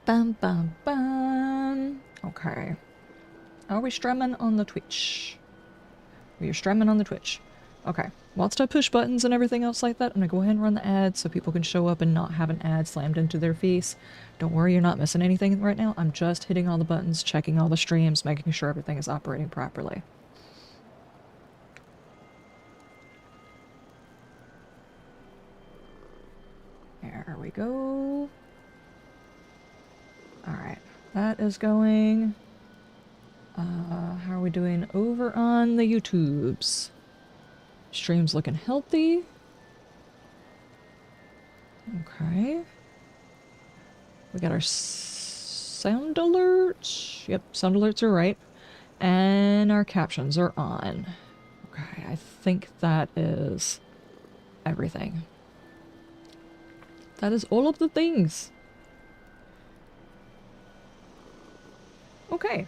Bum, bum, bum. Okay. Are we streaming on the Twitch? We are streaming on the Twitch. Okay. Whilst I push buttons and everything else like that, I'm gonna go ahead and run the ads so people can show up and not have an ad slammed into their face. Don't worry, you're not missing anything right now. I'm just hitting all the buttons, checking all the streams, making sure everything is operating properly. There we go. Alright. That is going. How are we doing over on the YouTubes? Stream's looking healthy. Okay. We got our sound alerts. Yep, sound alerts are right. And our captions are on. Okay, I think that is everything. That is all of the things. Okay.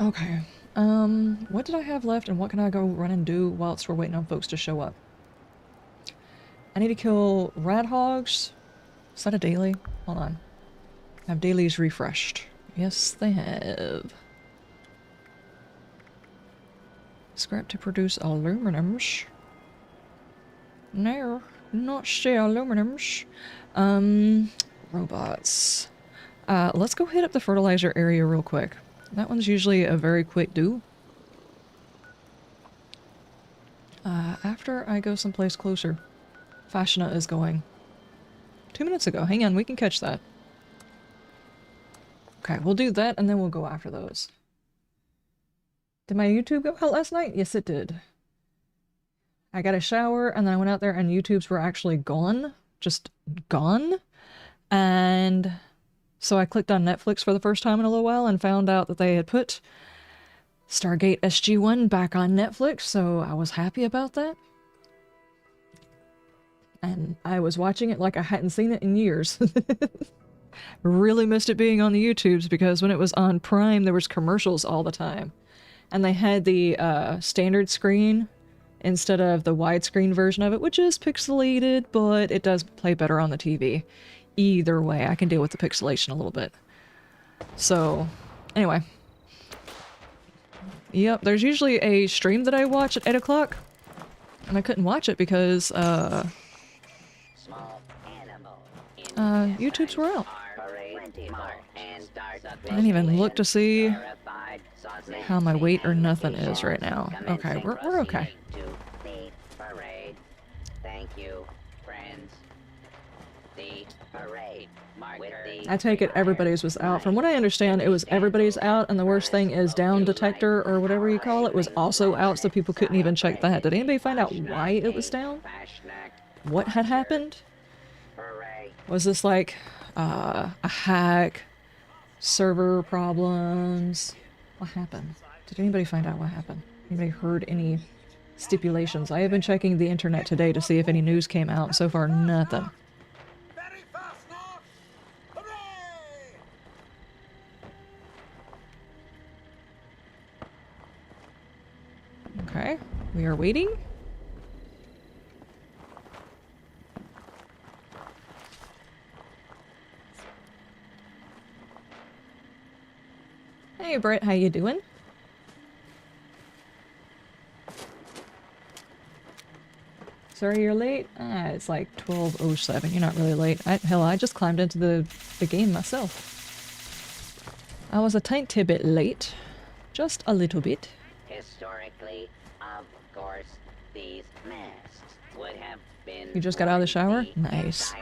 Okay. What did I have left and what can I go run and do whilst we're waiting on folks to show up? I need to kill Radhogs. Is that a daily? Hold on. Have dailies refreshed? Yes, they have. Scrap to produce aluminums. No, not say aluminums. Robots. Let's go hit up the fertilizer area real quick. That one's usually a very quick do. After I go someplace closer. Fasnacht is going. 2 minutes ago. Hang on, we can catch that. Okay, we'll do that and then we'll go after those. Did my YouTube go out last night? Yes, it did. I got a shower and then I went out there and YouTubes were actually gone. Just gone. And so I clicked on Netflix for the first time in a little while and found out that they had put Stargate SG-1 back on Netflix, so I was happy about that. And I was watching it like I hadn't seen it in years. Really missed it being on the YouTubes because when it was on Prime there was commercials all the time. And they had the standard screen instead of the widescreen version of it, which is pixelated, but it does play better on the TV. Either way, I can deal with the pixelation a little bit. So, anyway. Yep, there's usually a stream that I watch at 8 o'clock. And I couldn't watch it because, YouTubes were out. I didn't even look to see how my weight or nothing is right now. Okay, we're okay. I take it everybody's was out. From what I understand, it was everybody's out, and the worst thing is down detector, or whatever you call it, was also out, so people couldn't even check that. Did anybody find out why it was down? What had happened? Was this like a hack? Server problems? What happened? Did anybody find out what happened? Anybody heard any stipulations? I have been checking the internet today to see if any news came out. So far, nothing. Okay, we are waiting. Hey Brett, how you doing? Sorry you're late? It's like 12:07. You're not really late. Hell, I just climbed into the game myself. I was a tiny bit late. Just a little bit. Historically, of course, these masks would have been... You just got out of the shower? Nice.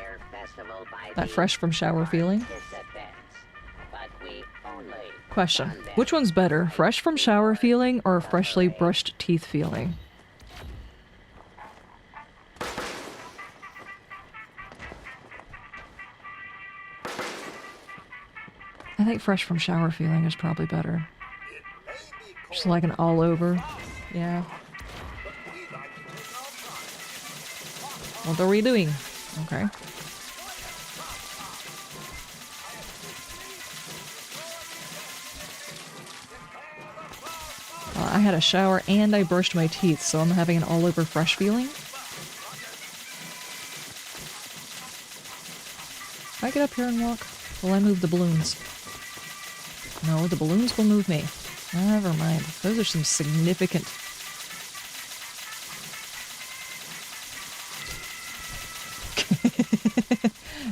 That fresh from shower feeling. Question. Which one's better? Fresh from shower feeling or freshly brushed teeth feeling? I think fresh from shower feeling is probably better. Just like an all over. Yeah. What are we doing? Okay. I had a shower and I brushed my teeth, so I'm having an all-over fresh feeling. If I get up here and walk, will I move the balloons? No, the balloons will move me. Never mind. Those are some significant...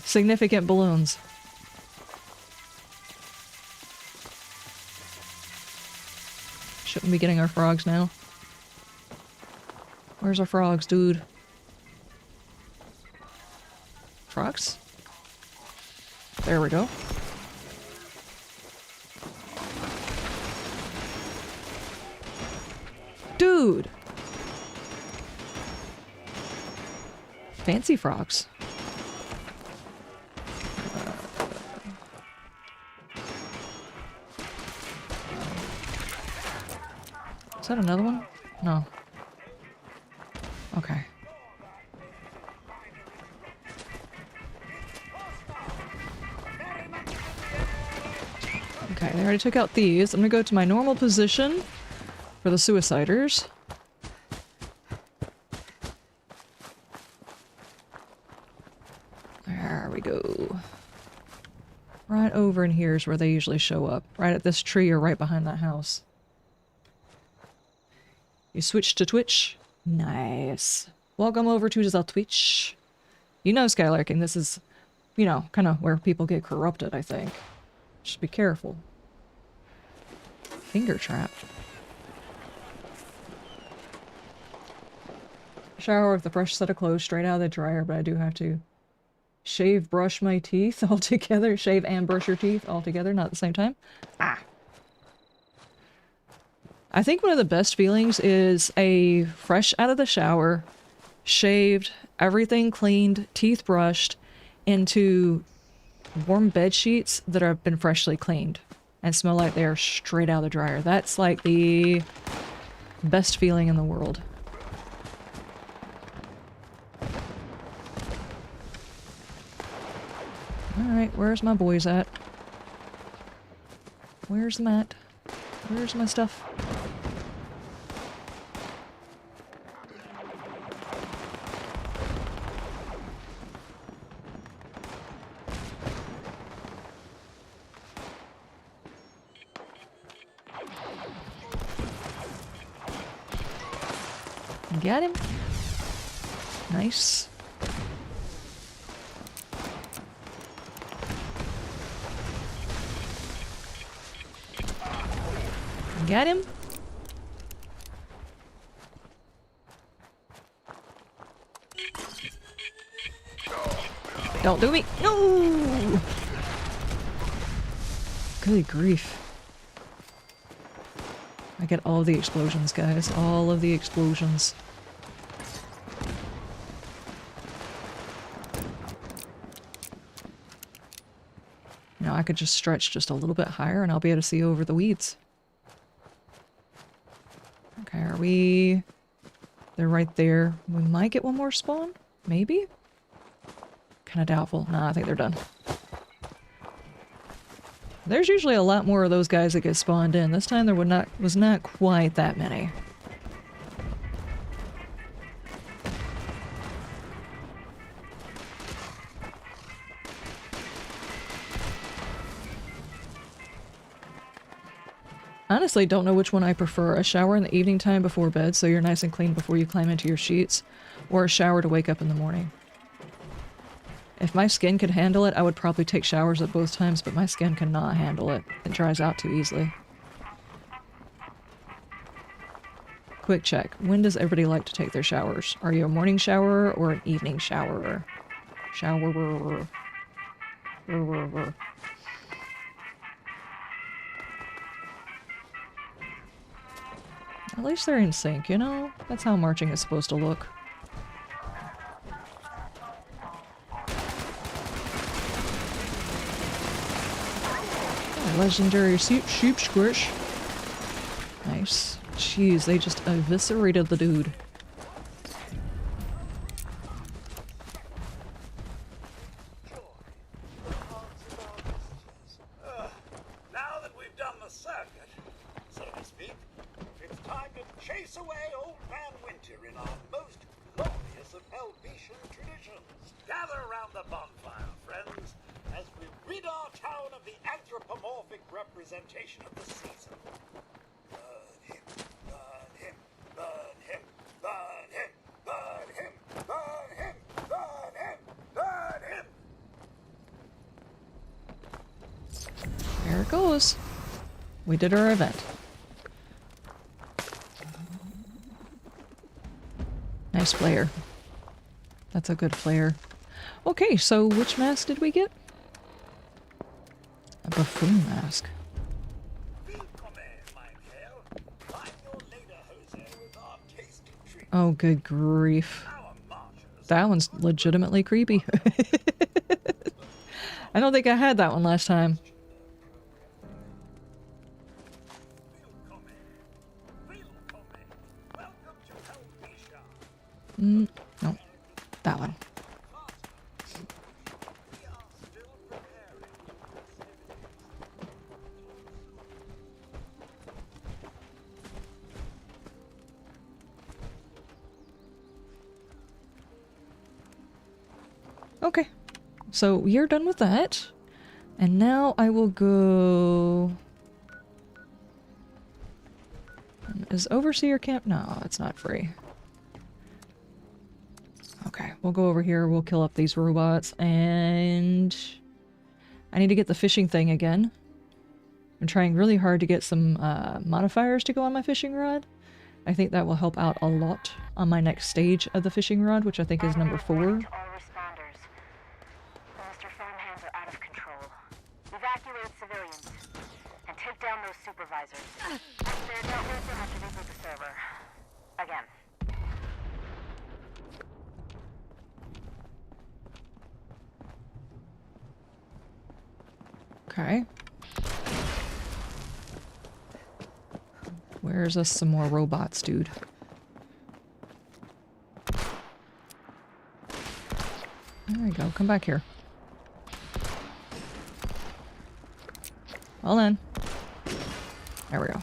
significant balloons. Shouldn't be getting our frogs now. Where's our frogs, dude? Frogs? There we go. Dude! Fancy frogs. Is that another one? No. Okay. Okay, they already took out these. I'm gonna go to my normal position for the suiciders. There we go. Right over in here is where they usually show up. Right at this tree or right behind that house. You switch to Twitch? Nice. Welcome over to the Twitch. You know, Skylarking, this is, you know, kind of where people get corrupted, I think. Just be careful. Finger trap. Shower with a fresh set of clothes straight out of the dryer, but I do have to shave, brush my teeth all together. Shave and brush your teeth all together, not at the same time. Ah. I think one of the best feelings is a fresh out of the shower, shaved, everything cleaned, teeth brushed, into warm bed sheets that have been freshly cleaned and smell like they're straight out of the dryer. That's like the best feeling in the world. Alright, where's my boys at? Where's the mat? Where's my stuff? Got him. Nice. Got him. Don't do me. No. Good grief. I get all of the explosions, guys. All of the explosions. Now I could just stretch just a little bit higher and I'll be able to see over the weeds. Okay, are we... They're right there. We might get one more spawn? Maybe? Kinda doubtful. Nah, I think they're done. There's usually a lot more of those guys that get spawned in. This time there was not quite that many. Honestly, don't know which one I prefer. A shower in the evening time before bed so you're nice and clean before you climb into your sheets, or a shower to wake up in the morning. If my skin could handle it, I would probably take showers at both times, but my skin cannot handle it. It dries out too easily. Quick check. When does everybody like to take their showers? Are you a morning shower or an evening shower? Shower. At least they're in sync, you know? That's how marching is supposed to look. Legendary sheep squish. Nice. Jeez, they just eviscerated the dude. Now that we've done the circuit, so to speak, it's chase away Old Man Winter in our most glorious of Helvetian traditions. Gather around the bonfire, friends, as we rid our town of the anthropomorphic representation of the season. Burn him, burn him, burn him, burn him, burn him, burn him, burn him, burn him! There it goes. We did our event. Nice flare. That's a good flare. Okay, so which mask did we get? A buffoon mask. Oh, good grief. That one's legitimately creepy. I don't think I had that one last time. No, that one. Okay, so we are done with that. And now I will go... Is Overseer Camp? No, it's not free. Okay, we'll go over here, we'll kill up these robots, and... I need to get the fishing thing again. I'm trying really hard to get some modifiers to go on my fishing rod. I think that will help out a lot on my next stage of the fishing rod, which I think is number 4. Evacuate civilians and take down those supervisors. Once they're dealt with, they'll have to reboot the server. Again. Okay. Where's us some more robots, dude? There we go. Come back here. Hold on. There we go.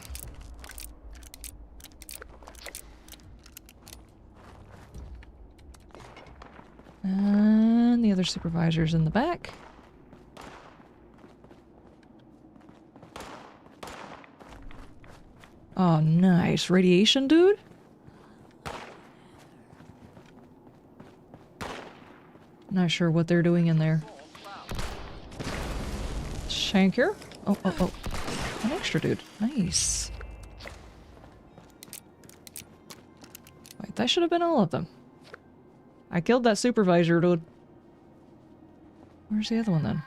And the other supervisor's in the back. Oh, nice. Radiation, dude? Not sure what they're doing in there. Shanker? Oh, oh, oh. An extra dude. Nice. Wait, that should have been all of them. I killed that supervisor, dude. Where's the other one, then?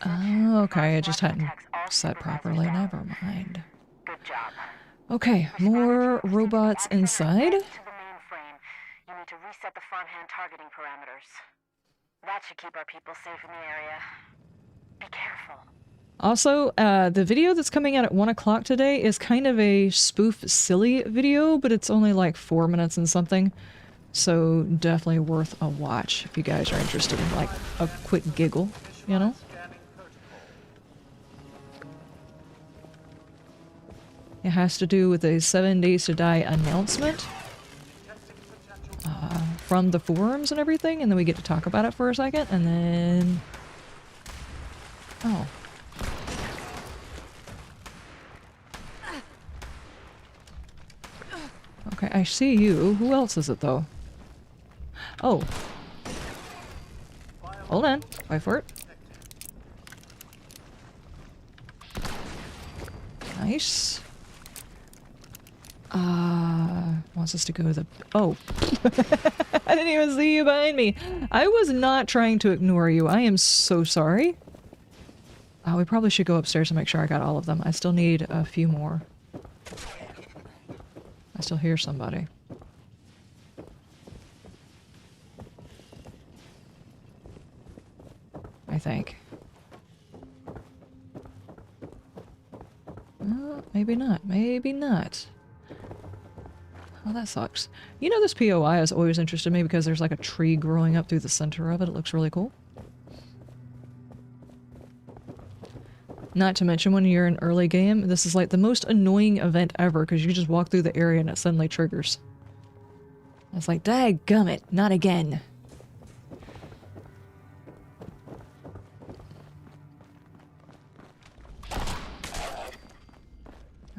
Oh, okay. I just hadn't set properly. Never mind. Good job. Okay, more robots inside. To the mainframe, you need to reset the front-hand targeting parameters. That should keep our people safe in the area. Be careful. Also, the video that's coming out at 1 o'clock today is kind of a spoof silly video, but it's only like 4 minutes and something. So definitely worth a watch if you guys are interested in like a quick giggle, you know? It has to do with a 7 Days to Die announcement from the forums and everything, and then we get to talk about it for a second, and then... Oh. Okay, I see you. Who else is it, though? Oh. Hold on. Wait for it. Nice. Wants us to go to the... Oh. I didn't even see you behind me. I was not trying to ignore you. I am so sorry. We probably should go upstairs and make sure I got all of them. I still need a few more. I still hear somebody. I think. Maybe not. Maybe not. Oh, that sucks. You know, this POI has always interested me because there's like a tree growing up through the center of it. It looks really cool. Not to mention when you're in early game, this is like the most annoying event ever because you just walk through the area and it suddenly triggers. It's like, dadgummit, not again. I'll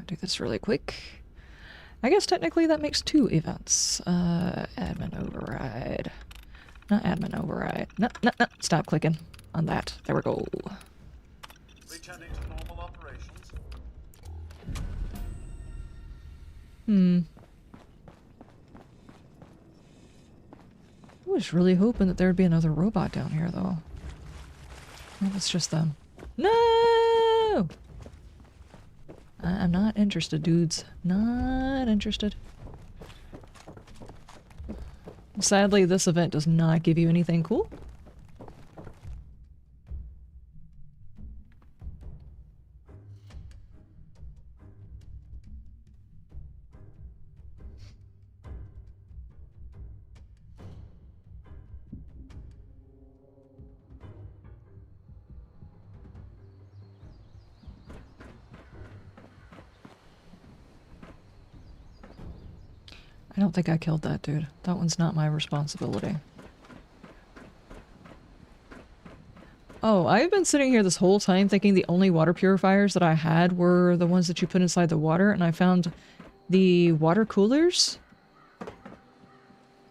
do this really quick. I guess technically that makes 2 events. Admin override. Not admin override. No, no, no. Stop clicking on that. There we go. Returning to normal operations. I was really hoping that there'd be another robot down here, though. Maybe it's just them. No! I'm not interested, dudes. Not interested. Sadly, this event does not give you anything cool. I don't think I killed that dude. That one's not my responsibility. Oh, I've been sitting here this whole time thinking the only water purifiers that I had were the ones that you put inside the water, and I found the water coolers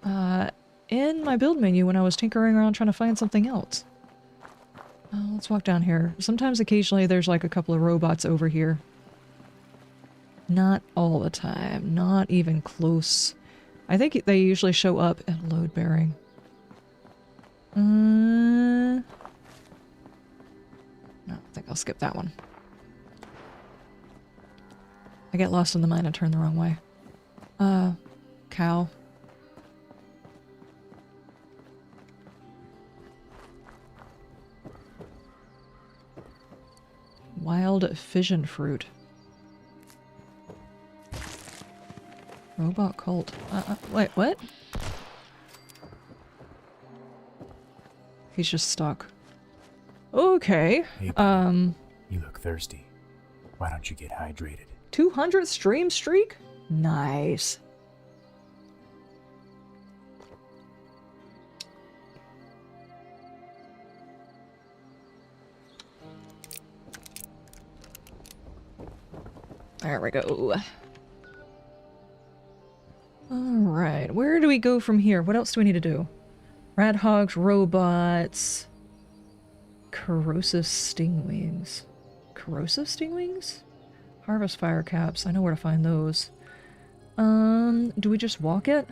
in my build menu when I was tinkering around trying to find something else. Let's walk down here. Sometimes occasionally there's like a couple of robots over here. Not all the time. Not even close. I think they usually show up at load bearing. No, I think I'll skip that one. I get lost in the mine and turn the wrong way. Cow. Wild fission fruit. Robot cult. Wait, what? He's just stuck. Okay. Hey, buddy. You look thirsty. Why don't you get hydrated? 200 stream streak? Nice. There we go. Alright, where do we go from here? What else do we need to do? Radhogs, robots... Corrosive stingwings. Corrosive stingwings? Harvest fire caps. I know where to find those. Do we just walk it?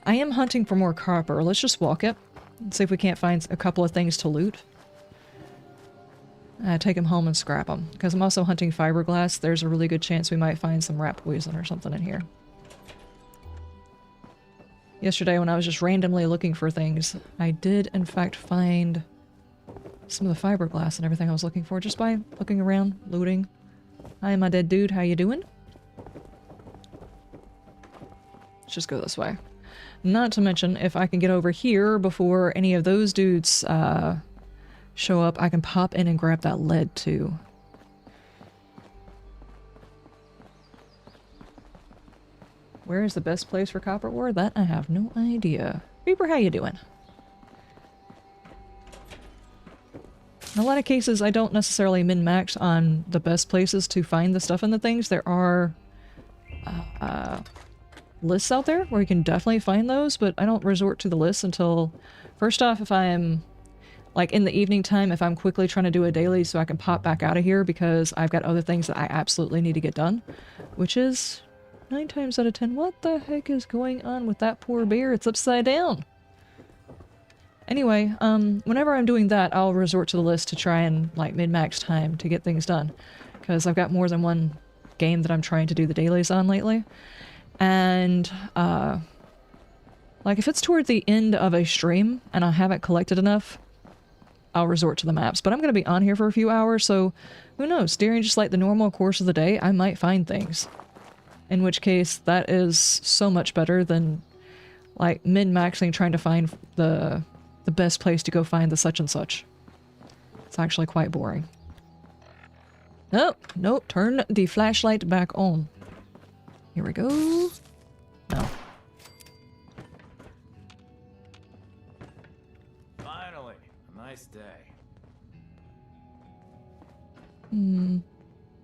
I am hunting for more copper. Let's just walk it. And see if we can't find a couple of things to loot. Take them home and scrap them. Because I'm also hunting fiberglass. There's a really good chance we might find some rat poison or something in here. Yesterday when I was just randomly looking for things, I did in fact find some of the fiberglass and everything I was looking for just by looking around, looting. Hi, my dead dude, how you doing? Let's just go this way. Not to mention, if I can get over here before any of those dudes show up, I can pop in and grab that lead too. Where is the best place for copper ore? That I have no idea. Reaper, how you doing? In a lot of cases, I don't necessarily min-max on the best places to find the stuff in the things. There are lists out there where you can definitely find those, but I don't resort to the lists until... First off, if I'm, like, in the evening time, if I'm quickly trying to do a daily so I can pop back out of here because I've got other things that I absolutely need to get done, which is 9 times out of 10. What the heck is going on with that poor bear? It's upside down. Anyway, whenever I'm doing that, I'll resort to the list to try and, like, min-max time to get things done. Because I've got more than one game that I'm trying to do the dailies on lately. And, like, if it's toward the end of a stream and I haven't collected enough, I'll resort to the maps. But I'm going to be on here for a few hours, so who knows? During just, like, the normal course of the day, I might find things. In which case, that is so much better than, like, min-maxing trying to find the best place to go find the such and such. It's actually quite boring. Oh, nope. Turn the flashlight back on. Here we go. No. Finally, a nice day.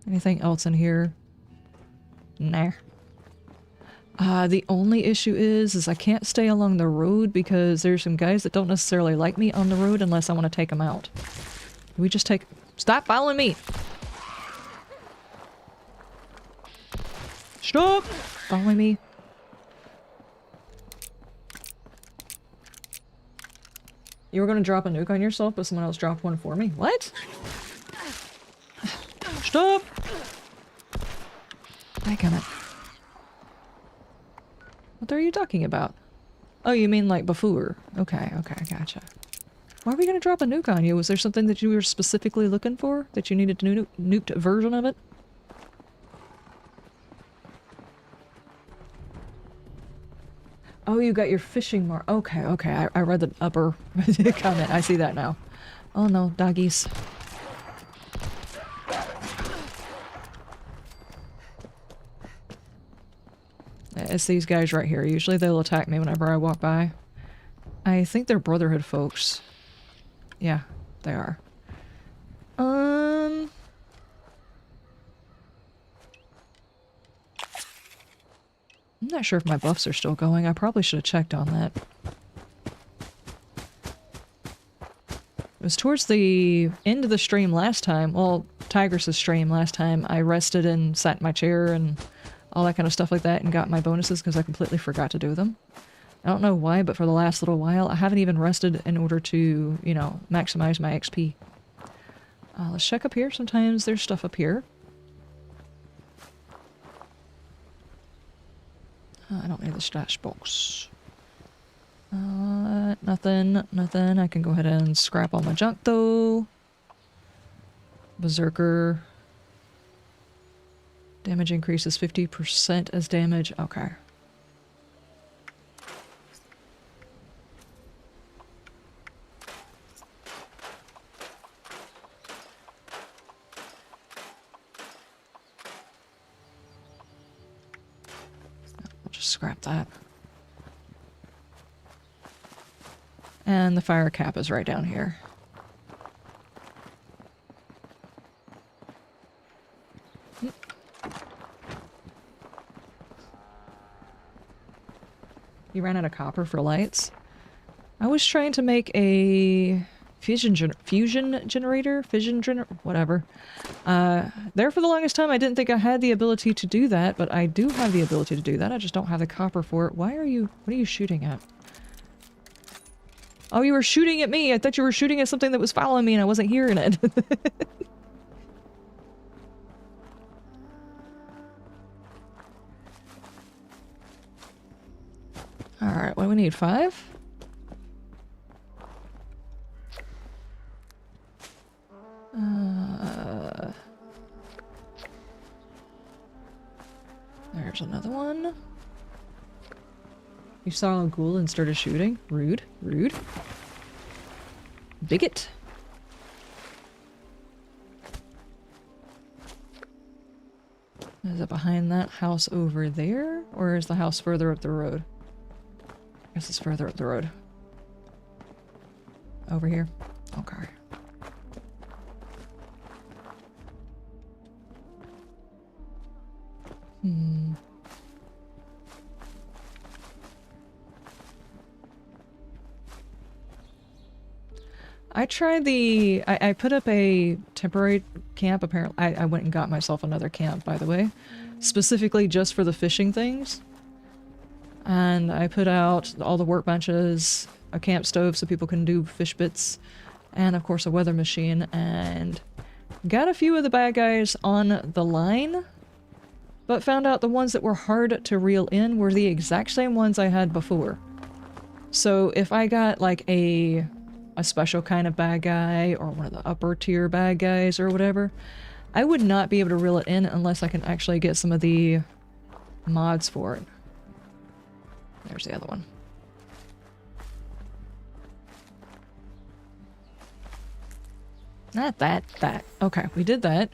Anything else in here? Nah. The only issue is I can't stay along the road because there's some guys that don't necessarily like me on the road unless I want to take them out. We just take... Stop following me! Stop following me. You were going to drop a nuke on yourself, but someone else dropped one for me? What? Stop! Dadgummit. What are you talking about? Oh, you mean like before? Okay, okay, gotcha. Why are we going to drop a nuke on you? Was there something that you were specifically looking for? That you needed a nuked version of it? Oh, you got your fishing mark. Okay, okay. I read the upper comment. I see that now. Oh no, doggies. It's these guys right here. Usually they'll attack me whenever I walk by. I think they're Brotherhood folks. Yeah, they are. I'm not sure if my buffs are still going. I probably should have checked on that. It was towards the end of the stream last time. Well, Tigress's stream last time. I rested and sat in my chair and all that kind of stuff like that and got my bonuses because I completely forgot to do them. I don't know why, but for the last little while, I haven't even rested in order to, you know, maximize my XP. Let's check up here. Sometimes there's stuff up here. I don't need the stash box. Nothing, nothing. I can go ahead and scrap all my junk, though. Berserker. Damage increases 50% as damage. Okay. Scrap that. And the fire cap is right down here. You ran out of copper for lights? I was trying to make a fission generator, whatever. There for the longest time I didn't think I had the ability to do that, but I do have the ability to do that. I just don't have the copper for it. What are you shooting at? Oh, you were shooting at me! I thought you were shooting at something that was following me and I wasn't hearing it. Alright, what do we need? 5? There's another one. You saw a ghoul and started shooting? Rude. Rude. Bigot. Is it behind that house over there? Or is the house further up the road? I guess it's further up the road. Over here? Okay. I tried I put up a temporary camp, apparently. I went and got myself another camp, by the way. Specifically just for the fishing things. And I put out all the workbenches, a camp stove so people can do fish bits, and of course a weather machine, and got a few of the bad guys on the line, but found out the ones that were hard to reel in were the exact same ones I had before. So if I got like a special kind of bad guy or one of the upper tier bad guys or whatever, I would not be able to reel it in unless I can actually get some of the mods for it. There's the other one. Not that, that. Okay, we did that.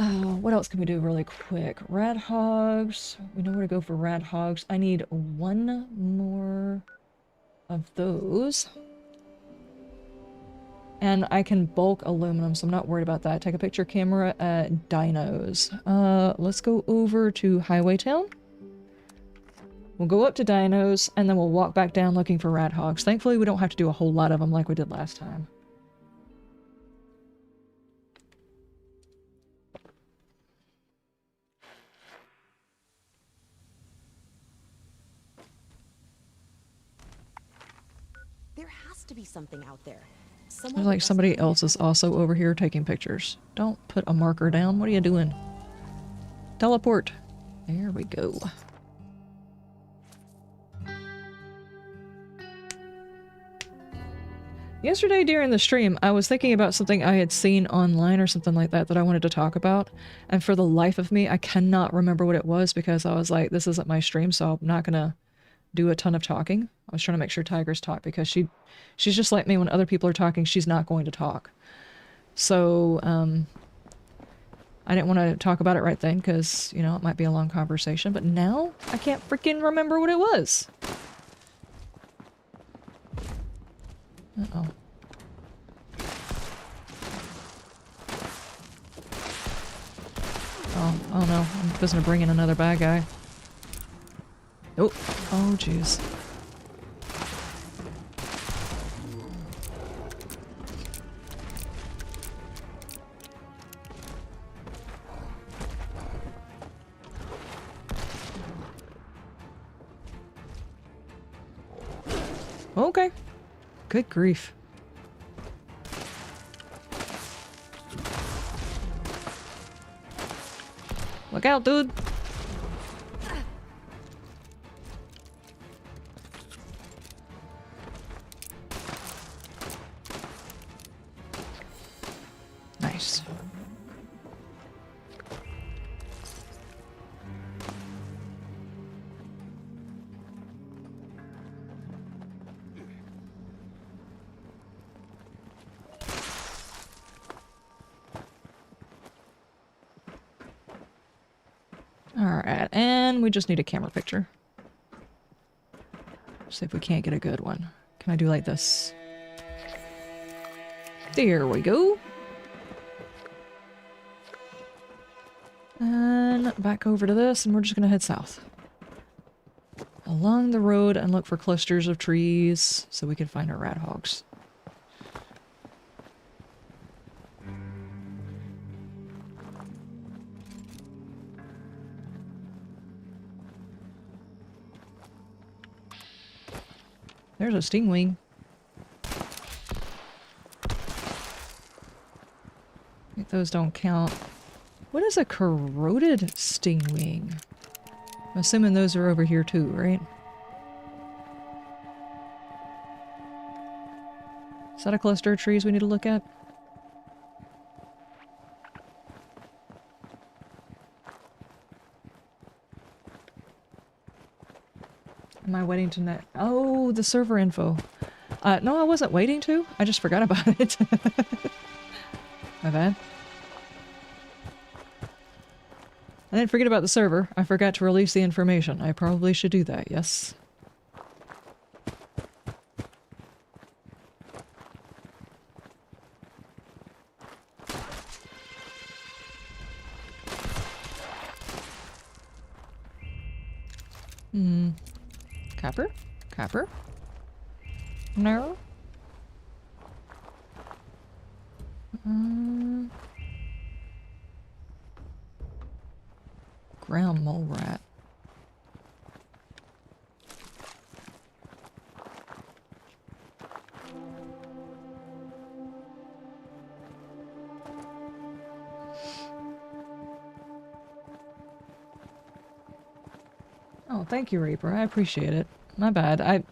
What else can we do really quick? Radhogs. We know where to go for radhogs. I need one more of those. And I can bulk aluminum, so I'm not worried about that. Take a picture camera at dinos. Let's go over to Highway Town. We'll go up to dinos, and then we'll walk back down looking for radhogs. Thankfully, we don't have to do a whole lot of them like we did last time. There has to be something out there. Looks like somebody else is also over here taking pictures. Don't put a marker down. What are you doing? Teleport. There we go. Yesterday during the stream, I was thinking about something I had seen online or something like that that I wanted to talk about. And for the life of me, I cannot remember what it was because I was like, this isn't my stream, so I'm not going to do a ton of talking. I was trying to make sure Tigers talk because she's just like me. When other people are talking, she's not going to talk. So, I didn't want to talk about it right then because, you know, it might be a long conversation. But now, I can't freaking remember what it was. Uh-oh. Oh no. I'm just gonna bring in another bad guy. Oh, oh jeez. Okay. Good grief. Look out, dude. Nice. Alright, and we just need a camera picture. See if we can't get a good one. Can I do like this? There we go. And back over to this, and we're just gonna head south. Along the road and look for clusters of trees so we can find our radhogs. There's a stingwing. I think those don't count. What is a corroded stingwing? I'm assuming those are over here too, right? Is that a cluster of trees we need to look at? Am I waiting to net? Oh, the server info. No, I wasn't waiting to. I just forgot about it. My bad. I didn't forget about the server. I forgot to release the information. I probably should do that, yes. Copper? Copper? No? Ground mole rat. Oh, thank you, Reaper. I appreciate it. My bad.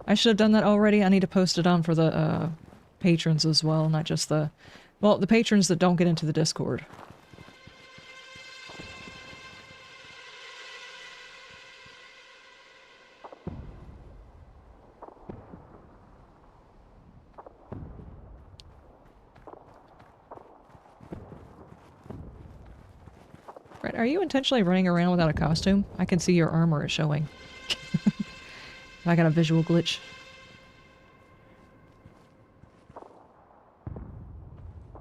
I should have done that already. I need to post it on for the patrons as well, not just the... Well, the patrons that don't get into the Discord. Fred, are you intentionally running around without a costume? I can see your armor is showing. I got a visual glitch.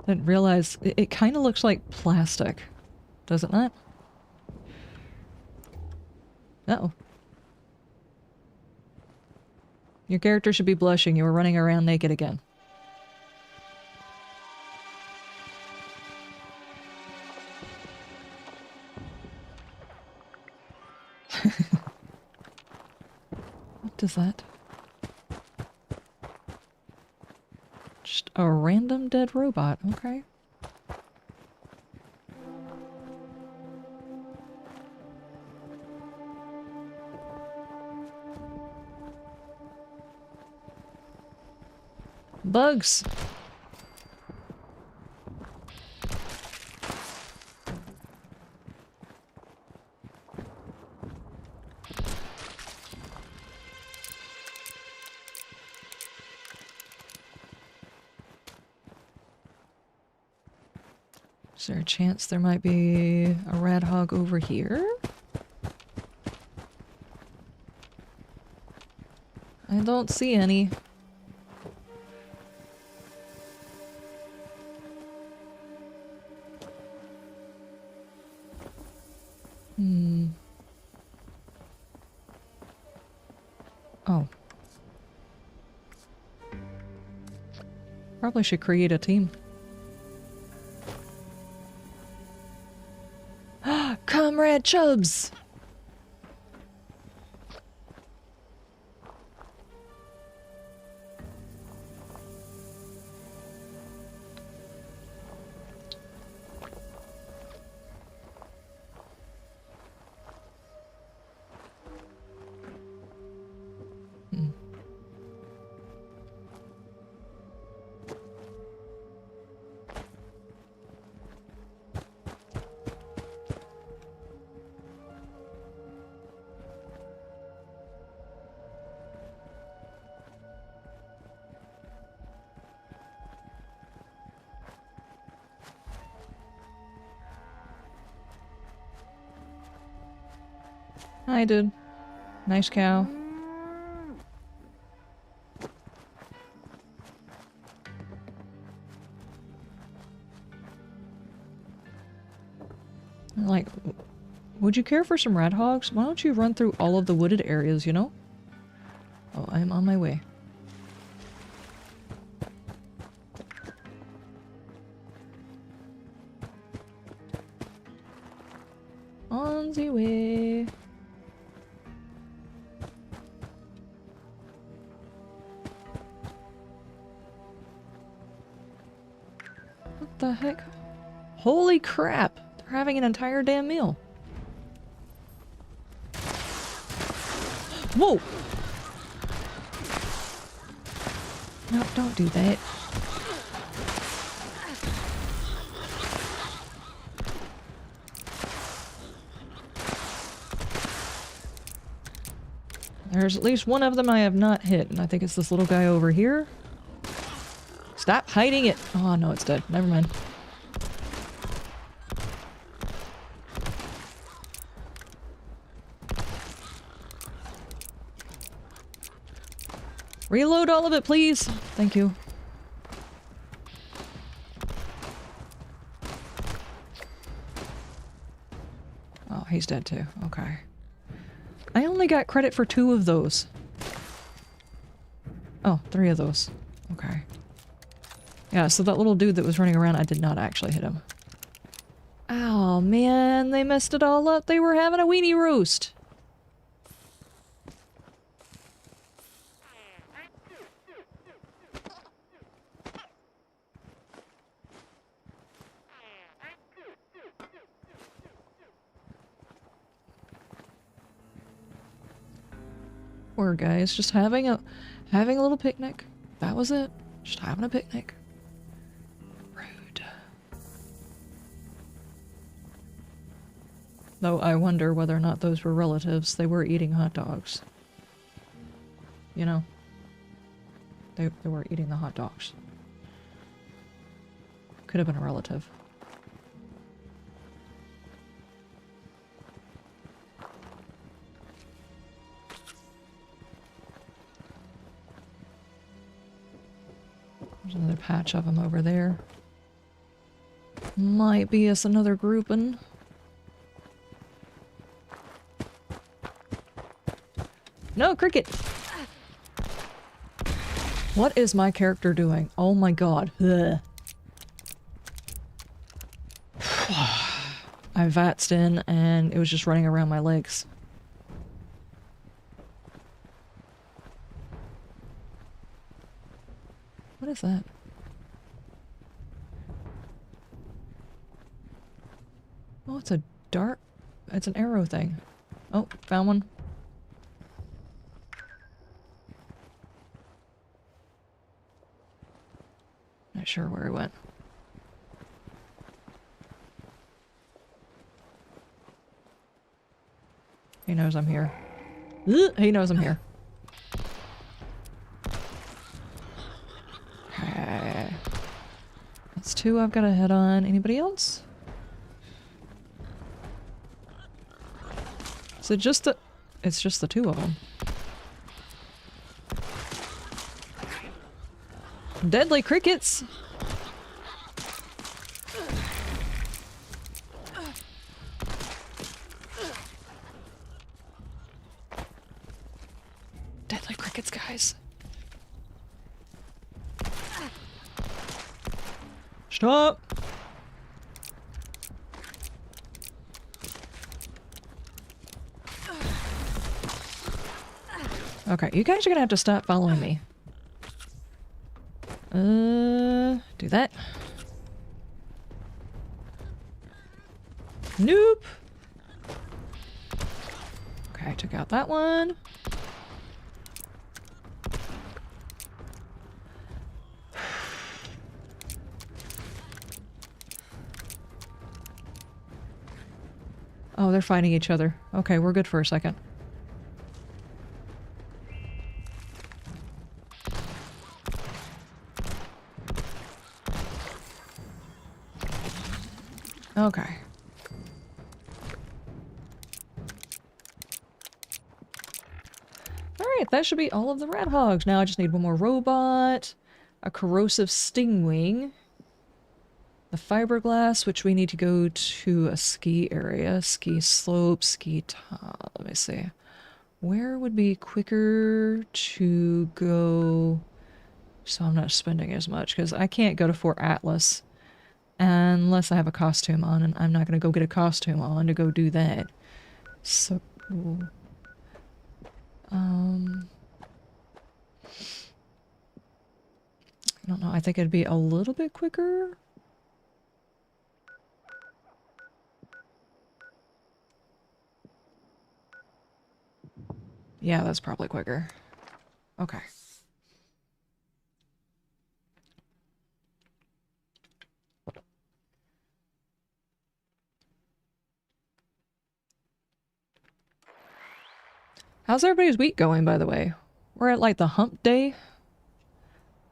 Didn't realize it kind of looks like plastic, does it not? Uh-oh. Your character should be blushing. You were running around naked again. What does that? Just a random dead robot. Okay. Bugs! Is there a chance there might be a Radhog over here? I don't see any. Oh. Probably should create a team. Comrade Chubbs! Hi, dude. Nice cow. Like, would you care for some Radhogs? Why don't you run through all of the wooded areas, you know? Oh, I'm on my way. On the way. What the heck? Holy crap! They're having an entire damn meal. Whoa! No, don't do that. There's at least one of them I have not hit, and I think it's this little guy over here. Stop hiding it! Oh no, it's dead. Never mind. Reload all of it, please! Thank you. Oh, he's dead too. Okay. I only got credit for 2 of those. Oh, 3 of those. Okay. Yeah, so that little dude that was running around, I did not actually hit him. Oh man, they messed it all up. They were having a weenie roast. Poor guys, just having a little picnic. That was it. Just having a picnic. Rude. Though I wonder whether or not those were relatives. They were eating hot dogs. You know? They were eating the hot dogs. Could have been a relative. patch of them over there. Might be us another grouping. No, cricket! What is my character doing? Oh my god. Ugh. I vatsed in and it was just running around my legs. What is that? Oh, it's a dart. It's an arrow thing. Oh, found one. Not sure where he went. He knows I'm here. Ugh, he knows I'm here. Okay. That's two I've got to head on. Anybody else? Is it just the... It's just the two of them. Deadly crickets! Deadly crickets, guys. Stop! Okay, you guys are gonna have to stop following me. Do that. Nope. Okay, I took out that one. Oh, they're fighting each other. Okay, we're good for a second. Okay. Alright, that should be all of the Radhogs. Now I just need one more robot, a corrosive stingwing, the fiberglass, which we need to go to a ski area, ski slope, ski top. Let me see. Where would be quicker to go so I'm not spending as much? Because I can't go to Fort Atlas unless I have a costume on, and I'm not going to go get a costume on to go do that. So... I don't know. I think it'd be a little bit quicker. Yeah, that's probably quicker. Okay. How's everybody's week going, by the way? We're at, like, the hump day.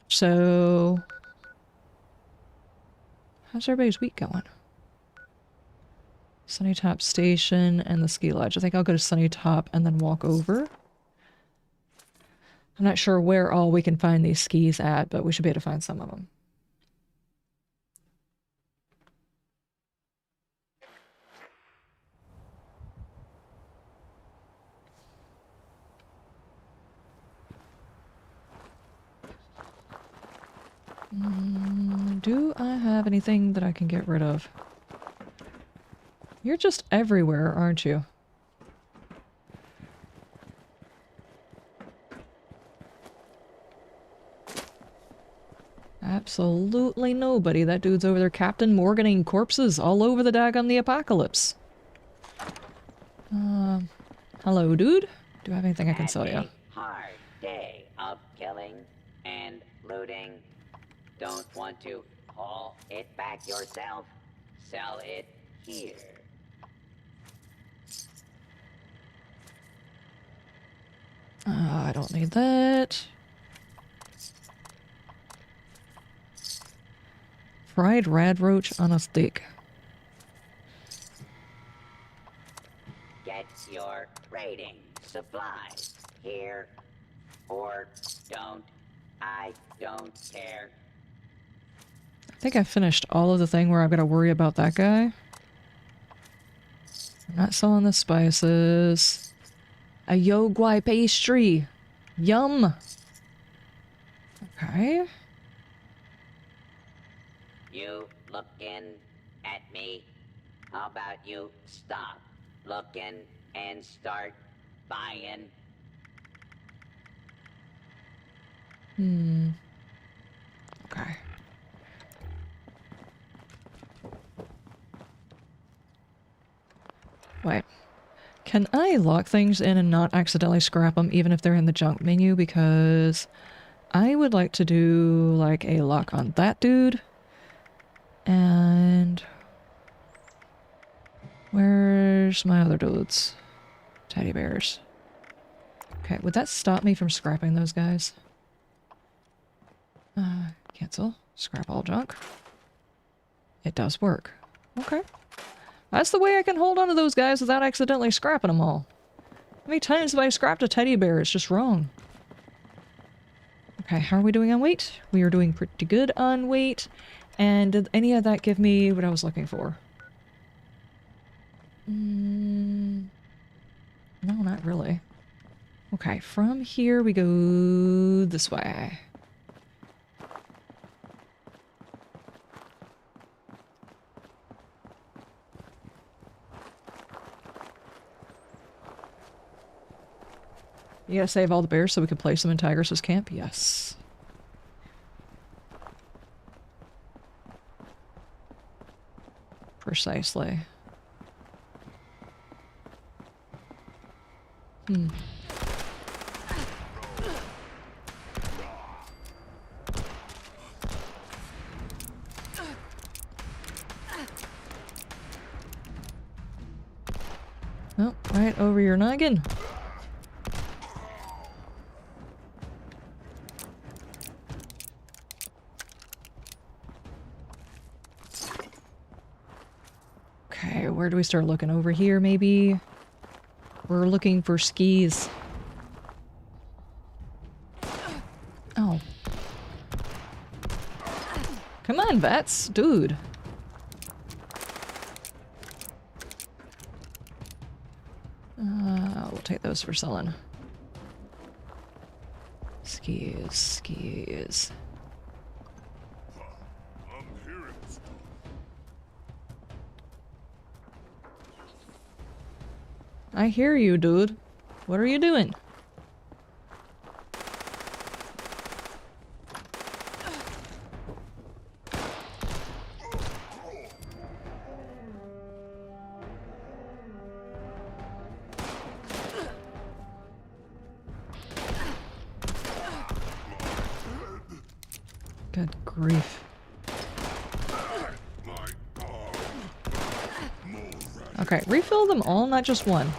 So... how's everybody's week going? Sunny Top Station and the ski lodge. I think I'll go to Sunny Top and then walk over. I'm not sure where all we can find these skis at, but we should be able to find some of them. Do I have anything that I can get rid of? You're just everywhere, aren't you? Absolutely nobody. That dude's over there Captain Morganing corpses all over the daggum the apocalypse. Hello, dude. Do I have anything I can sell you? Hard day of killing and looting. Don't want to haul it back yourself? Sell it here. I don't need that. Fried radroach on a stick. Get your raiding supplies here. Or don't. I don't care. think I finished all of the thing where I've got to worry about that guy. I'm not selling the spices. A yogui pastry. Yum. Okay. You looking at me? How about you stop looking and start buying? Okay. Wait. Can I lock things in and not accidentally scrap them even if they're in the junk menu? Because I would like to do like a lock on that dude. And where's my other dudes? Teddy bears. Okay, would that stop me from scrapping those guys? Cancel. Scrap all junk. It does work. Okay. That's the way I can hold on to those guys without accidentally scrapping them all. How many times have I scrapped a teddy bear? It's just wrong. Okay, how are we doing on weight? We are doing pretty good on weight. And did any of that give me what I was looking for? No, not really. Okay, from here we go this way. You gotta save all the bears so we can place them in Tigress's camp? Yes. Precisely. Oh, right over your noggin. Okay, where do we start looking? Over here, maybe? We're looking for skis. Oh. Come on, vets! Dude! We'll take those for selling. Skis, skis. I hear you, dude. What are you doing? Good grief. Okay, refill them all, not just one.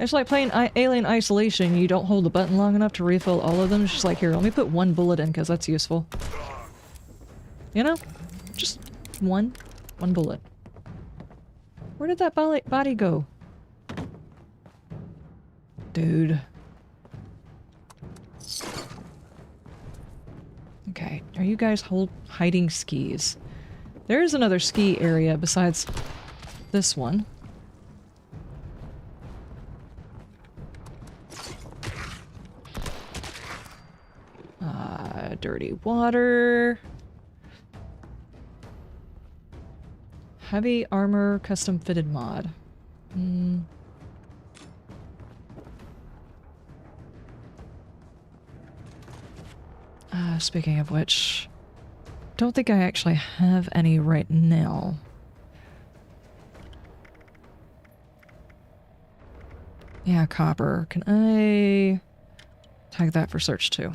It's like playing Alien Isolation. You don't hold the button long enough to refill all of them. It's just like, here, let me put one bullet in because that's useful. You know? Just one bullet. Where did that body go? Dude. Okay, are you guys hiding skis? There is another ski area besides this one. Dirty water. Heavy armor custom fitted mod. Speaking of which, don't think I actually have any right now. Yeah, copper. Can I tag that for search too?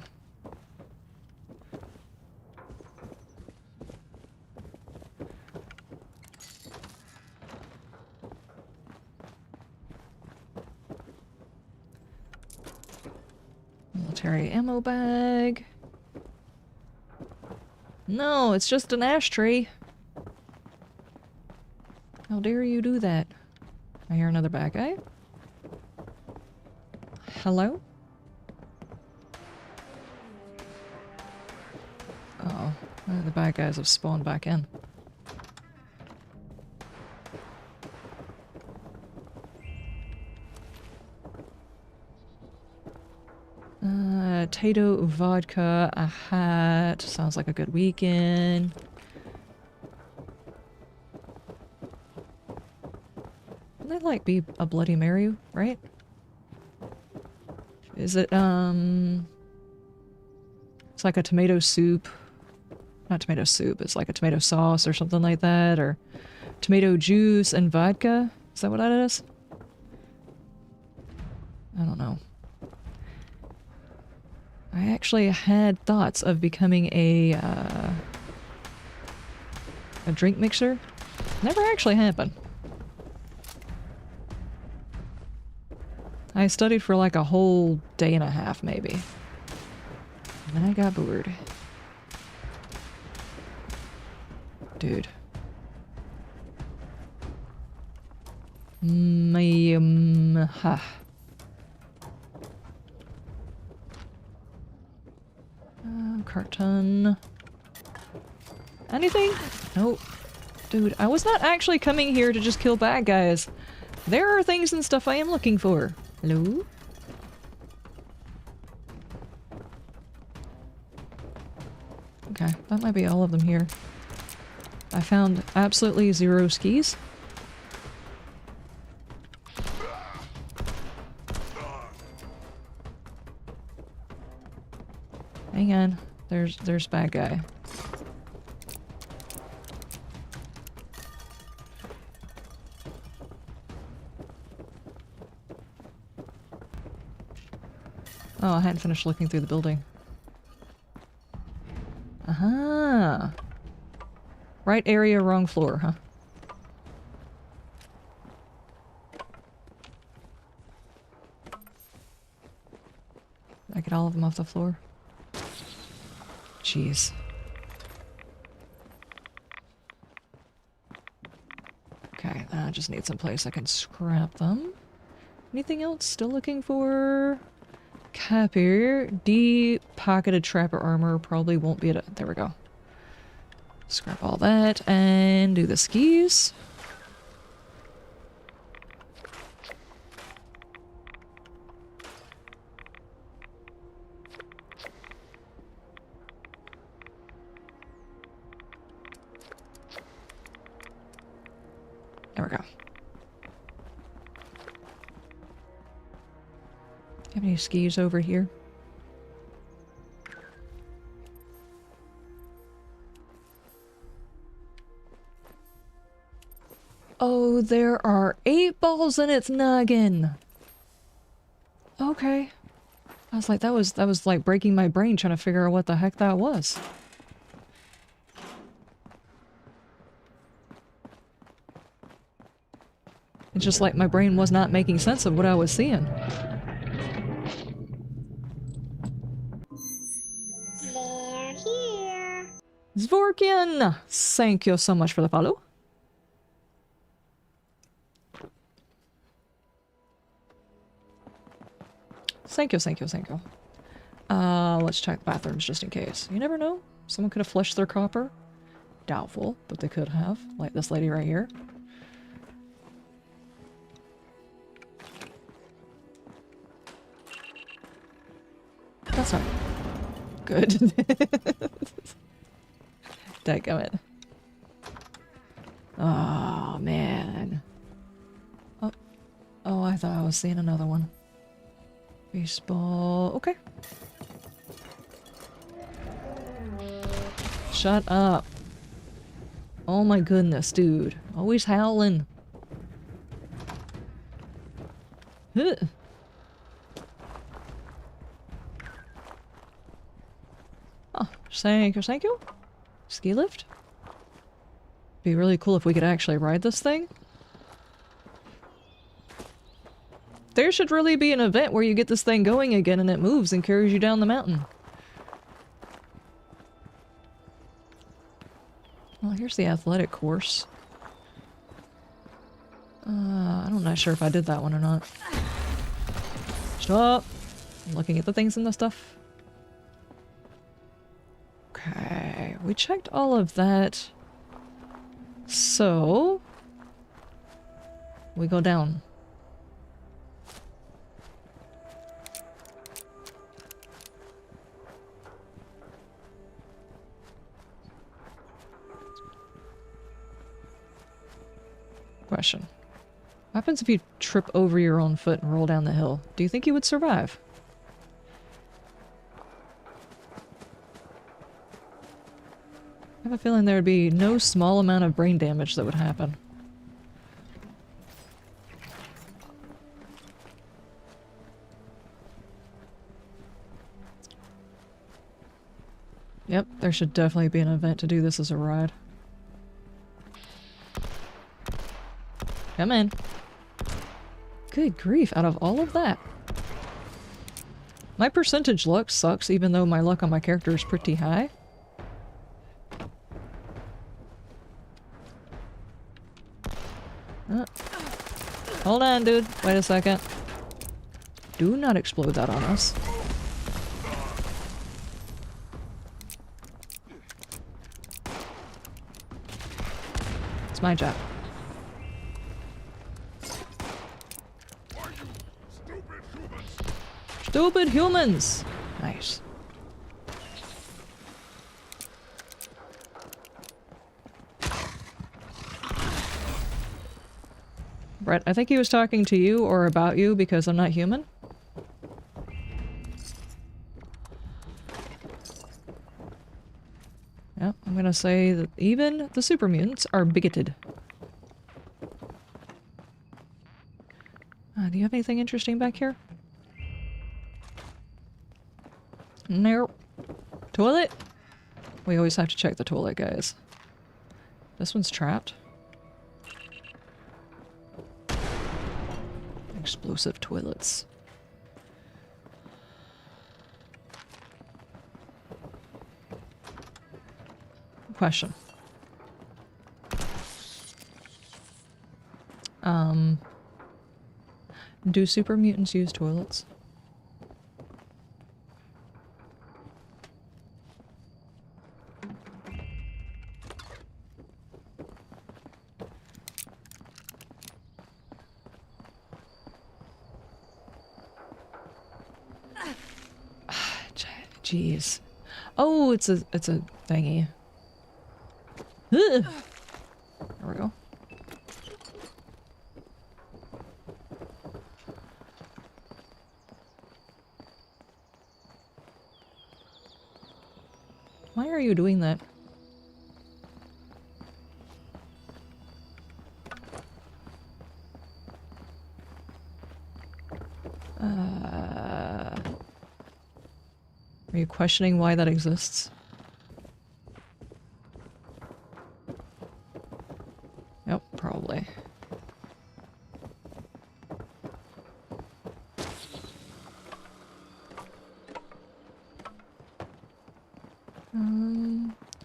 Military ammo bag. No, it's just an ashtray. How dare you do that? I hear another bad guy. Hello? The bad guys have spawned back in. Tato, vodka, a hat. Sounds like a good weekend. Wouldn't that like be a Bloody Mary, right? Is it, it's like a tomato soup. Not tomato soup, it's like a tomato sauce or something like that, or tomato juice and vodka? Is that what that is? I don't know. I actually had thoughts of becoming a drink mixer. Never actually happened. I studied for like a whole day and a half, maybe. And then I got bored. Dude. Carton. Anything? Nope. Dude, I was not actually coming here to just kill bad guys. There are things and stuff I am looking for. Hello? Okay, that might be all of them here. I found absolutely 0 skis. Hang on. There's bad guy. Oh, I hadn't finished looking through the building. Aha! Right area, wrong floor, huh? Did I get all of them off the floor? Jeez. Okay, I just need some place I can scrap them. Anything else? Still looking for... cap here. D-pocketed trapper armor probably won't be at there we go. Scrap all that and do the skis. There we go. Have any skis over here? Oh, there are 8 balls in its noggin. Okay. I was like, that was like breaking my brain trying to figure out what the heck that was. It's just like my brain was not making sense of what I was seeing. They're here. Zvorkian! Thank you so much for the follow. Thank you, thank you, thank you. Let's check the bathrooms just in case. You never know. Someone could have flushed their copper. Doubtful, but they could have. Like this lady right here. That's not good. Dadgummit. Oh, man. Oh, I thought I was seeing another one. Baseball. Okay. Shut up. Oh my goodness, dude. Always howling. Huh. Oh, thank you, thank you. Ski lift? Be really cool if we could actually ride this thing. There should really be an event where you get this thing going again and it moves and carries you down the mountain. Well, here's the athletic course. I'm not sure if I did that one or not. Stop! I'm looking at the things and the stuff. Okay, we checked all of that. So we go down. Question. What happens if you trip over your own foot and roll down the hill? Do you think you would survive? I have a feeling there would be no small amount of brain damage that would happen. Yep, there should definitely be an event to do this as a ride. Come in. Good grief, out of all of that. My percentage luck sucks, even though my luck on my character is pretty high. Hold on, dude. Wait a second. Do not explode that on us. It's my job. Stupid humans! Nice. Brett, I think he was talking to you or about you because I'm not human. Yep, I'm gonna say that even the super mutants are bigoted. Do you have anything interesting back here? Nope. Toilet? We always have to check the toilet, guys. This one's trapped. Explosive toilets. Question. Do super mutants use toilets? Jeez. Oh, it's a thingy. Ugh. There we go. Why are you doing that? Are you questioning why that exists? Yep, probably.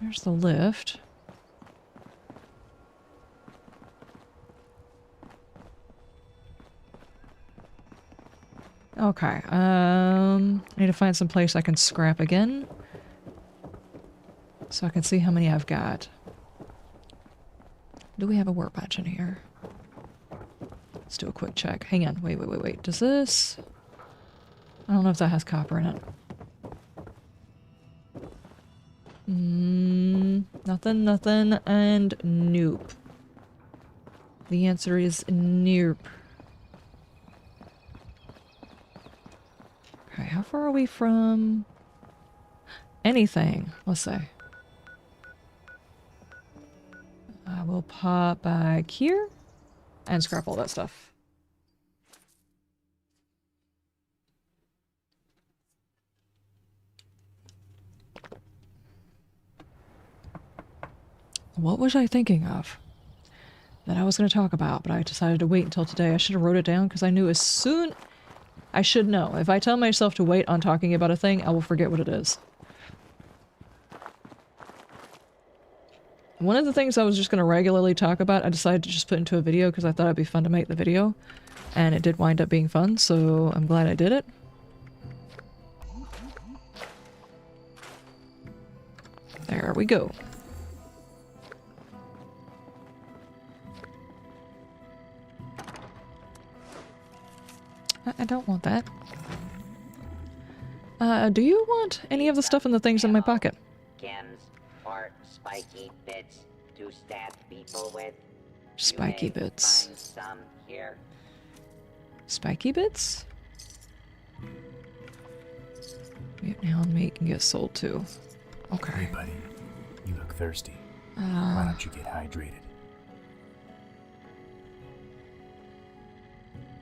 There's the lift. Okay, I need to find some place I can scrap again. So I can see how many I've got. Do we have a workbench in here? Let's do a quick check. Hang on, wait. Does this... I don't know if that has copper in it. Nothing, and nope. The answer is nope. Okay, how far are we from anything? Let's say. I will pop back here and scrap all that stuff. What was I thinking of that I was going to talk about, but I decided to wait until today. I should have wrote it down because I knew as soon... I should know. If I tell myself to wait on talking about a thing, I will forget what it is. One of the things I was just going to regularly talk about, I decided to just put into a video because I thought it'd be fun to make the video. And it did wind up being fun, so I'm glad I did it. There There we go. I don't want that. Do you want any of the stuff in the things in my pocket? Chems or spiky bits to stab people with. Spiky You may bits. find some here. Spiky bits? Mutton meat can get sold too. Okay. Hey, buddy. You look thirsty. Why don't you get hydrated?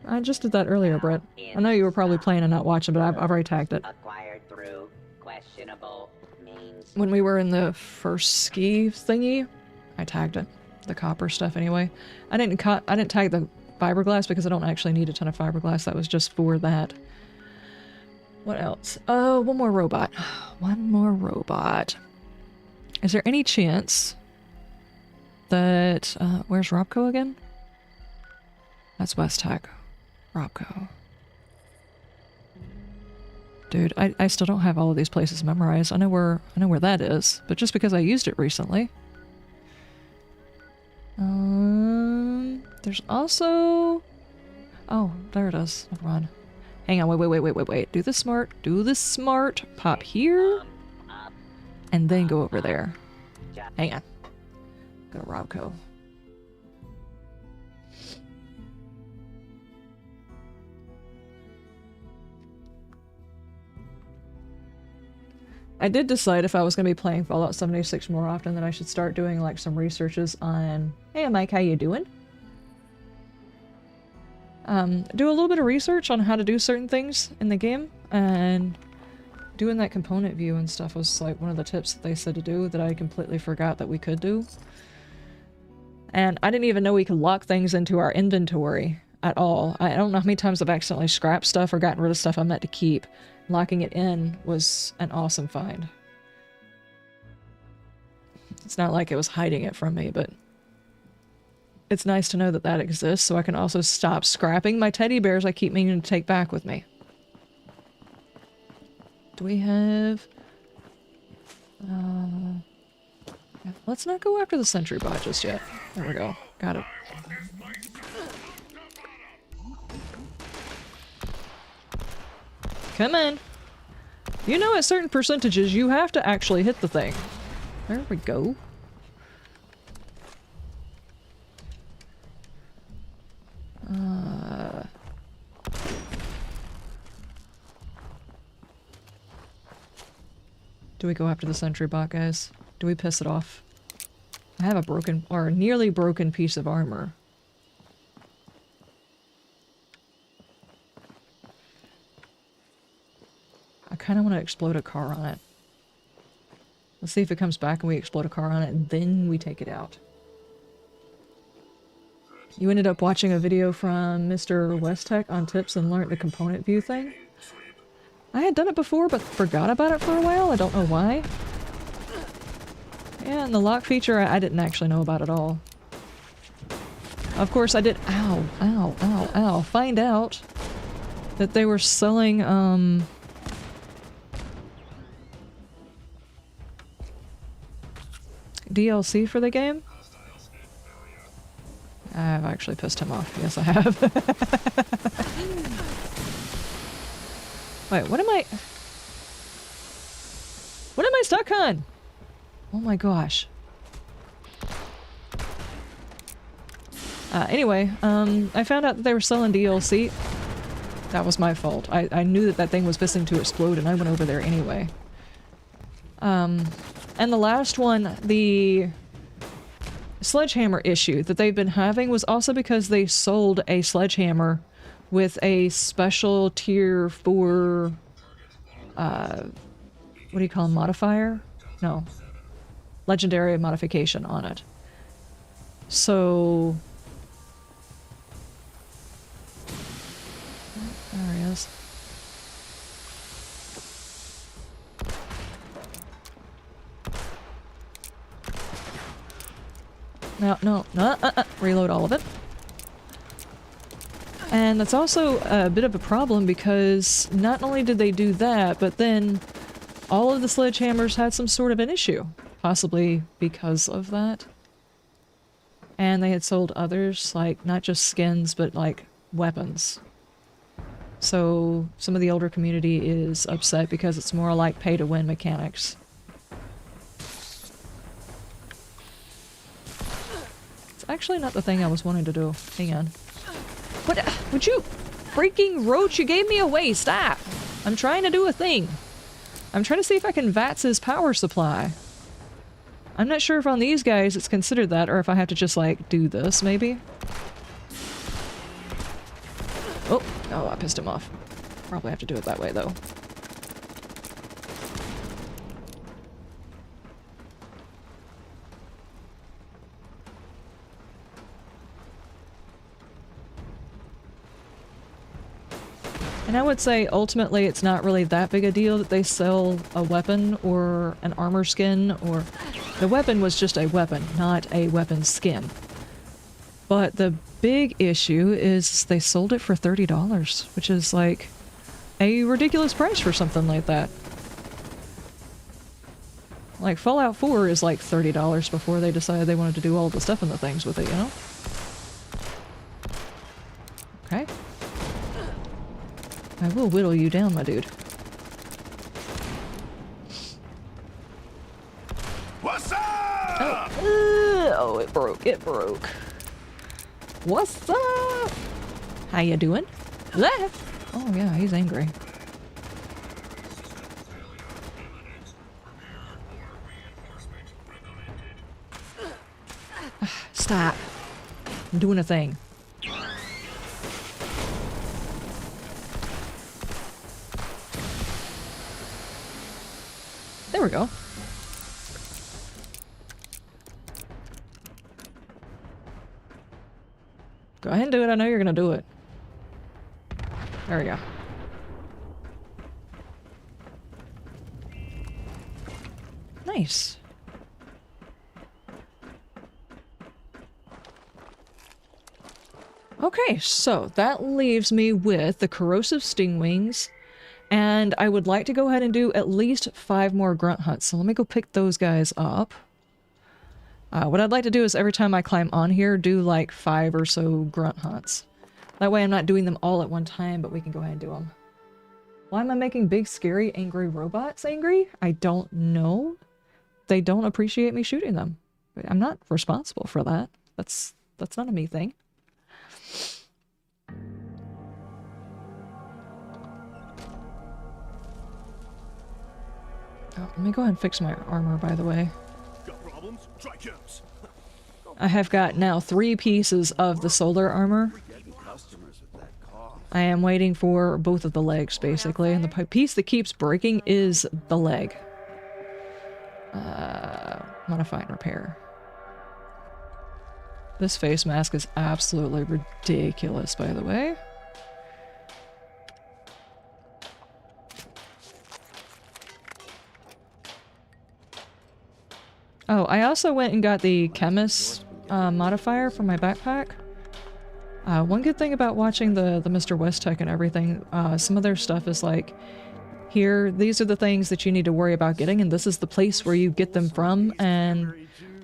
I just did that earlier, Brett. I know you were probably playing and not watching, but I've already tagged it. Acquired through questionable means. When we were in the first ski thingy, I tagged it. The copper stuff anyway. I didn't tag the fiberglass because I don't actually need a ton of fiberglass. That was just for that. What else? Oh, one more robot. One more robot. Is there any chance that... where's Robco again? That's West Tech. Robco. Dude, I still don't have all of these places memorized. I know where that is, but just because I used it recently. There's also... Oh, there it is. Never mind. Hang on, wait. Do this smart. Pop here. And then go over there. Hang on. Go to Robco. I did decide if I was going to be playing Fallout 76 more often that I should start doing like some researches on, hey Mike, how you doing? Do a little bit of research on how to do certain things in the game, and doing that component view and stuff was like one of the tips that they said to do that I completely forgot that we could do. And I didn't even know we could lock things into our inventory at all. I don't know how many times I've accidentally scrapped stuff or gotten rid of stuff I meant to keep. Locking it in was an awesome find. It's not like it was hiding it from me, but it's nice to know that that exists so I can also stop scrapping my teddy bears I keep meaning to take back with me. Do we have... yeah, let's not go after the Sentry bot just yet. There we go. Got it. Come on. You know at certain percentages you have to actually hit the thing. There we go. Do we go after the Sentry bot, guys? Do we piss it off? I have a broken, or nearly broken piece of armor. I kind of want to explode a car on it. Let's see if it comes back and we explode a car on it, and then we take it out. You ended up watching a video from Mr. Westtech on tips and learned the component view thing? I had done it before, but forgot about it for a while. I don't know why. Yeah, and the lock feature I didn't actually know about at all. Of course I did- ow, find out that they were selling, DLC for the game? I've actually pissed him off. Yes, I have. Wait, what am I stuck on? Oh my gosh. Anyway, I found out that they were selling DLC. That was my fault. I knew that that thing was fixing to explode and I went over there anyway. And the last one, the sledgehammer issue that they've been having was also because they sold a sledgehammer with a special tier 4, what do you call them, modifier? No. Legendary modification on it. So... there he is. No. Reload all of it. And that's also a bit of a problem because not only did they do that, but then all of the sledgehammers had some sort of an issue possibly because of that. And they had sold others, like, not just skins, but, like, weapons. So some of the older community is upset because it's more like pay-to-win mechanics. It's actually not the thing I was wanting to do. Hang on. What? Would you... Freaking roach, you gave me away! Stop! I'm trying to do a thing. I'm trying to see if I can VATS his power supply. I'm not sure if on these guys it's considered that, or if I have to just, like, do this, maybe? Oh, I pissed him off. Probably have to do it that way, though. And I would say, ultimately, it's not really that big a deal that they sell a weapon or an armor skin, or... The weapon was just a weapon, not a weapon skin. But the big issue is they sold it for $30, which is, like, a ridiculous price for something like that. Like, Fallout 4 is like $30 before they decided they wanted to do all the stuff in the things with it, you know? Okay. I will whittle you down, my dude. What's up? Oh, it broke, it broke. What's up? How you doing? Left. Oh yeah, he's angry. Stop. I'm doing a thing. There we go. Go ahead and do it. I know you're gonna do it. There we go. Nice. Okay, so that leaves me with the corrosive stingwings, and I would like to go ahead and do at least 5 more grunt hunts. So let me go pick those guys up. What I'd like to do is every time I climb on here, do like 5 or so grunt hunts. That way I'm not doing them all at one time, but we can go ahead and do them. Why am I making big, scary, angry robots angry? I don't know. They don't appreciate me shooting them. I'm not responsible for that. That's not a me thing. Oh, let me go ahead and fix my armor, by the way. Got problems? Try camps. I have got now 3 pieces of the solar armor. I am waiting for both of the legs, basically, and the piece that keeps breaking is the leg. Modify and repair. This face mask is absolutely ridiculous, by the way. Oh, I also went and got the chemist modifier for my backpack. One good thing about watching the Mr. West Tech and everything, some of their stuff is like, here, these are the things that you need to worry about getting, and this is the place where you get them from, and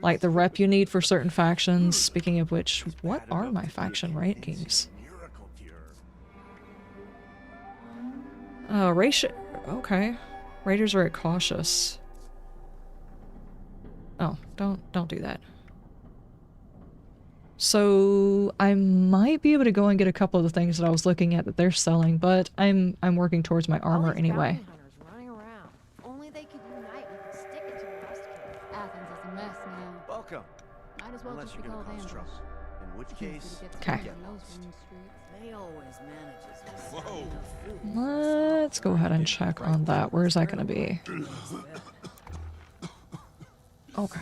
like the rep you need for certain factions. Speaking of which, what are my faction rankings? Okay. Raiders are very cautious. Oh, don't do that. So I might be able to go and get a couple of the things that I was looking at that they're selling, but I'm working towards my armor anyway. Running around. Only they could unite, we could stick it to the rest of it. Athens is a mess now. Welcome. Might as well Unless just you're be gonna called cause ambush. trouble. In which case, Okay. get lost. They always manage Whoa. Let's go ahead and check on that. Where is that going to be? Okay.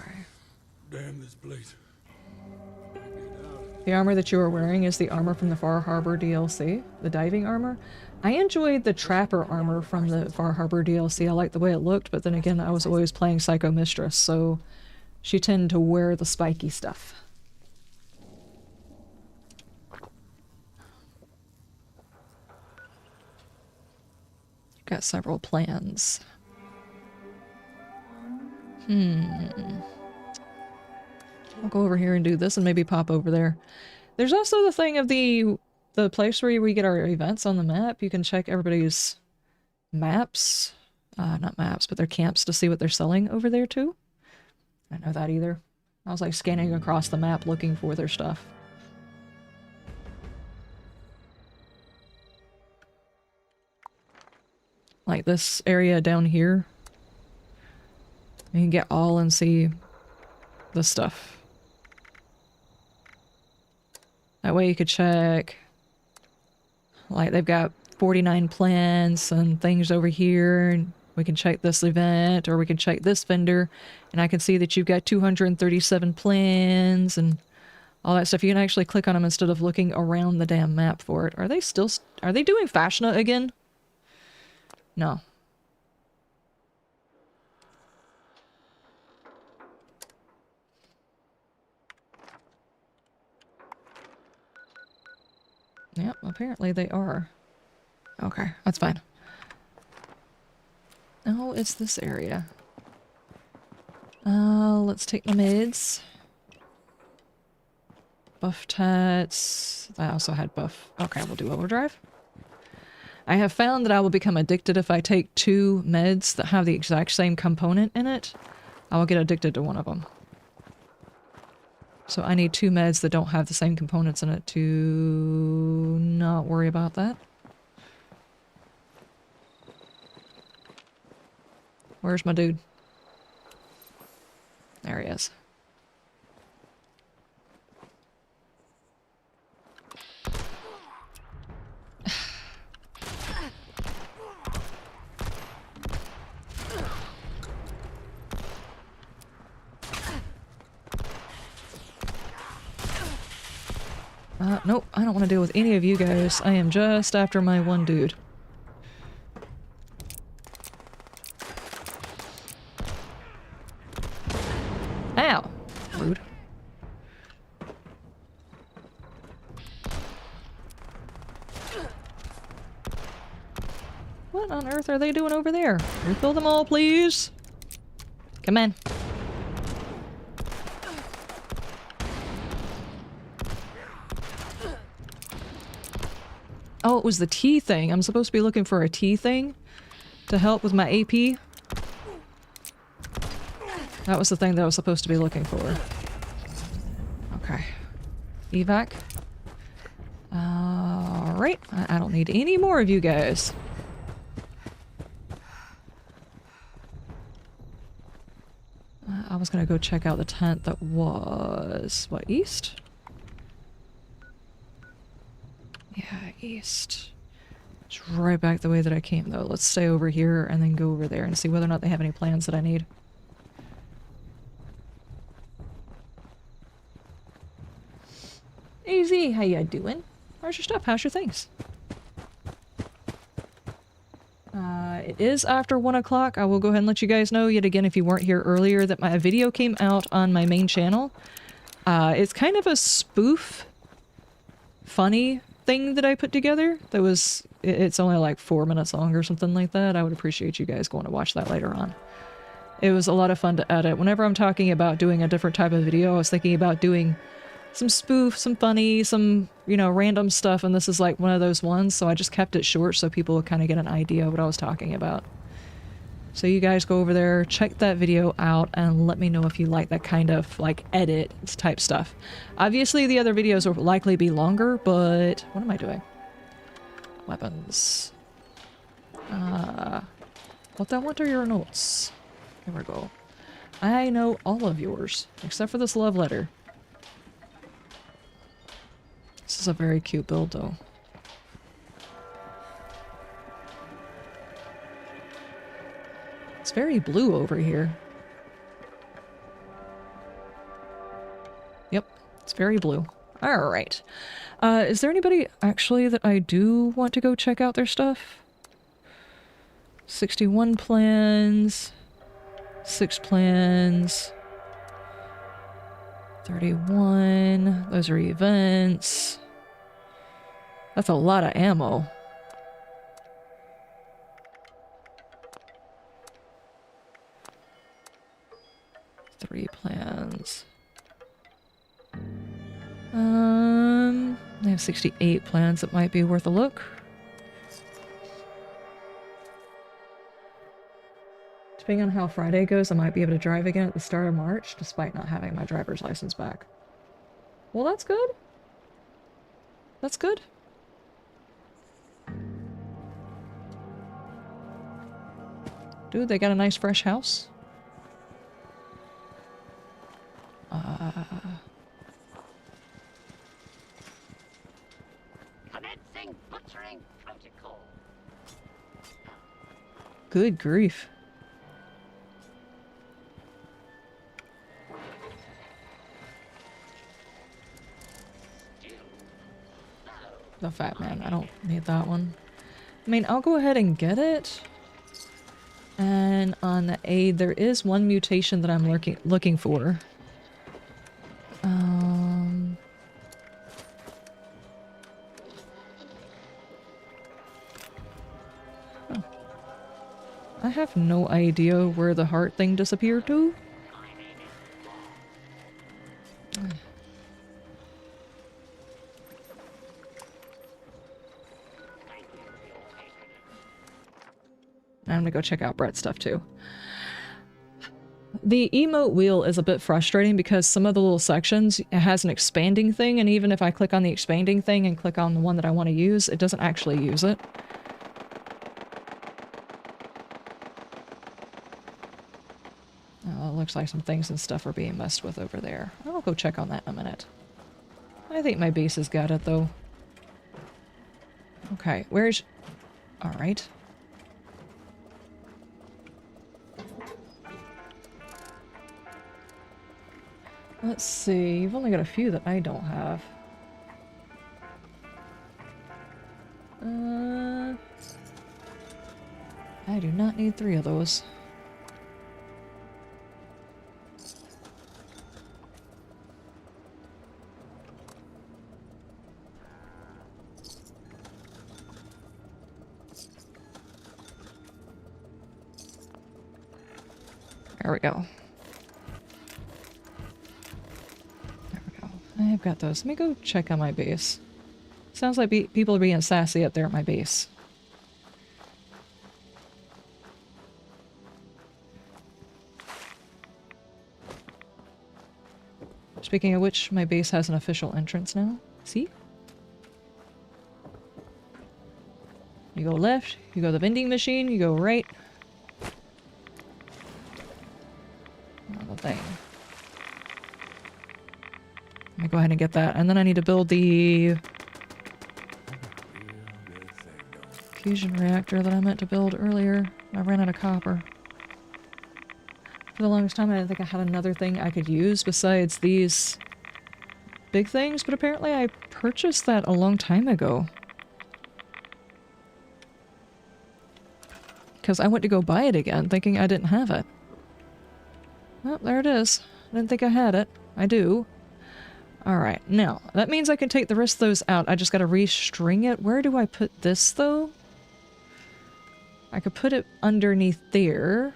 Damn this place. The armor that you are wearing is the armor from the Far Harbor DLC, the diving armor. I enjoyed the trapper armor from the Far Harbor DLC. I liked the way it looked, but then again, I was always playing Psycho Mistress, so she tended to wear the spiky stuff. Got several plans. I'll go over here and do this and maybe pop over there. There's also the thing of the place where we get our events on the map. You can check everybody's maps. Not maps, but their camps to see what they're selling over there too. I don't know that either. I was like scanning across the map looking for their stuff. Like this area down here. You can get all and see the stuff. That way you could check, like they've got 49 plants and things over here, and we can check this event, or we can check this vendor, and I can see that you've got 237 plans and all that stuff. You can actually click on them instead of looking around the damn map for it. Are they doing Fasnacht again? No. Yep, apparently they are. Okay, that's fine. Oh, it's this area. Let's take the mids. Buff tats. I also had buff. Okay, we'll do overdrive. I have found that I will become addicted if I take 2 meds that have the exact same component in it. I will get addicted to one of them. So I need 2 meds that don't have the same components in it to not worry about that. Where's my dude? There he is. Nope, I don't want to deal with any of you guys. I am just after my one dude. Ow! Rude. What on earth are they doing over there? Refill them all, please! Come on. Oh, it was the T thing. I'm supposed to be looking for a T thing to help with my AP. That was the thing that I was supposed to be looking for. Okay. Evac. Alright. I don't need any more of you guys. I was gonna go check out the tent that was... what, east? Yeah, east. It's right back the way that I came, though. Let's stay over here and then go over there and see whether or not they have any plans that I need. Easy, how ya doing? How's your stuff? How's your things? It is after 1 o'clock. I will go ahead and let you guys know, yet again, if you weren't here earlier, that my video came out on my main channel. It's kind of a spoof, funny thing that I put together. That was, it's only like 4 minutes long or something like that. I would appreciate you guys going to watch that later on. It was a lot of fun to edit. Whenever I'm talking about doing a different type of video, I was thinking about doing some spoof, some funny, some, you know, random stuff, and this is like one of those ones, so I just kept it short so people would kind of get an idea of what I was talking about. So you guys go over there, check that video out, and let me know if you like that kind of, like, edit type stuff. Obviously, the other videos will likely be longer, but... what am I doing? Weapons. What I want are your notes. Here we go. I know all of yours, except for this love letter. This is a very cute build, though. It's very blue over here. Yep, it's very blue. Alright. Is there anybody, actually, that I do want to go check out their stuff? 61 plans. 6 plans. 31. Those are events. That's a lot of ammo. plans. They have 68 plans that might be worth a look. Depending on how Friday goes, I might be able to drive again at the start of March, despite not having my driver's license back. Well, that's good. That's good. Dude, they got a nice fresh house. Commencing butchering protocol. Good grief. The fat man, I don't need that one. I mean, I'll go ahead and get it. And on the aid, there is one mutation that I'm looking for. Oh. I have no idea where the heart thing disappeared to. I'm gonna go check out Brett's stuff too. The emote wheel is a bit frustrating because some of the little sections, it has an expanding thing, and even if I click on the expanding thing and click on the one that I want to use, it doesn't actually use it. Oh, it looks like some things and stuff are being messed with over there. I'll go check on that in a minute. I think my base has got it though. Okay, where's... Alright. Let's see, you've only got a few that I don't have. I do not need 3 of those. There we go. I've got those. Let me go check on my base. Sounds like people are being sassy up there at my base. Speaking of which, my base has an official entrance now. See? You go left, you go to the vending machine, you go right. Another thing. Let me go ahead and get that. And then I need to build the fusion reactor that I meant to build earlier. I ran out of copper. For the longest time, I didn't think I had another thing I could use besides these big things, but apparently I purchased that a long time ago. Because I went to go buy it again, thinking I didn't have it. Well, there it is. I didn't think I had it. I do. Alright, now, that means I can take the rest of those out. I just gotta restring it. Where do I put this, though? I could put it underneath there.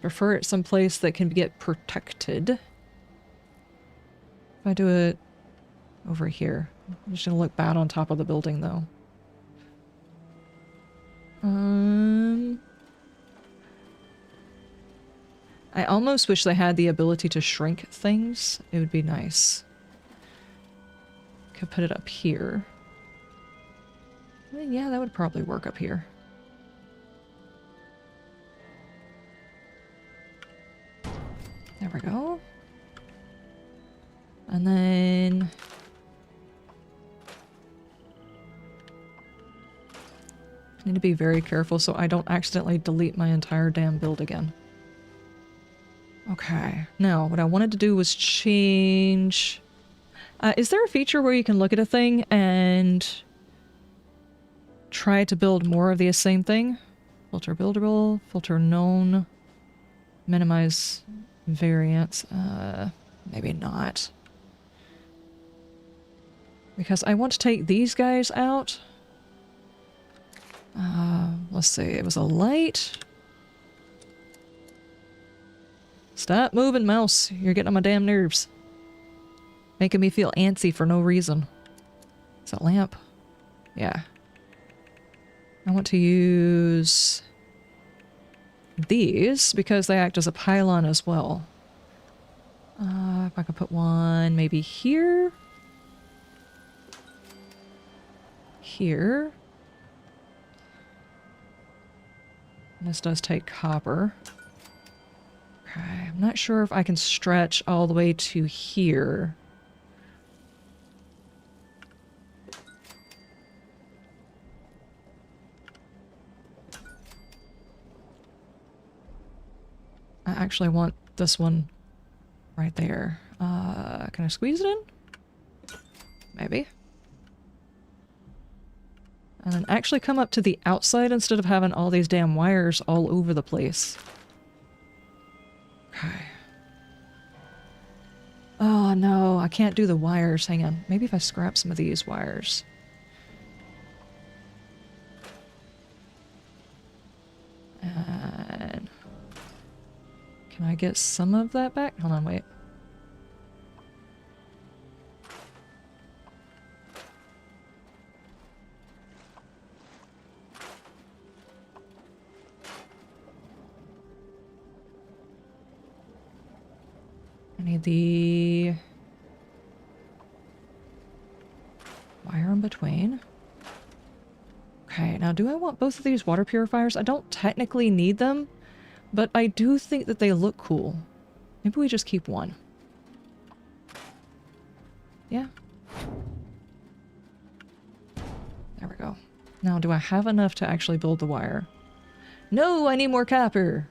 Prefer it someplace that can get protected. If I do it over here. I'm just gonna look bad on top of the building, though. I almost wish they had the ability to shrink things. It would be nice. Could put it up here. Yeah, that would probably work up here. There we go. And then... I need to be very careful so I don't accidentally delete my entire damn build again. Okay, now what I wanted to do was change... is there a feature where you can look at a thing and try to build more of the same thing? Filter buildable, filter known, minimize variance, maybe not. Because I want to take these guys out. Let's see, it was a light... Stop moving, mouse. You're getting on my damn nerves. Making me feel antsy for no reason. Is that lamp? Yeah. I want to use these because they act as a pylon as well. If I could put one maybe here. Here. And this does take copper. Okay, I'm not sure if I can stretch all the way to here. I actually want this one right there. Can I squeeze it in? Maybe. And then actually come up to the outside instead of having all these damn wires all over the place. Okay. Oh no, I can't do the wires. Hang on. Maybe if I scrap some of these wires. And can I get some of that back? Hold on, wait. I need the wire in between. Okay, now do I want both of these water purifiers? I don't technically need them, but I do think that they look cool. Maybe we just keep one. Yeah. There we go. Now, do I have enough to actually build the wire? No, I need more copper!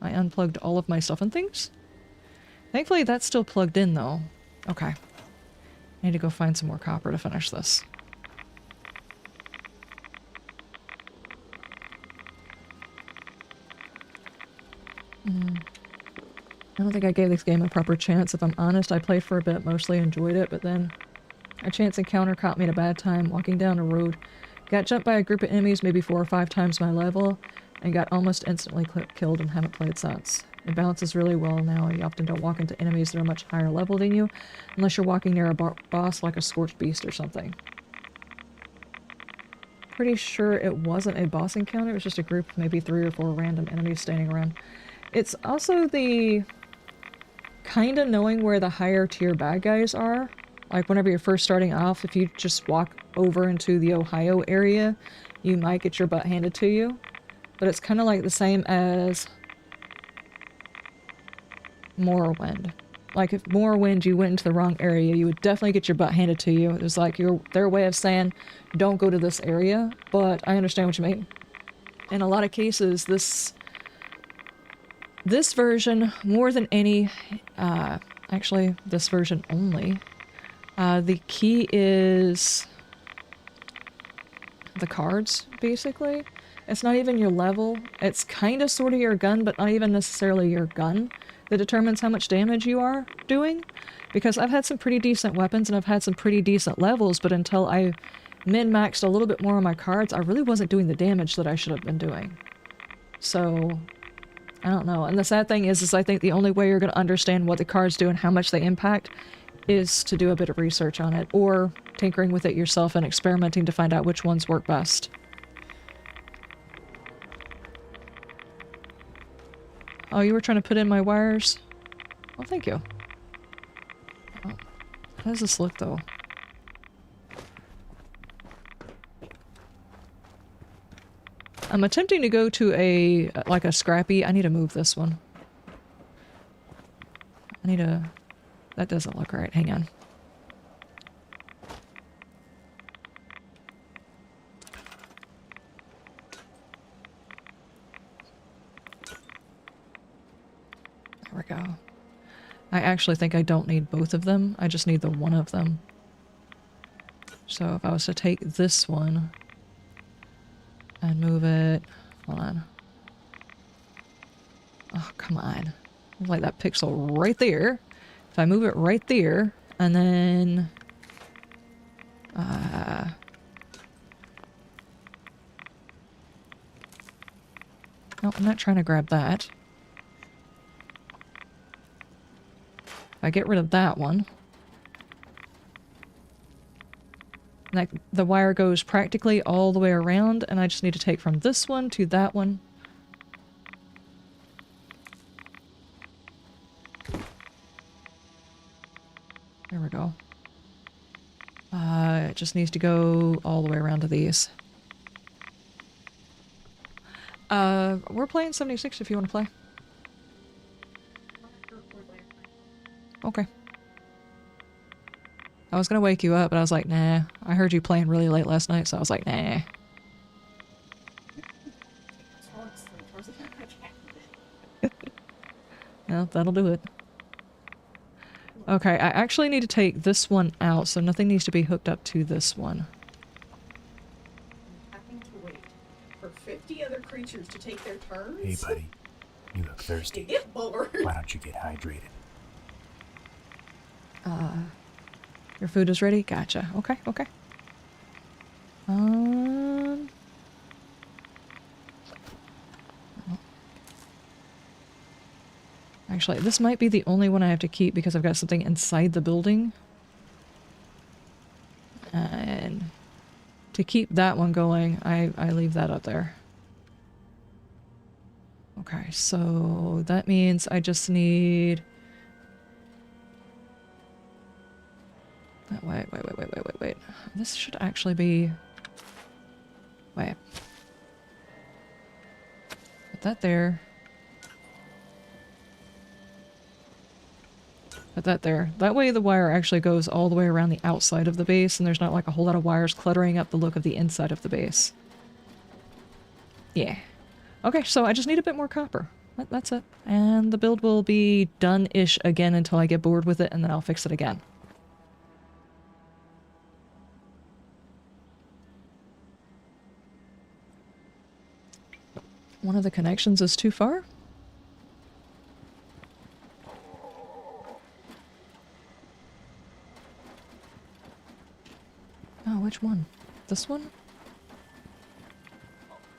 I unplugged all of my stuff and things. Thankfully, that's still plugged in, though. Okay. I need to go find some more copper to finish this. I don't think I gave this game a proper chance, if I'm honest. I played for a bit, mostly enjoyed it, but then a chance encounter caught me at a bad time, walking down a road. Got jumped by a group of enemies maybe 4 or 5 times my level, and got almost instantly killed and haven't played since. It balances really well now. You often don't walk into enemies that are much higher level than you, unless you're walking near a boss like a scorched beast or something. Pretty sure it wasn't a boss encounter, it was just a group of maybe 3 or 4 random enemies standing around. It's also the kind of knowing where the higher tier bad guys are. Like whenever you're first starting off, if you just walk over into the Ohio area, you might get your butt handed to you. But it's kind of like the same as Morrowind. Like if Morrowind you went into the wrong area, you would definitely get your butt handed to you. It was like their way of saying, don't go to this area, but I understand what you mean. In a lot of cases, this version, more than any, actually this version only, the key is the cards, basically. It's not even your level. It's kind of sort of your gun, but not even necessarily your gun that determines how much damage you are doing. Because I've had some pretty decent weapons and I've had some pretty decent levels, but until I min-maxed a little bit more on my cards, I really wasn't doing the damage that I should have been doing. So, I don't know. And the sad thing is I think the only way you're going to understand what the cards do and how much they impact is to do a bit of research on it, or tinkering with it yourself and experimenting to find out which ones work best. Oh, you were trying to put in my wires? Well, thank you. Oh, how does this look, though? I'm attempting to go to a, like a scrappy. I need to move this one. I need to... That doesn't look right. Hang on. There we go. I actually think I don't need both of them. I just need the one of them. So if I was to take this one and move it... Hold on. Oh, come on. Like that pixel right there. If I move it right there, and then... No, I'm not trying to grab that. I get rid of that one. Like, the wire goes practically all the way around, and I just need to take from this one to that one. There we go. It just needs to go all the way around to these. We're playing 76 if you want to play. Okay. I was gonna wake you up, but I was like, nah. I heard you playing really late last night, so I was like, nah. No, that'll do it. Okay, I actually need to take this one out, so nothing needs to be hooked up to this one. Having to wait for 50 other creatures to take their turns? Hey, buddy. You look thirsty. Get bored. Why don't you get hydrated? Your food is ready? Gotcha. Okay, okay. Actually, this might be the only one I have to keep because I've got something inside the building. And to keep that one going, I leave that up there. Okay, so that means I just need... Wait. This should actually be... Wait. Put that there. Put that there. That way the wire actually goes all the way around the outside of the base, and there's not like a whole lot of wires cluttering up the look of the inside of the base. Yeah. Okay, so I just need a bit more copper. That's it. And the build will be done-ish again until I get bored with it, and then I'll fix it again. One of the connections is too far? Oh, which one? This one?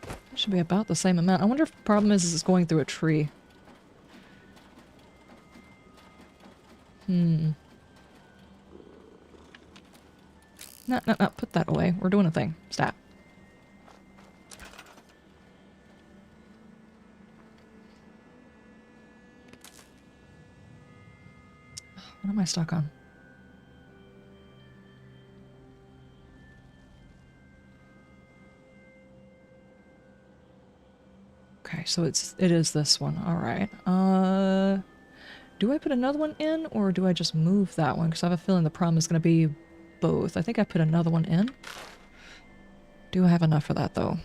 That should be about the same amount. I wonder if the problem is it's going through a tree. No, put that away. We're doing a thing. Stop. What am I stuck on? Okay, so it is this one. All right. Do I put another one in, or do I just move that one? Because I have a feeling the problem is going to be both. I think I put another one in. Do I have enough for that, though?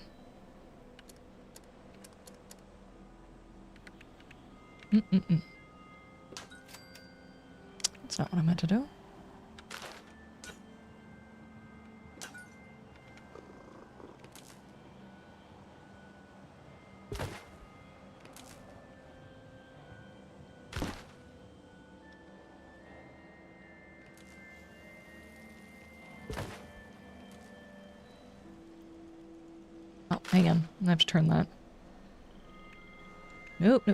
That's not what I meant to do. Oh, hang on. I have to turn that. Nope.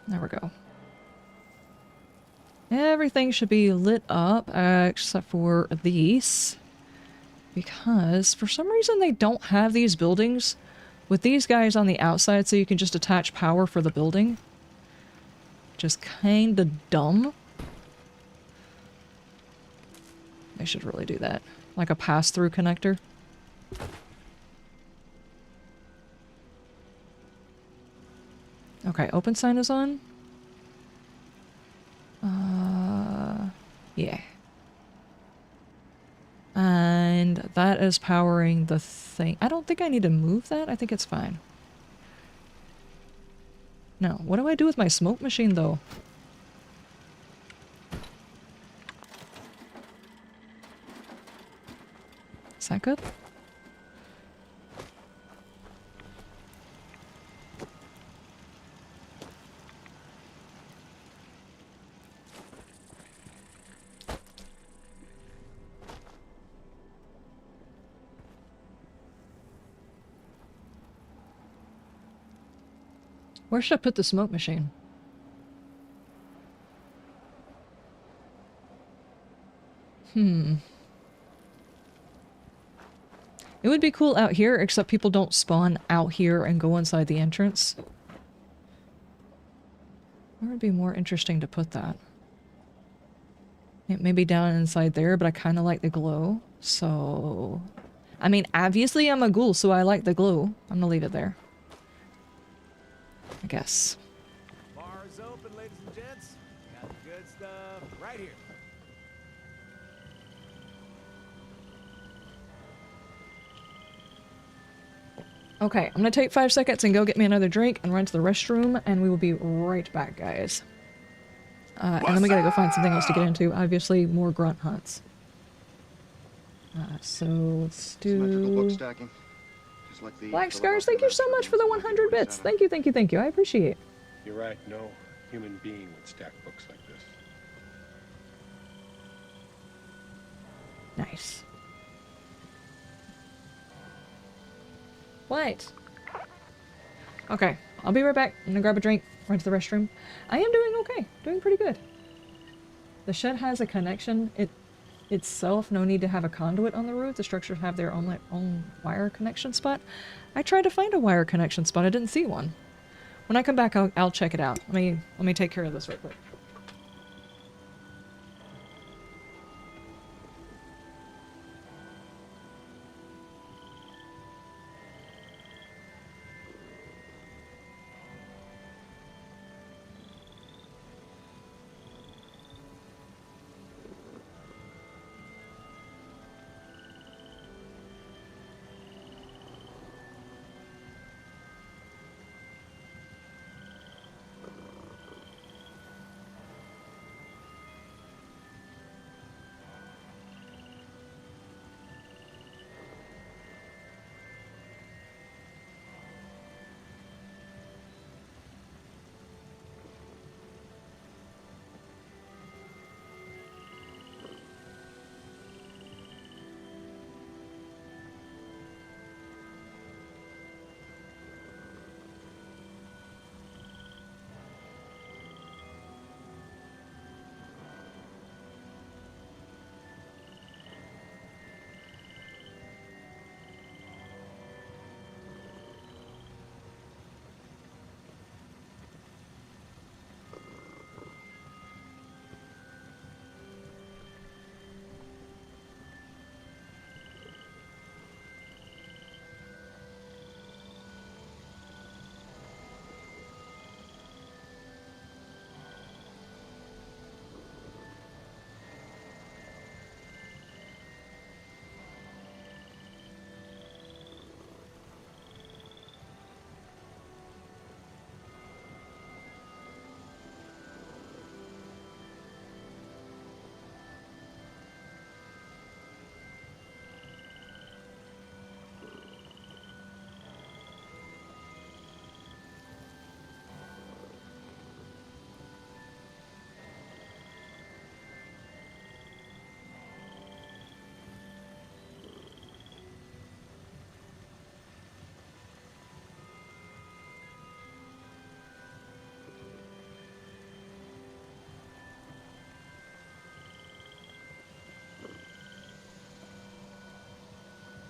There we go. Everything should be lit up, except for these. Because, for some reason, they don't have these buildings with these guys on the outside, so you can just attach power for the building. Just kinda dumb. They should really do that. Like a pass-through connector. Okay, open sign is on. Yeah. And that is powering the thing. I don't think I need to move that. I think it's fine. No, what do I do with my smoke machine, though? Is that good? Where should I put the smoke machine? It would be cool out here, except people don't spawn out here and go inside the entrance. Where would be more interesting to put that? Maybe down inside there, but I kind of like the glow, so... I mean, obviously I'm a ghoul, so I like the glow. I'm gonna leave it there. I guess. Bar is open, ladies and gents. Got the good stuff right here. Okay, I'm gonna take 5 seconds and go get me another drink and run to the restroom, and we will be right back, guys. And then we gotta go find something else to get into. Obviously, more grunt hunts. So let's do... Black Scars, thank you so much for the 100 bits. Thank you, thank you, thank you. I appreciate it. You're right, no human being would stack books like this. Nice. What? Okay, I'll be right back. I'm gonna grab a drink, run to the restroom. I am doing okay. Doing pretty good. The shed has a connection. Itself, no need to have a conduit on the roof. The structures have their own wire connection spot. I tried to find a wire connection spot. I didn't see one. When I come back, I'll check it out. Let me take care of this real quick.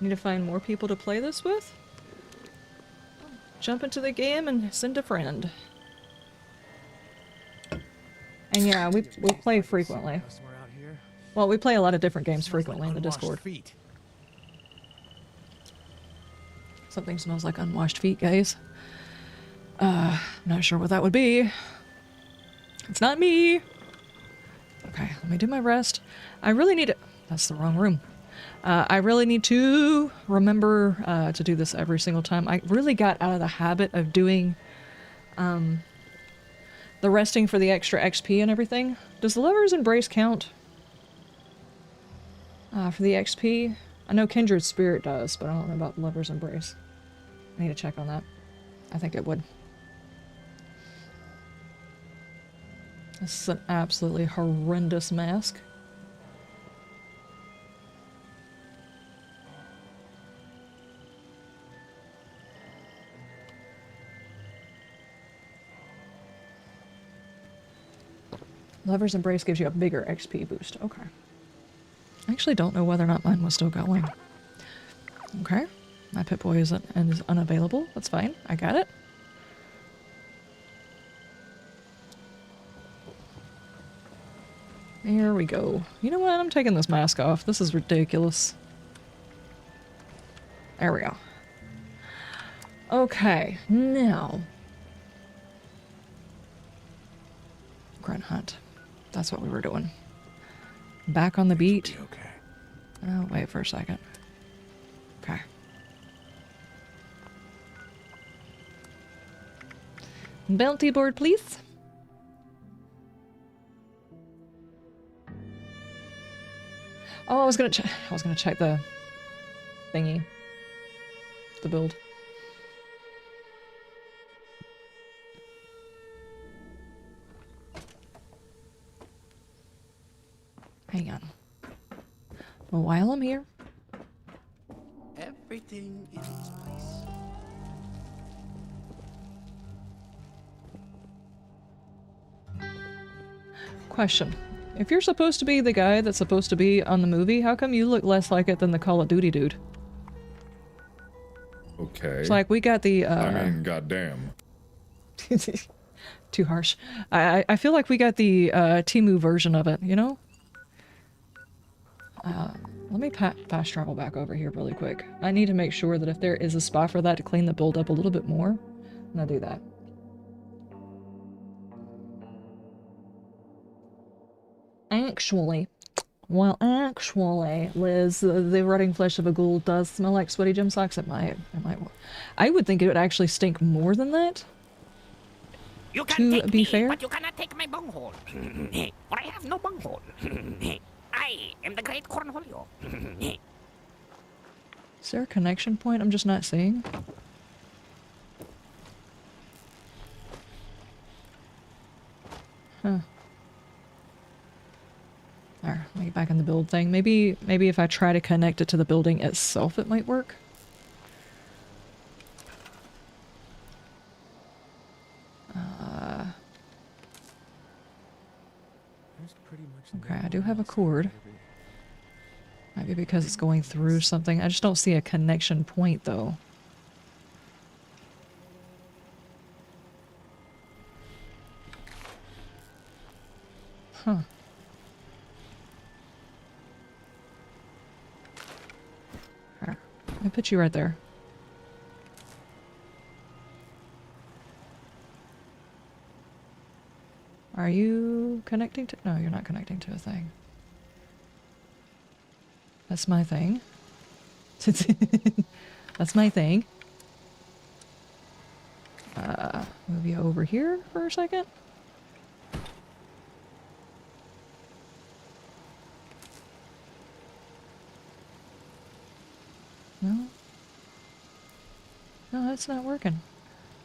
Need to find more people to play this with? Jump into the game and send a friend. And yeah, we play frequently. Well, we play a lot of different games frequently in the Discord. Something smells like unwashed feet, guys. I'm not sure what that would be. It's not me! Okay, let me do my rest. I really need to... That's the wrong room. I really need to remember to do this every single time. I really got out of the habit of doing the resting for the extra XP and everything. Does the Lover's Embrace count for the XP? I know Kindred Spirit does, but I don't know about Lover's Embrace. I need to check on that. I think it would. This is an absolutely horrendous mask. Lover's Embrace gives you a bigger XP boost. Okay. I actually don't know whether or not mine was still going. Okay. My Pip-Boy is unavailable. That's fine. I got it. There we go. You know what? I'm taking this mask off. This is ridiculous. There we go. Okay, now. Grunt hunt. That's what we were doing. Back on the beat. Okay. Oh, wait for a second. Okay. Bounty board, please. Oh, I was gonna check the thingy. The build. Hang on. Well, while I'm here. Everything in its place. Question. If you're supposed to be the guy that's supposed to be on the movie, how come you look less like it than the Call of Duty dude? Okay. It's like we got the I mean, goddamn. Too harsh. I feel like we got the Temu version of it, you know? Let me fast travel back over here really quick. I need to make sure that if there is a spot for that to clean the build up a little bit more, I'm gonna do that. Actually, Liz, the rotting flesh of a ghoul does smell like sweaty gym socks. It might. I would think it would actually stink more than that. You can to take be me, fair. but you cannot take my bunghole. For I have no bunghole. I am the great Cornholio. Is there a connection point I'm just not seeing? Huh. There, let me get back in the build thing. Maybe if I try to connect it to the building itself, it might work. Okay, I do have a cord. Maybe because it's going through something. I just don't see a connection point, though. Huh. Here, let me put you right there. Are you connecting to... No, you're not connecting to a thing. That's my thing. That's my thing. Move you over here for a second. No? No, that's not working.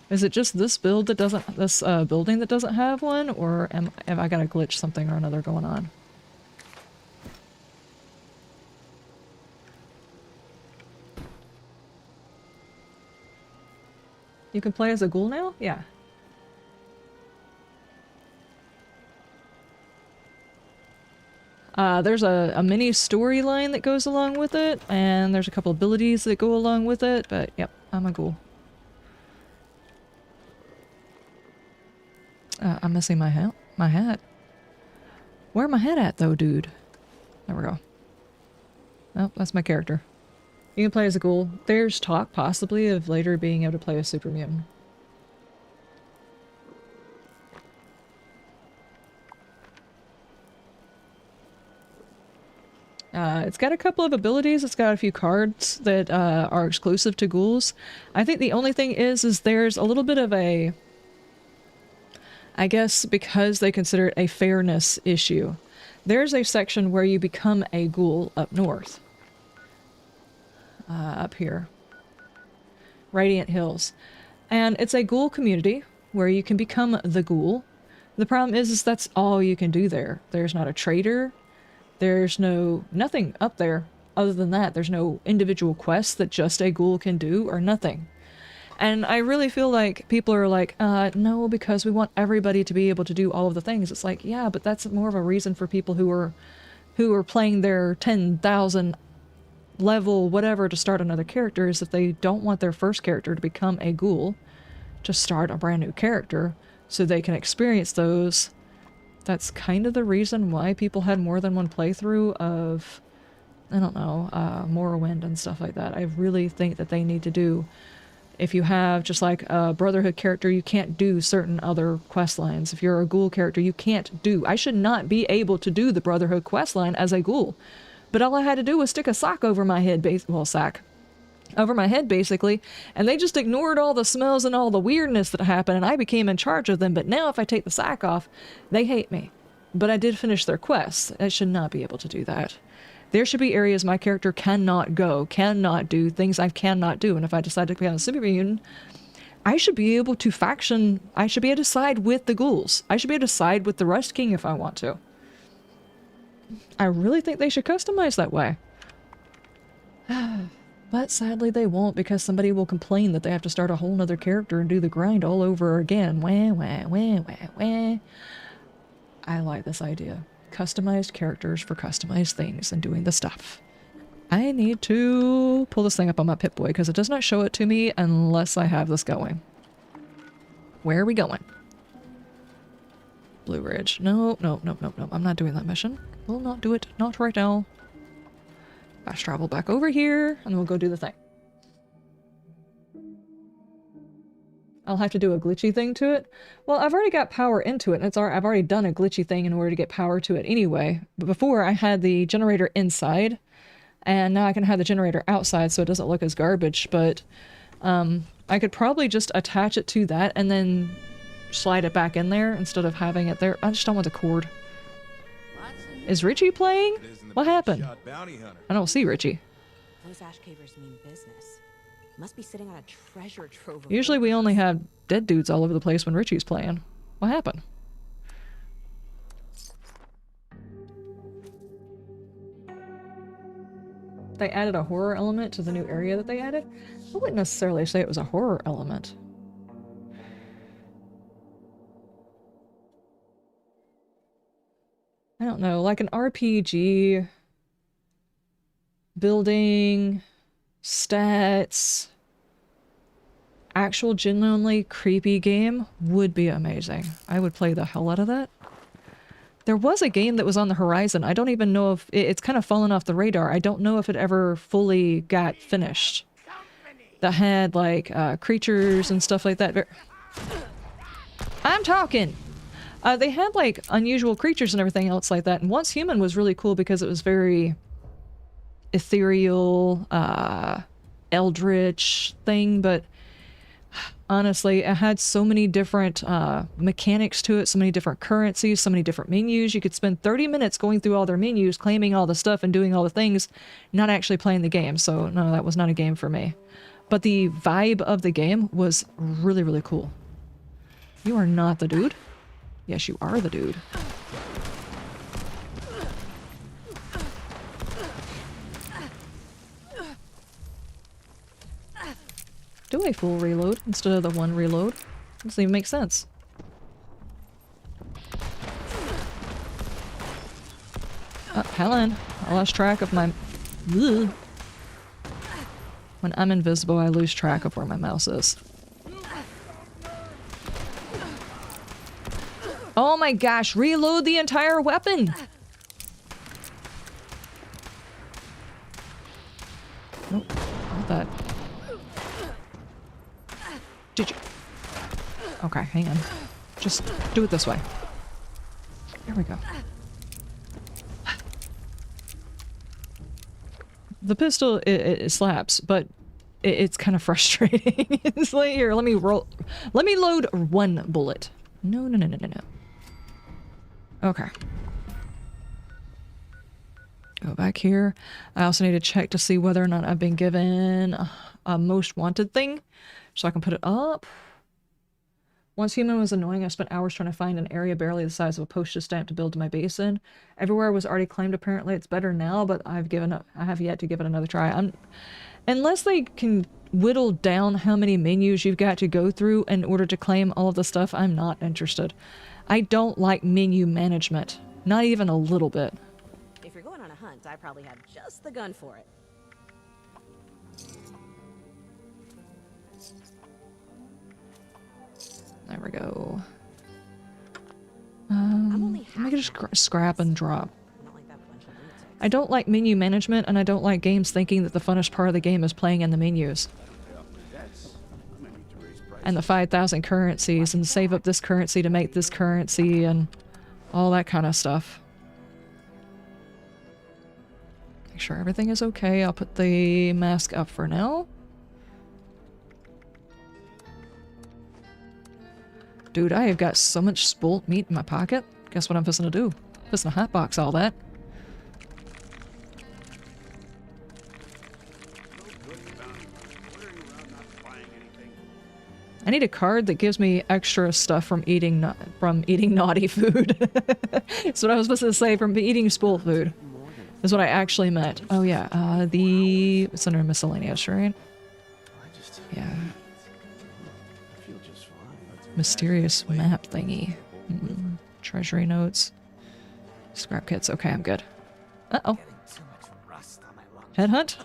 Is it just this build that doesn't, this building that doesn't have one, or have I got a glitch something or another going on? You can play as a ghoul now? Yeah. There's a mini storyline that goes along with it, and there's a couple abilities that go along with it, but yep, I'm a ghoul. I'm missing my hat. My hat. Where my hat at, though, dude? There we go. Oh, that's my character. You can play as a ghoul. There's talk, possibly, of later being able to play as super mutant. It's got a couple of abilities. It's got a few cards that are exclusive to ghouls. I think the only thing is there's a little bit of a... I guess because they consider it a fairness issue. There's a section where you become a ghoul up north. Up here. Radiant Hills. And it's a ghoul community where you can become the ghoul. The problem is that's all you can do there. There's not a trader. There's nothing up there other than that. There's no individual quests that just a ghoul can do or nothing. And I really feel like people are like, no, because we want everybody to be able to do all of the things. It's like, yeah, but that's more of a reason for people who are playing their 10,000 level whatever to start another character, is if they don't want their first character to become a ghoul, to start a brand new character so they can experience those. That's kind of the reason why people had more than one playthrough of, I don't know, Morrowind and stuff like that. I really think that they need to do, if you have just like a Brotherhood character, you can't do certain other quest lines. If you're a ghoul character, you can't do. I should not be able to do the Brotherhood quest line as a ghoul. But all I had to do was stick a sock over my head, over my head basically, and they just ignored all the smells and all the weirdness that happened, and I became in charge of them. But now if I take the sack off, they hate me. But I did finish their quests. I should not be able to do that. There should be areas my character cannot go, cannot do, things I cannot do. And if I decide to become a super mutant, I should be able to faction, I should be able to side with the ghouls. I should be able to side with the Rust King if I want to. I really think they should customize that way. But sadly they won't, because somebody will complain that they have to start a whole nother character and do the grind all over again. Wah, wah, wah, wah, wah. I like this idea. Customized characters for customized things and doing the stuff. I need to pull this thing up on my Pip-Boy because it does not show it to me unless I have this going. Where are we going? Blue Ridge. No, no, no, no, no. I'm not doing that mission. Will not do it. Not right now. Fast travel back over here and then we'll go do the thing. I'll have to do a glitchy thing to it. Well, I've already got power into it, and I've already done a glitchy thing in order to get power to it anyway. But before, I had the generator inside, and now I can have the generator outside so it doesn't look as garbage. But I could probably just attach it to that and then slide it back in there instead of having it there. I just don't want the cord. Is Richie playing? What happened? I don't see Richie. Those ash cavers mean business. Must be sitting on a treasure trove. Usually we only have dead dudes all over the place when Richie's playing. What happened? They added a horror element to the new area that they added? I wouldn't necessarily say it was a horror element. I don't know, like an RPG, building, stats, actual genuinely creepy game would be amazing. I would play the hell out of that. There was a game that was on the horizon. I don't even know if it's kind of fallen off the radar. I don't know if it ever fully got finished. That had like creatures and stuff like that. I'm talking! They had like unusual creatures and everything else like that. And Once Human was really cool because it was very ethereal, eldritch thing, but honestly, it had so many different mechanics to it, so many different currencies, so many different menus. You could spend 30 minutes going through all their menus, claiming all the stuff and doing all the things, not actually playing the game. So no, that was not a game for me. But the vibe of the game was really, really cool. You are not the dude. Yes, you are the dude. Do a full reload instead of the one reload. Doesn't even make sense. Oh, Helen, I lost track of my... Ugh. When I'm invisible, I lose track of where my mouse is. Oh my gosh, reload the entire weapon! Nope, not that. Did you? Okay, hang on. Just do it this way. There we go. The pistol, it slaps, but it's kind of frustrating. It's like, here, let me load one bullet. No, no, no, no, no, no. Okay. Go back here. I also need to check to see whether or not I've been given a most wanted thing, so I can put it up. Once Human was annoying, I spent hours trying to find an area barely the size of a postage stamp to build my base in. Everywhere was already claimed. Apparently it's better now, but I have yet to give it another try. Unless they can whittled down how many menus you've got to go through in order to claim all of the stuff, I'm not interested. I don't like menu management. Not even a little bit. If you're going on a hunt, I probably have just the gun for it. There we go. Let me just scrap and drop. I don't like menu management, and I don't like games thinking that the funnest part of the game is playing in the menus. And the 5,000 currencies, and save up this currency to make this currency, and all that kind of stuff. Make sure everything is okay. I'll put the mask up for now. Dude, I have got so much spoiled meat in my pocket. Guess what I'm fixing to do? Fixing to hotbox all that. I need a card that gives me extra stuff from eating naughty food. That's what I was supposed to say, from eating spoiled food. Is what I actually meant. Oh yeah, it's under miscellaneous, right? Yeah. Mysterious map thingy. Treasury notes. Scrap kits. Okay, I'm good. Uh-oh. Headhunt?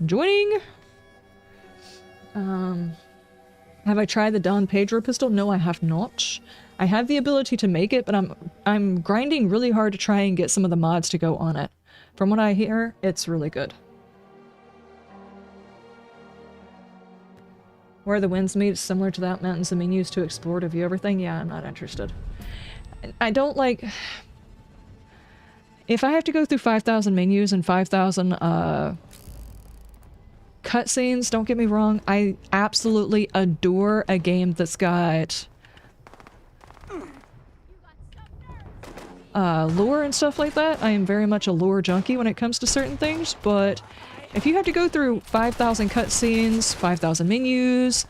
Joining? Have I tried the Don Pedro pistol? No, I have not. I have the ability to make it, but I'm grinding really hard to try and get some of the mods to go on it. From what I hear, it's really good. Where the winds meet, similar to that mountains and menus to explore to view everything. Yeah, I'm not interested. I don't like... If I have to go through 5,000 menus and 5,000 cutscenes, don't get me wrong, I absolutely adore a game that's got lore and stuff like that. I am very much a lore junkie when it comes to certain things, but if you have to go through 5,000 cutscenes, 5,000 menus,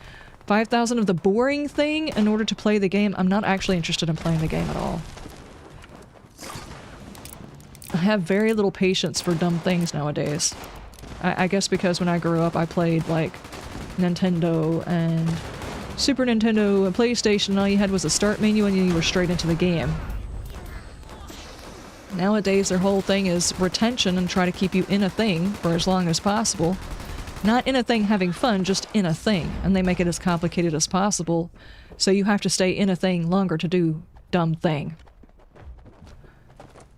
5,000 of the boring thing in order to play the game, I'm not actually interested in playing the game at all. I have very little patience for dumb things nowadays. I guess because when I grew up I played like Nintendo and Super Nintendo and PlayStation, and all you had was a start menu and you were straight into the game. Nowadays their whole thing is retention and try to keep you in a thing for as long as possible. Not in a thing having fun, just in a thing. And they make it as complicated as possible, so you have to stay in a thing longer to do dumb thing.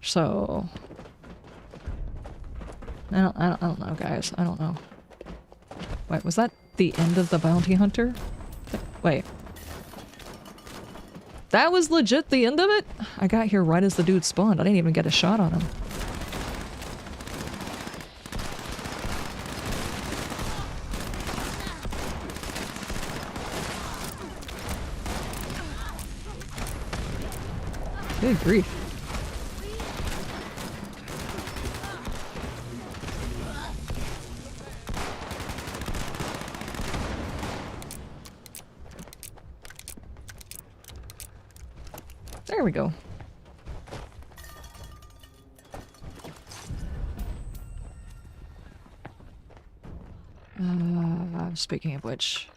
So... I don't know, guys. I don't know. Wait, was that the end of the bounty hunter? Wait. That was legit the end of it? I got here right as the dude spawned. I didn't even get a shot on him. Good grief. There we go. Speaking of which...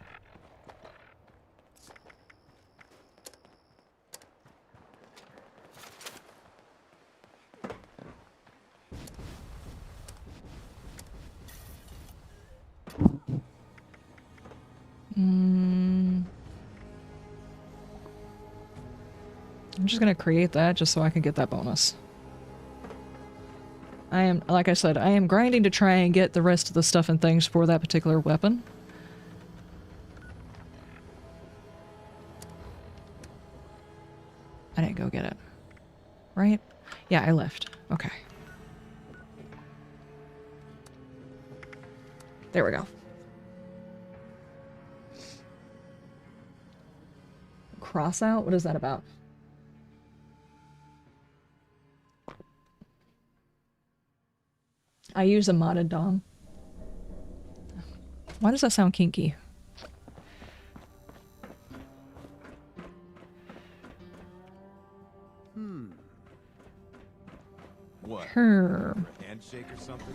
I'm just gonna create that just so I can get that bonus. I am, like I said, I am grinding to try and get the rest of the stuff and things for that particular weapon. I didn't go get it. Right? Yeah, I left. Okay. There we go. Cross out? What is that about? I use a modded DOM. Why does that sound kinky? What? Her. Handshake or something?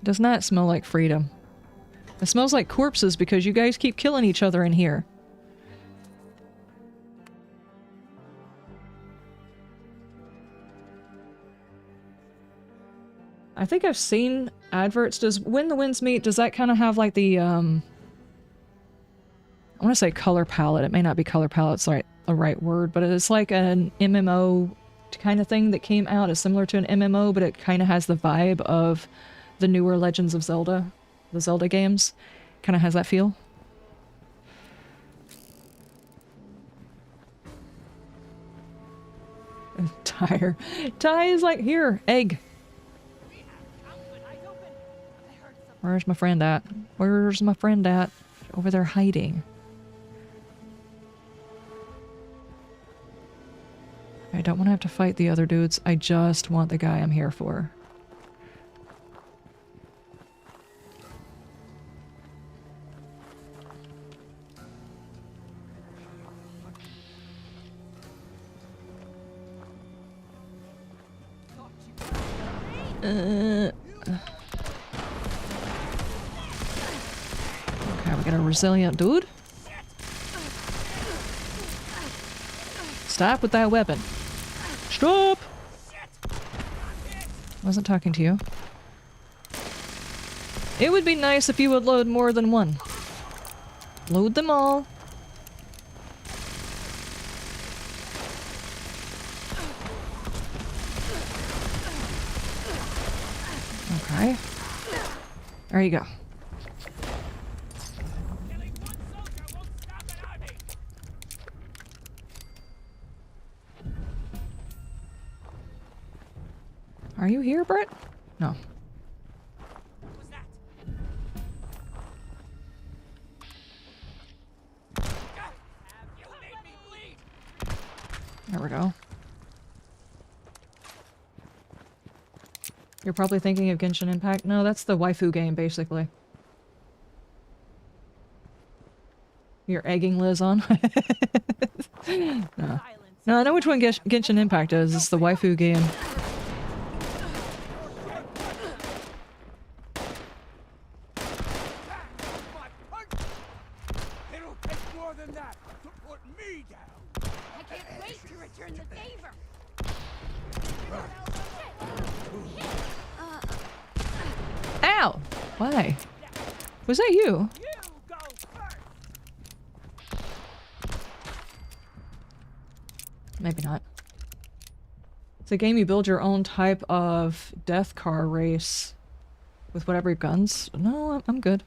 Does not smell like freedom. It smells like corpses because you guys keep killing each other in here. I think I've seen adverts. Does When the Winds Meet, does that kind of have like the, I want to say color palette. It may not be color palette, it's like the right word, but it's like an MMO kind of thing that came out. It's similar to an MMO, but it kind of has the vibe of the newer Legends of Zelda, the Zelda games. Kind of has that feel. Tyre. Ty is like, here, egg. Where's my friend at? Where's my friend at? Over there hiding. I don't want to have to fight the other dudes. I just want the guy I'm here for. Okay, we got a resilient dude. Stop with that weapon. Stop! Wasn't talking to you. It would be nice if you would load more than one. Load them all. Okay. There you go. Are you here, Brett? No. There we go. You're probably thinking of Genshin Impact? No, that's the waifu game, basically. You're egging Liz on? No. No, I know which one Genshin Impact is. It's the waifu game. Ow! Why? Was that you? Maybe not. It's a game you build your own type of death car race with whatever guns. No, I'm good.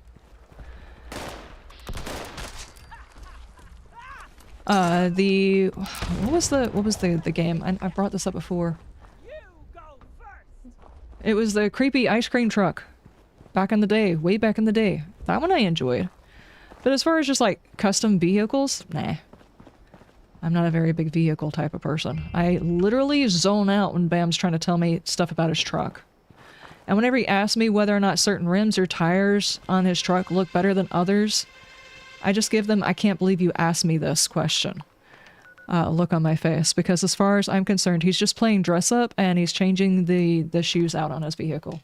What was the game? I brought this up before. It was the creepy ice cream truck. Back in the day, way back in the day. That one I enjoyed. But as far as just like custom vehicles, nah. I'm not a very big vehicle type of person. I literally zone out when Bam's trying to tell me stuff about his truck. And whenever he asks me whether or not certain rims or tires on his truck look better than others, I just give them, I can't believe you asked me this question. Look on my face. Because as far as I'm concerned, he's just playing dress up and he's changing the shoes out on his vehicle.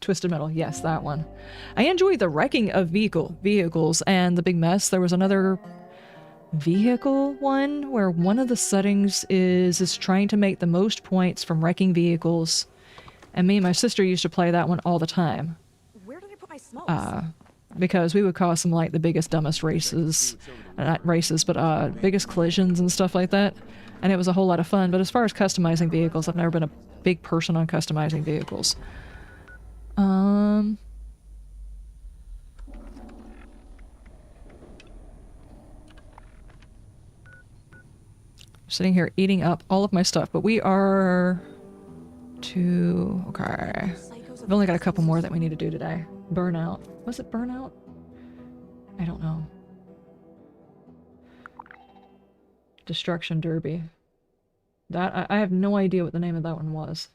Twisted Metal, yes, that one. I enjoy the wrecking of vehicles and the big mess. There was another vehicle one where one of the settings is trying to make the most points from wrecking vehicles. And me and my sister used to play that one all the time. Where did I put my smokes? Because we would cause some like the biggest, dumbest races. Not races, but biggest collisions and stuff like that. And it was a whole lot of fun. But as far as customizing vehicles, I've never been a big person on customizing vehicles. Sitting here eating up all of my stuff, but we are okay. We've only got a couple more that we need to do today. Burnout. Was it Burnout? I don't know. Destruction Derby. That I have no idea what the name of that one was.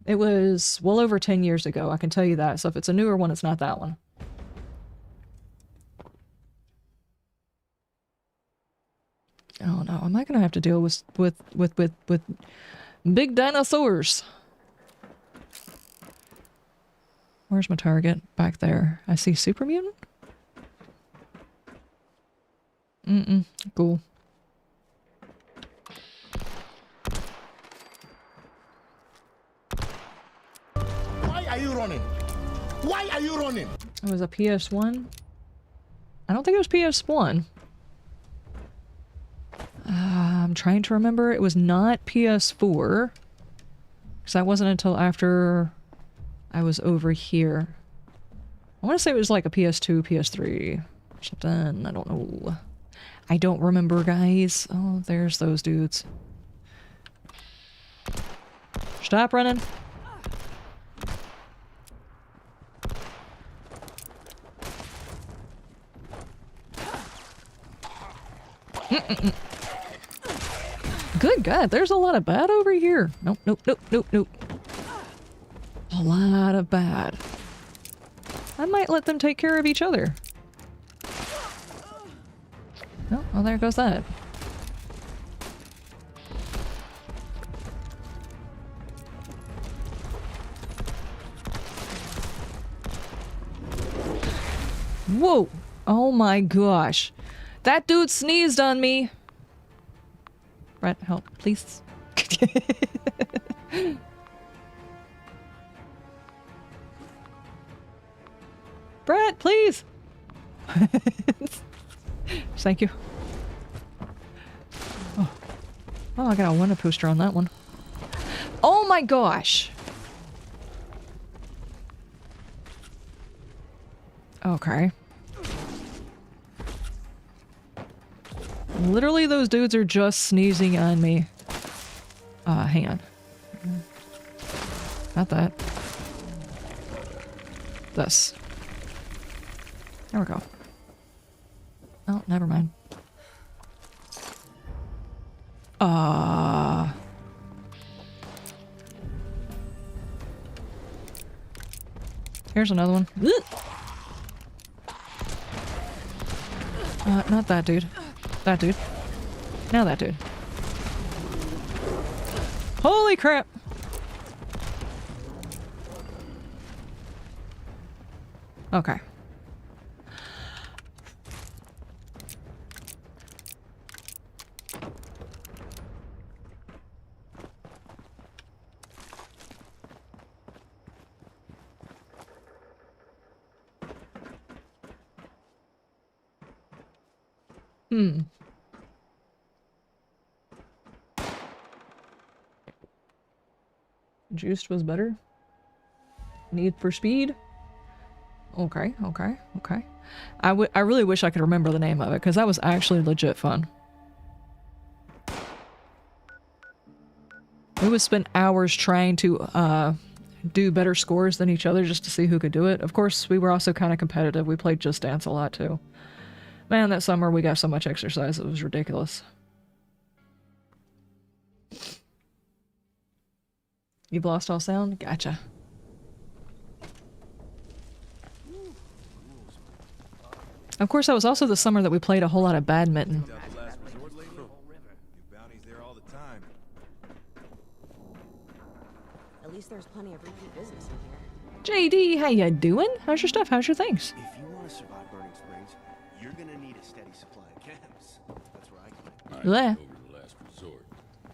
It was well over 10 years ago, I can tell you that. So if it's a newer one, it's not that one. Oh no, am I gonna have to deal with big dinosaurs? Where's my target? Back there. I see super mutant? Cool. Why are you running? Why are you running? It was a PS1? I don't think it was PS1. I'm trying to remember. It was not PS4. Because that wasn't until after I was over here. I want to say it was like a PS2, PS3, or something. I don't know. I don't remember, guys. Oh, there's those dudes. Stop running. Good God, there's a lot of bad over here. Nope, nope, nope, nope, nope. A lot of bad. I might let them take care of each other. Oh, well, there goes that. Whoa! Oh my gosh. That dude sneezed on me! Brett, help, please. Brett, please! Thank you. Oh. Oh, I got a window poster on that one. Oh my gosh! Okay. Literally, those dudes are just sneezing on me. Hang on. Not that. This. There we go. Oh, never mind. Here's another one. Not that dude. That dude. Now that dude. Holy crap! Okay. Juiced was better. Need for Speed. Okay, okay, okay. I really wish I could remember the name of it, because that was actually legit fun. We would spend hours trying to do better scores than each other just to see who could do it. Of course, we were also kind of competitive. We played Just Dance a lot too. Man, that summer we got so much exercise, it was ridiculous. You've lost all sound? Gotcha. Of course, that was also the summer that we played a whole lot of badminton. At least there's plenty of repeat business in here. JD, how ya doing? How's your stuff? How's your things? If you want to survive Burning Springs, you're gonna need a steady supply of chems. That's where I come in. Bleh.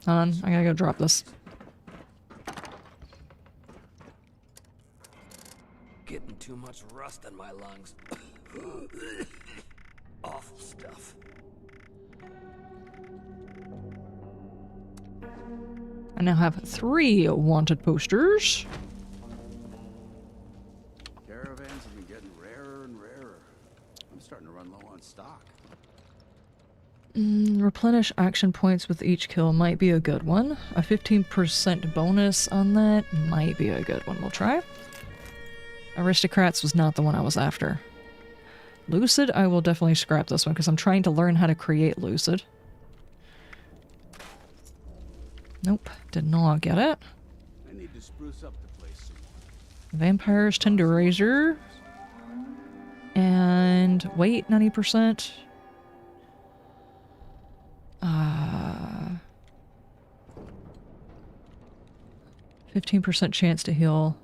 Hold on, I gotta go drop this. Getting too much rust in my lungs. Awful stuff. I now have 3 wanted posters. Caravans have been getting rarer and rarer. I'm starting to run low on stock. Replenish action points with each kill might be a good one. A 15% bonus on that might be a good one. We'll try. Aristocrats was not the one I was after. Lucid, I will definitely scrap this one because I'm trying to learn how to create Lucid. Nope, did not get it. I need to spruce up the place some more. Vampires Tenderizer. And weight, 90%. 15% chance to heal.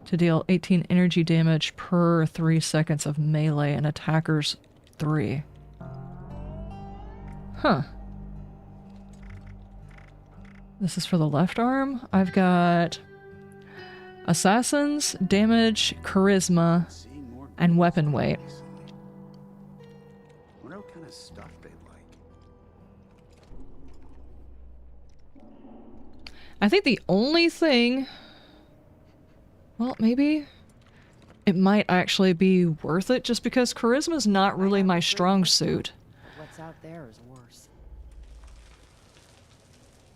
To deal 18 energy damage per 3 seconds of melee and attackers 3. Huh. This is for the left arm. I've got assassins, damage, charisma, and weapon weight. Wonder what kind of stuff they like. I think the only thing... Well, maybe it might actually be worth it just because charisma is not really my strong suit. What's out there is worse.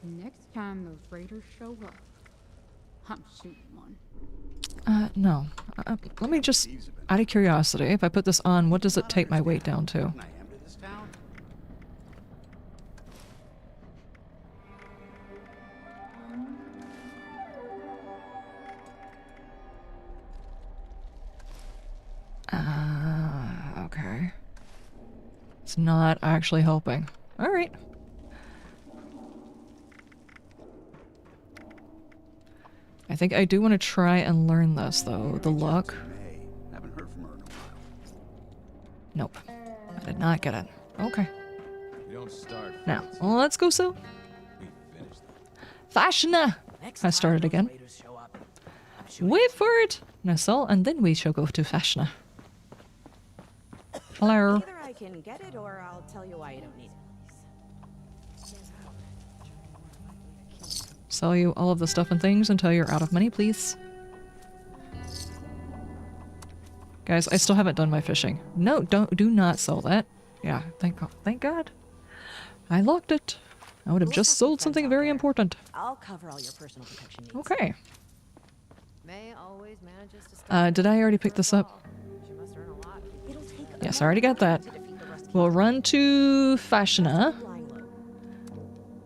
Next time those raiders show up, I'm shooting one. No. Let me just, out of curiosity, if I put this on, what does it take my weight down to? Okay. It's not actually helping. Alright. I think I do want to try and learn this, though. The luck. Haven't heard from her in a while. Nope. I did not get it. Okay. We don't start. Now, well, let's go, Sil. Fasnacht! I started again. Wait for it! Now, Sil, and then we shall go to Fasnacht. Hello. Either I can get it or I'll tell you why you don't need it. Sell you all of the stuff and things until you're out of money, please. Guys, I still haven't done my fishing. No, do not sell that. Yeah, thank God. I locked it. I would have just sold something very important. I'll cover all your personal protection needs. Okay. May always manages to Did I already pick this up? She must earn a lot. It'll take Yes, I already got that. We'll run to Fasnacht.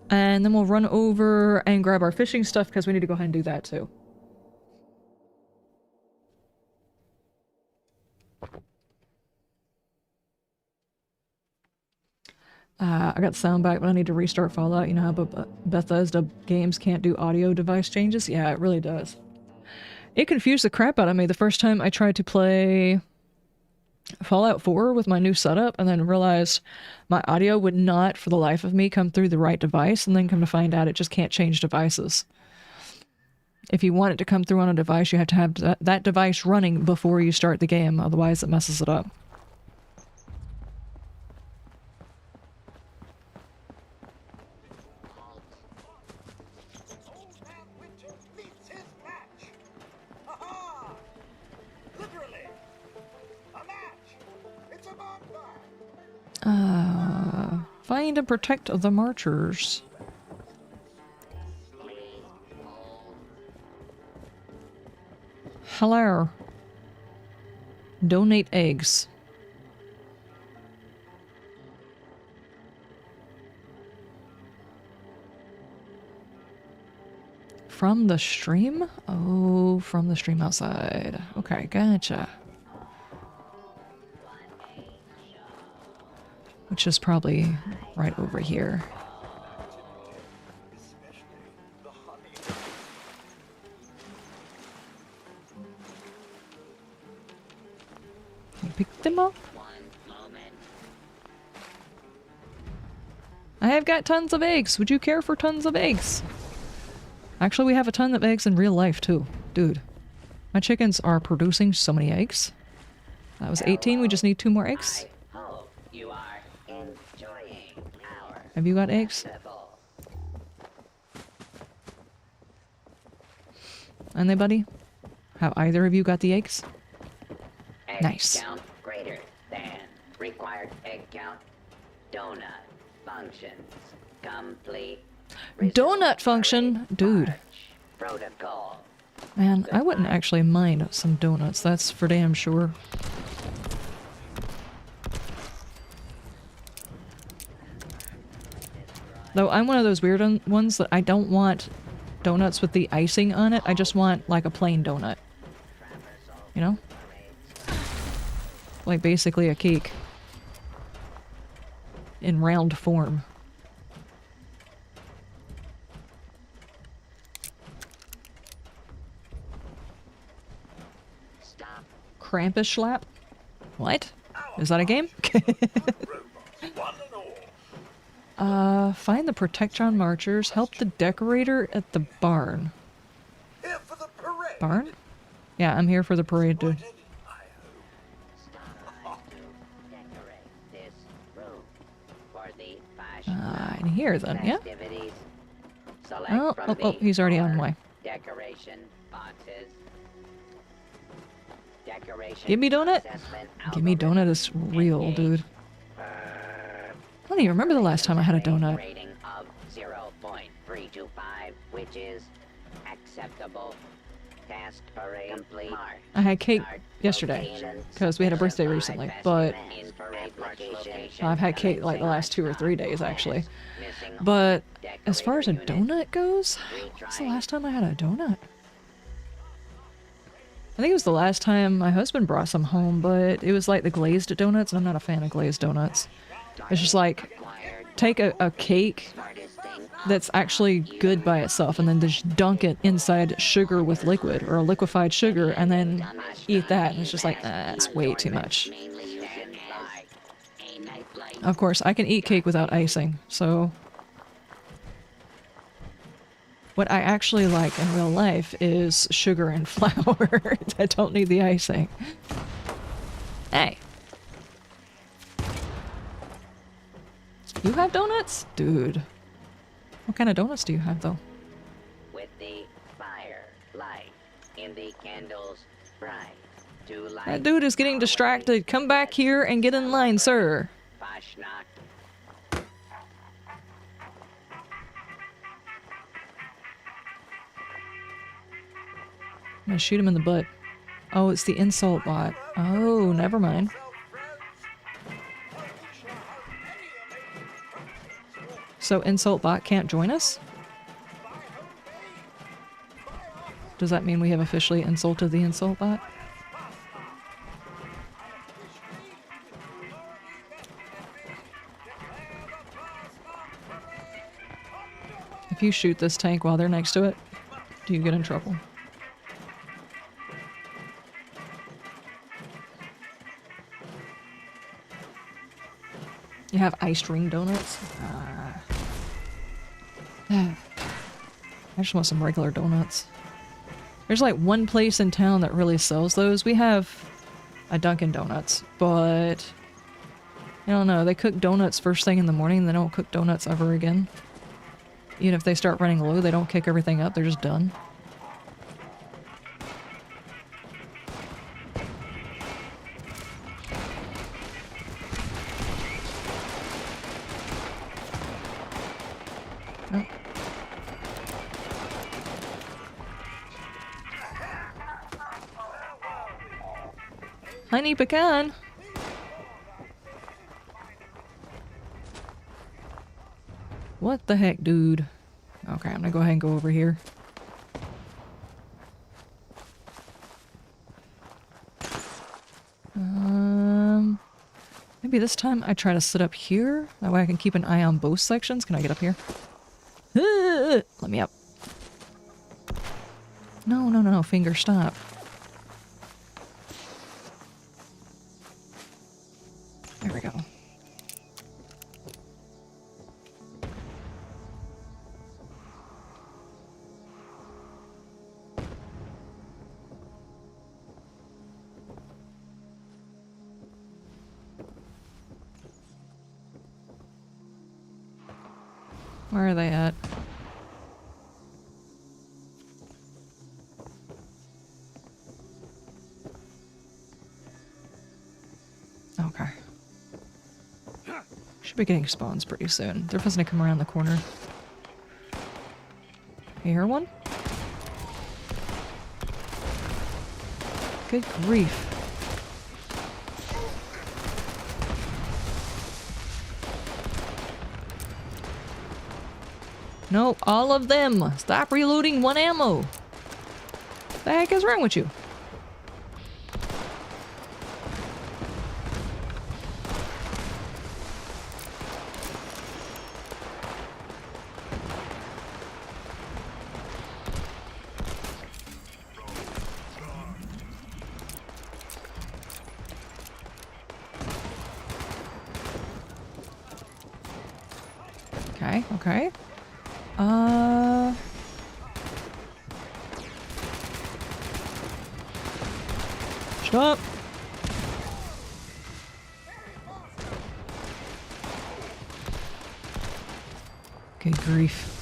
And then we'll run over and grab our fishing stuff because we need to go ahead and do that too. I got the sound back, but I need to restart Fallout. You know how Bethesda games can't do audio device changes? Yeah, it really does. It confused the crap out of me the first time I tried to play Fallout 4 with my new setup, and then realized my audio would not, for the life of me, come through the right device, and then come to find out it just can't change devices. If you want it to come through on a device, you have to have that device running before you start the game, otherwise it messes it up. Find and protect the marchers. Hello. Donate eggs. From the stream? Oh, from the stream outside. Okay, gotcha. Which is probably right over here. Can you pick them up? I have got tons of eggs. Would you care for tons of eggs? Actually, we have a ton of eggs in real life, too. Dude, my chickens are producing so many eggs. That was 18. We just need 2 more eggs. Have you got eggs? Anybody? Have either of you got the eggs? Egg Nice. Count greater than required egg count. Donut functions complete. Donut function? Dude. Protocol. Man, I wouldn't actually mind some donuts, that's for damn sure. Though I'm one of those weird ones that I don't want donuts with the icing on it, I just want like a plain donut. You know? Like basically a cake. In round form. Krampus Schlap. What? Is that a game? Find the Protectron Marchers. Help the decorator at the barn. Barn? Yeah, I'm here for the parade, dude. In here then, yeah? Oh, he's already on the way. Give me donut? Give me donut is real, dude. I don't even remember the last time I had a donut. Rating of 0.325, which is acceptable. Task parade complete. I had cake yesterday because we had a birthday recently, but I've had cake like the last 2 or 3 days actually. But as far as a donut goes, when's the last time I had a donut? I think it was the last time my husband brought some home, but it was like the glazed donuts, and I'm not a fan of glazed donuts. It's just like, take a cake that's actually good by itself and then just dunk it inside sugar with liquid, or a liquefied sugar, and then eat that, and it's just like, that's way too much. Of course, I can eat cake without icing, so... What I actually like in real life is sugar and flour. I don't need the icing. Hey. You have donuts? Dude. What kind of donuts do you have, though? With the fire light in the candles bright. That dude is getting distracted. Come back here and get in line, sir. Fasnacht. I'm gonna shoot him in the butt. Oh, it's the insult bot. Oh, never mind. So insult bot can't join us? Does that mean we have officially insulted the insult bot? If you shoot this tank while they're next to it, do you get in trouble? You have iced ring donuts? I just want some regular donuts. There's like one place in town that really sells those. We have a Dunkin' Donuts, but I don't know. They cook donuts first thing in the morning and they don't cook donuts ever again. Even if they start running low, they don't kick everything up. They're just done. Honey pecan. What the heck, dude? Okay, I'm gonna go ahead and go over here. Maybe this time I try to sit up here. That way I can keep an eye on both sections. Can I get up here? Let me up. No, no, no, no. Finger, stop. There we go. Where are they at? Okay. Should be getting spawns pretty soon. They're supposed to come around the corner. You hear one? Good grief. Nope, all of them! Stop reloading one ammo! What the heck is wrong with you? Okay, okay. Stop! Good grief.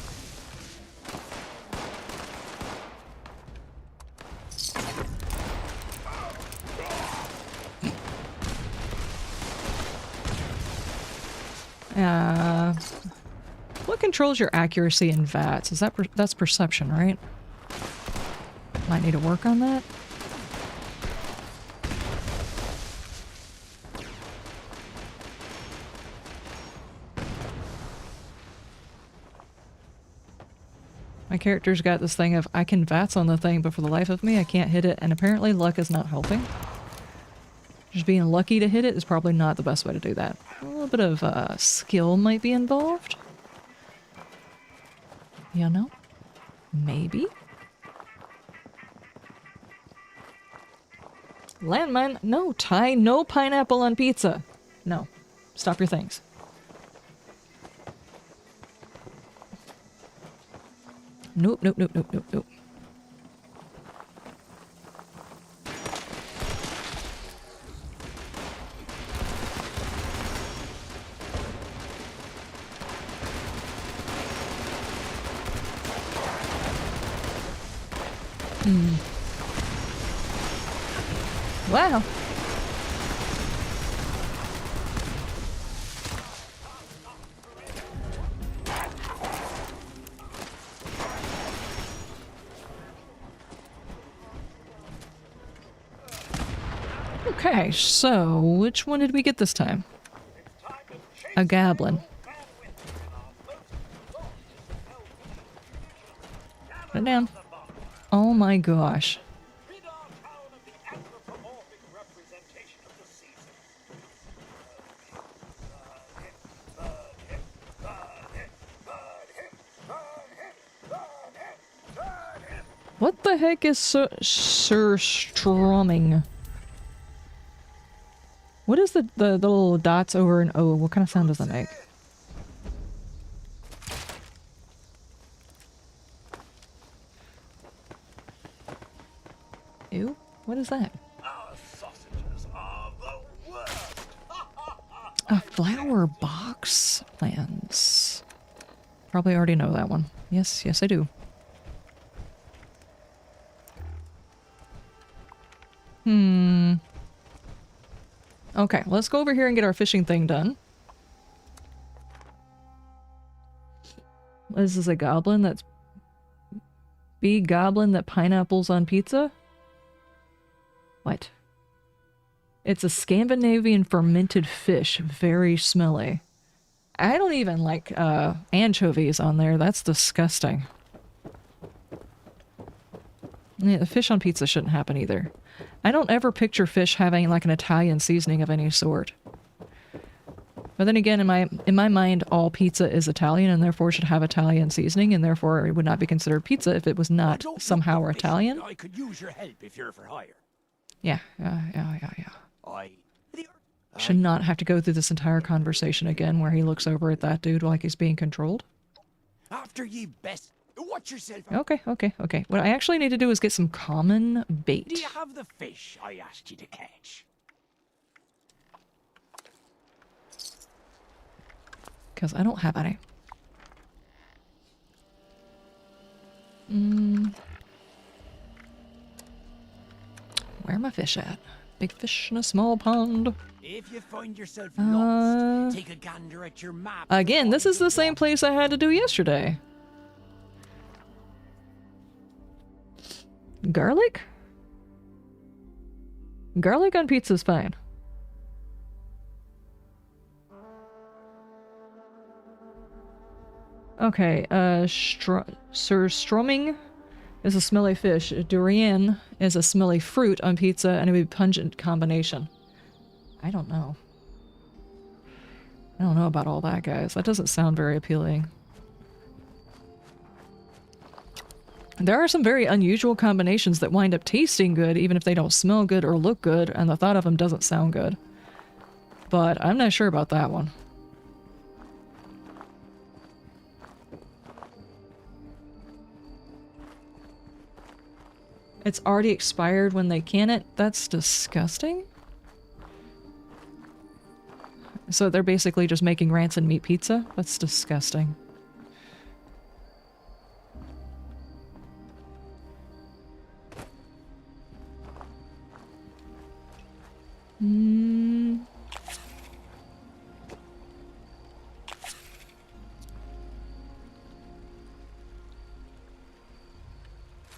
What controls your accuracy in VATS? Is that that's perception, right? Might need to work on that. My character's got this thing of I can VATS on the thing, but for the life of me, I can't hit it, and apparently luck is not helping. Just being lucky to hit it is probably not the best way to do that. A little bit of skill might be involved. You know? Maybe? Landmine? No, Ty, no pineapple on pizza. No. Stop your things. Nope, nope, nope, nope, nope, nope. Wow. Okay, so which one did we get this time? A goblin. Put it down. Oh my gosh. What the heck is Sir Strumming? What is the little dots over an O? What kind of sound does that make? Ew? What is that? A flower box plans. Probably already know that one. Yes, yes I do. Okay, let's go over here and get our fishing thing done. This is a goblin that's... Bee goblin that pineapples on pizza? What? It's a Scandinavian fermented fish. Very smelly. I don't even like anchovies on there. That's disgusting. Yeah, the fish on pizza shouldn't happen either. I don't ever picture fish having like an Italian seasoning of any sort. But then again, in my mind, all pizza is Italian and therefore should have Italian seasoning, and therefore it would not be considered pizza if it was not somehow Italian. I could use your help if you're for hire. Yeah. Should not have to go through this entire conversation again where he looks over at that dude like he's being controlled. After ye best watch yourself. Okay. What I actually need to do is get some common bait. Do you have the fish I asked you to catch? Because I don't have any. Where are my fish at? Big fish in a small pond. If you find yourself lost, take a gander at your map. Again, this is the same place I had to do yesterday. Garlic? Garlic on pizza is fine. Okay, Sir Strumming is a smelly fish. Durian is a smelly fruit on pizza, and it would be a pungent combination. I don't know. I don't know about all that, guys. That doesn't sound very appealing. There are some very unusual combinations that wind up tasting good, even if they don't smell good or look good, and the thought of them doesn't sound good. But I'm not sure about that one. It's already expired when they can it. That's disgusting. So they're basically just making rancid meat pizza? That's disgusting. I'm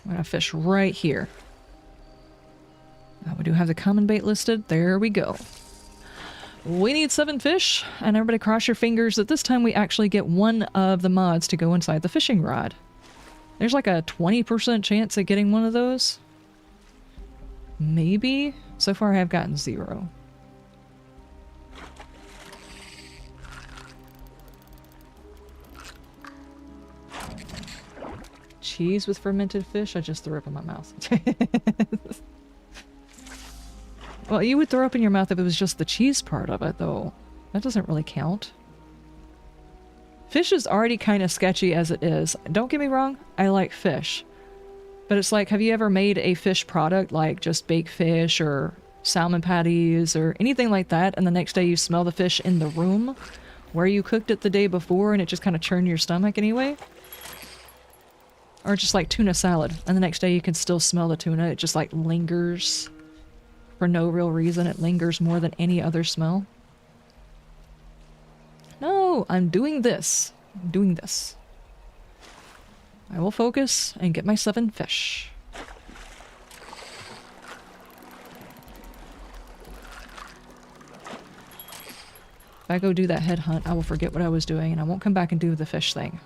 gonna fish right here. We do have the common bait listed. There we go. We need 7 fish, and everybody cross your fingers that this time we actually get one of the mods to go inside the fishing rod. There's like a 20% chance of getting one of those. Maybe? So far I have gotten 0. Cheese with fermented fish? I just threw up in my mouth. Well, you would throw up in your mouth if it was just the cheese part of it, though. That doesn't really count. Fish is already kind of sketchy as it is. Don't get me wrong, I like fish. But it's like, have you ever made a fish product, like just baked fish or salmon patties or anything like that, and the next day you smell the fish in the room where you cooked it the day before and it just kind of churned your stomach anyway? Or just like tuna salad, and the next day you can still smell the tuna. It just like lingers for no real reason. It lingers more than any other smell. No, I'm doing this. I'm doing this. I will focus and get my 7 fish. If I go do that head hunt, I will forget what I was doing and I won't come back and do the fish thing.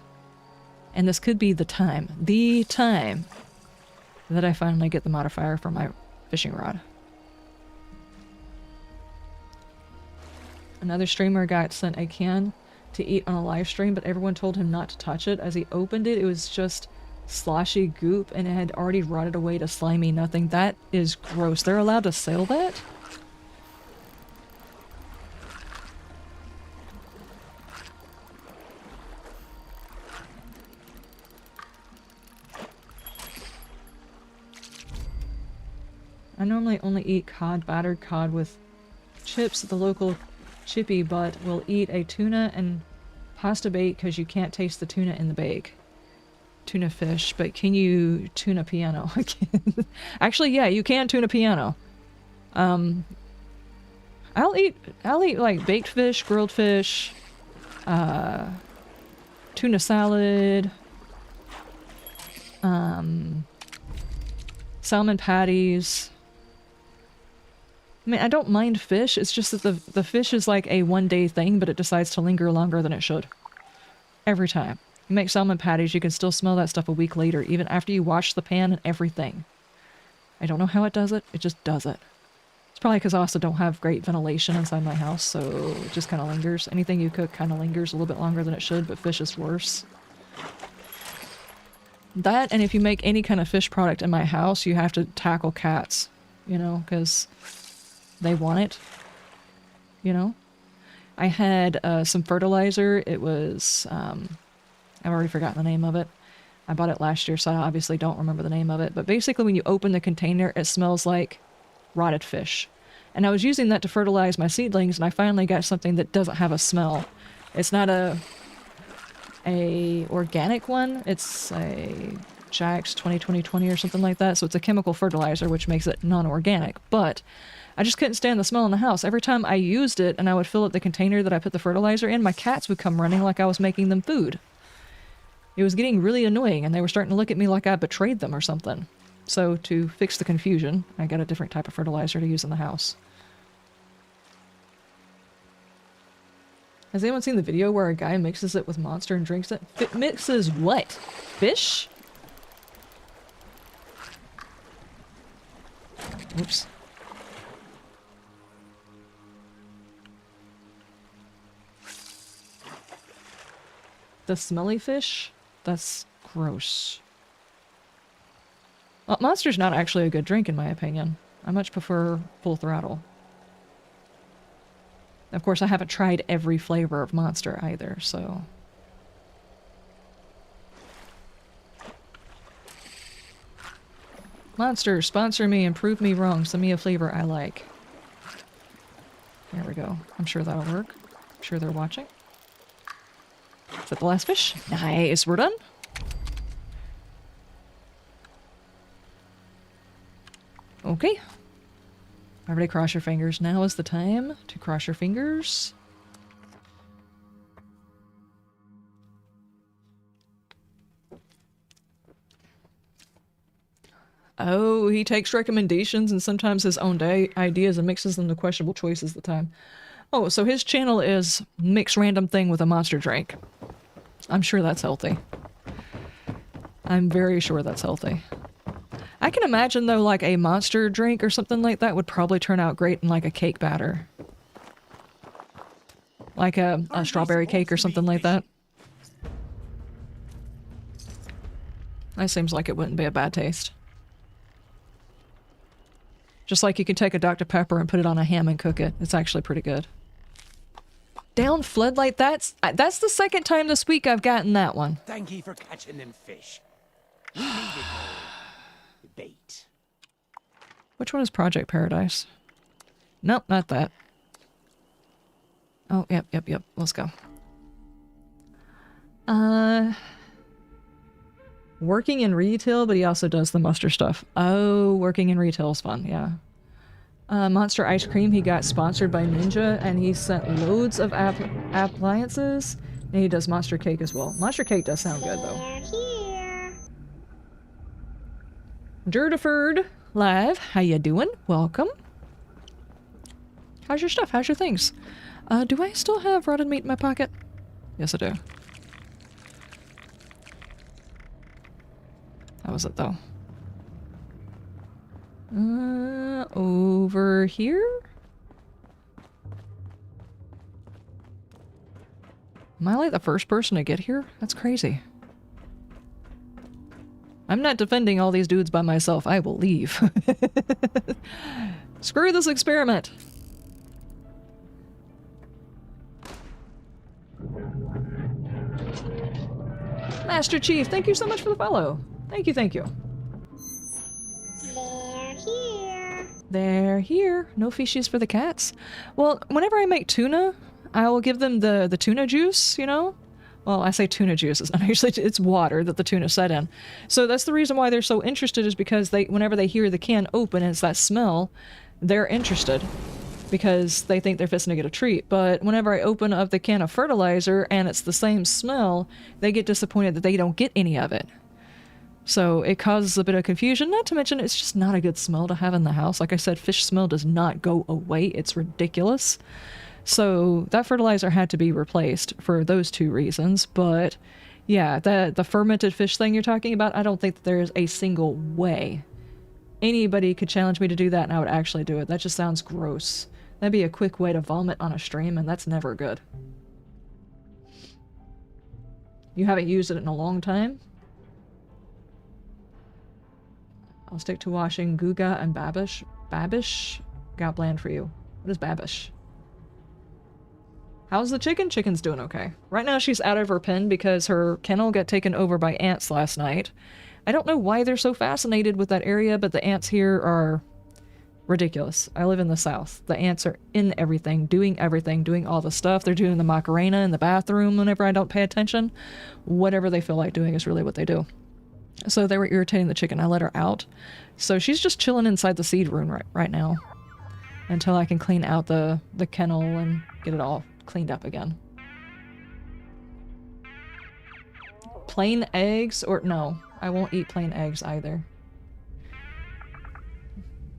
And this could be the time that I finally get the modifier for my fishing rod. Another streamer got sent a can to eat on a live stream, but everyone told him not to touch it. As he opened it, it was just sloshy goop and it had already rotted away to slimy nothing. That is gross. They're allowed to sell that? I normally only eat cod, battered cod with chips at the local chippy, but will eat a tuna and pasta bake because you can't taste the tuna in the bake. Tuna fish, but can you tuna piano? Actually, yeah, you can tuna piano. I'll eat like baked fish, grilled fish, tuna salad, salmon patties. I mean, I don't mind fish, it's just that the fish is like a one-day thing, but it decides to linger longer than it should. Every time. You make salmon patties, you can still smell that stuff a week later, even after you wash the pan and everything. I don't know how it does it, it just does it. It's probably because I also don't have great ventilation inside my house, so it just kind of lingers. Anything you cook kind of lingers a little bit longer than it should, but fish is worse. That, and if you make any kind of fish product in my house, you have to tackle cats, you know, because they want it, you know? I had some fertilizer. It was, I've already forgotten the name of it. I bought it last year, so I obviously don't remember the name of it. But basically when you open the container, it smells like rotted fish. And I was using that to fertilize my seedlings, and I finally got something that doesn't have a smell. It's not a organic one. It's a Jax 20-20-20 or something like that. So it's a chemical fertilizer, which makes it non-organic. But I just couldn't stand the smell in the house. Every time I used it and I would fill up the container that I put the fertilizer in, my cats would come running like I was making them food. It was getting really annoying, and they were starting to look at me like I betrayed them or something. So to fix the confusion, I got a different type of fertilizer to use in the house. Has anyone seen the video where a guy mixes it with Monster and drinks it? Mixes what? Fish? Oops. The smelly fish? That's gross. Well, Monster's not actually a good drink in my opinion. I much prefer Full Throttle. Of course, I haven't tried every flavor of Monster either, so... Monster, sponsor me and prove me wrong. Send me a flavor I like. There we go. I'm sure that'll work. I'm sure they're watching. Is that the last fish? Nice, we're done. Okay. Everybody cross your fingers. Now is the time to cross your fingers. Oh, he takes recommendations and sometimes his own ideas and mixes them to questionable choices at the time. Oh, so his channel is mix random thing with a monster drink. I'm sure that's healthy. I'm very sure that's healthy. I can imagine, though, like a monster drink or something like that would probably turn out great in like a cake batter. Like a strawberry cake or something like that. That seems like it wouldn't be a bad taste. Just like you can take a Dr. Pepper and put it on a ham and cook it. It's actually pretty good. Down floodlight, that's the second time this week I've gotten that one. Thank you for catching them fish. We needed more bait. Which one is Project Paradise? Nope, not that. Oh, yep. Let's go. Working in retail, but he also does the muster stuff. Oh, working in retail is fun, yeah. Monster Ice Cream, he got sponsored by Ninja, and he sent loads of appliances, and he does Monster Cake as well. Monster Cake does sound good, though. Jerdiford Live, how you doing? Welcome. How's your stuff? How's your things? Do I still have rotted meat in my pocket? Yes, I do. How was it, though? Over here? Am I like the first person to get here? That's crazy. I'm not defending all these dudes by myself. I will leave. Screw this experiment. Master Chief, thank you so much for the follow. Thank you, thank you. They're here. They're here. No fishies for the cats. Well, whenever I make tuna, I will give them the tuna juice, you know? Well, I say tuna juice. It's not actually, it's water that the tuna set in. So that's the reason why they're so interested, is because whenever they hear the can open and it's that smell, they're interested because they think they're fixing to get a treat. But whenever I open up the can of fertilizer and it's the same smell, they get disappointed that they don't get any of it. So it causes a bit of confusion, not to mention it's just not a good smell to have in the house. Like I said, fish smell does not go away. It's ridiculous. So that fertilizer had to be replaced for those two reasons. But yeah, the fermented fish thing you're talking about, I don't think that there's a single way anybody could challenge me to do that and I would actually do it. That just sounds gross. That'd be a quick way to vomit on a stream, and that's never good. You haven't used it in a long time? I'll stick to washing Guga and Babish. Babish? Got bland for you. What is Babish? How's the chicken? Chicken's doing okay. Right now she's out of her pen because her kennel got taken over by ants last night. I don't know why they're so fascinated with that area, but the ants here are ridiculous. I live in the south. The ants are in everything, doing all the stuff. They're doing the Macarena in the bathroom whenever I don't pay attention. Whatever they feel like doing is really what they do. So they were irritating the chicken. I let her out. So she's just chilling inside the seed room right now until I can clean out the kennel and get it all cleaned up again. Plain eggs? Or no, I won't eat plain eggs either.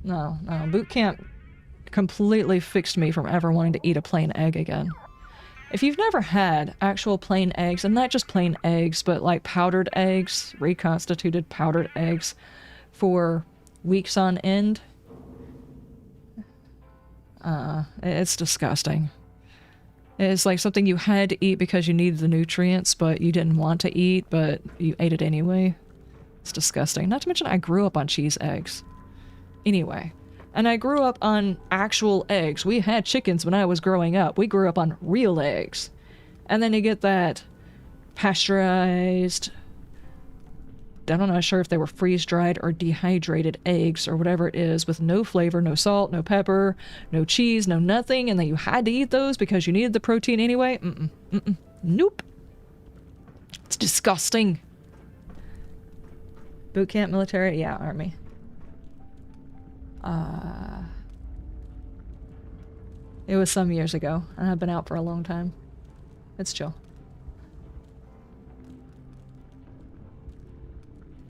No. Boot camp completely fixed me from ever wanting to eat a plain egg again. If you've never had actual plain eggs, and not just plain eggs, but like powdered eggs, reconstituted powdered eggs for weeks on end, it's disgusting. It's like something you had to eat because you needed the nutrients, but you didn't want to eat, but you ate it anyway. It's disgusting. Not to mention I grew up on cheese eggs. Anyway. And I grew up on actual eggs. We had chickens when I was growing up. We grew up on real eggs. And then you get that pasteurized, I'm not sure if they were freeze-dried or dehydrated eggs or whatever it is, with no flavor, no salt, no pepper, no cheese, no nothing, and then you had to eat those because you needed the protein anyway. Nope. It's disgusting. Boot camp, military? Yeah, army. It was some years ago, and I've been out for a long time. It's chill.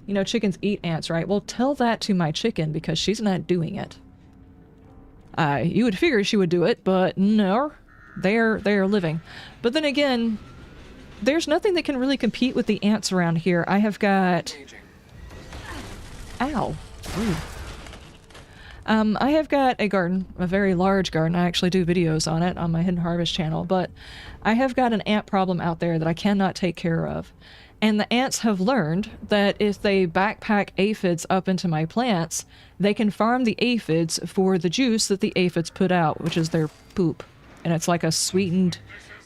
You know, chickens eat ants, right? Well, tell that to my chicken, because she's not doing it. You would figure she would do it, but no. They are living. But then again, there's nothing that can really compete with the ants around here. I have got... Ow. Rude. I have got a garden, a very large garden. I actually do videos on it on my Hidden Harvest channel, but I have got an ant problem out there that I cannot take care of. And the ants have learned that if they backpack aphids up into my plants, they can farm the aphids for the juice that the aphids put out, which is their poop. And it's like a sweetened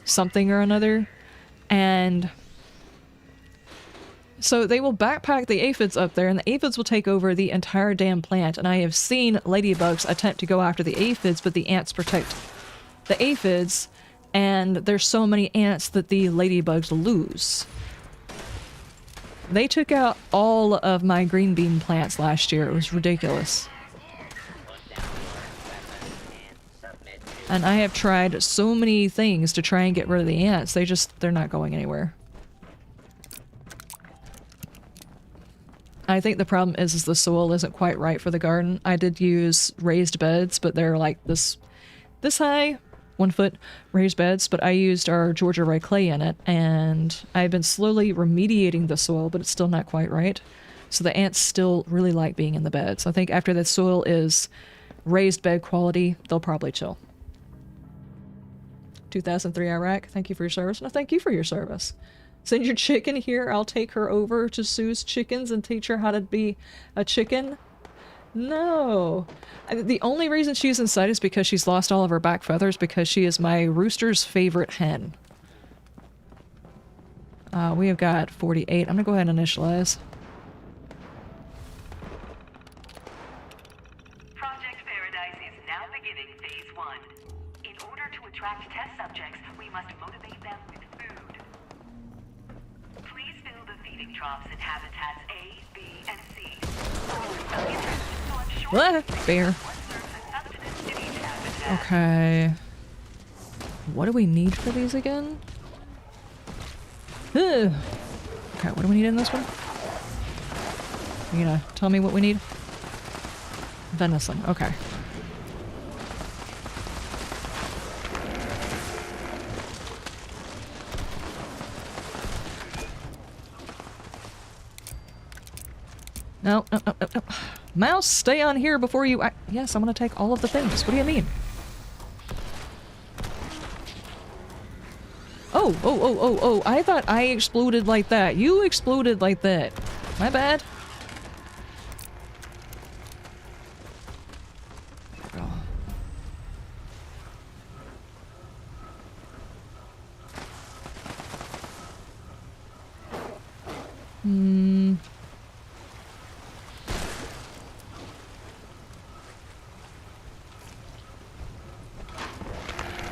something or another. And so they will backpack the aphids up there, and the aphids will take over the entire damn plant. And I have seen ladybugs attempt to go after the aphids, but the ants protect the aphids, and there's so many ants that the ladybugs lose. They took out all of my green bean plants last year. It was ridiculous. And I have tried so many things to try and get rid of the ants. They're not going anywhere. I think the problem is the soil isn't quite right for the garden. I did use raised beds, but they're like this high, 1 foot raised beds, but I used our Georgia rye clay in it, and I've been slowly remediating the soil, but it's still not quite right. So the ants still really like being in the beds. I think after the soil is raised bed quality, they'll probably chill. 2003 Iraq, thank you for your service. No, thank you for your service. Send your chicken here, I'll take her over to Sue's chickens and teach her how to be a chicken. No. The only reason she's inside is because she's lost all of her back feathers, because she is my rooster's favorite hen. We have got 48. I'm gonna go ahead and initialize. Project Paradise is now beginning phase 1. In order to attract test subjects, we must motivate them with food. Please fill the feeding troughs in habitats A, B, and C. What? Bear. Okay. What do we need for these again? Ugh. Okay, what do we need in this one? You gonna tell me what we need? Venison, okay. No. Mouse, stay on here before you... Yes, I'm gonna take all of the things. What do you mean? Oh, I thought I exploded like that. You exploded like that. My bad.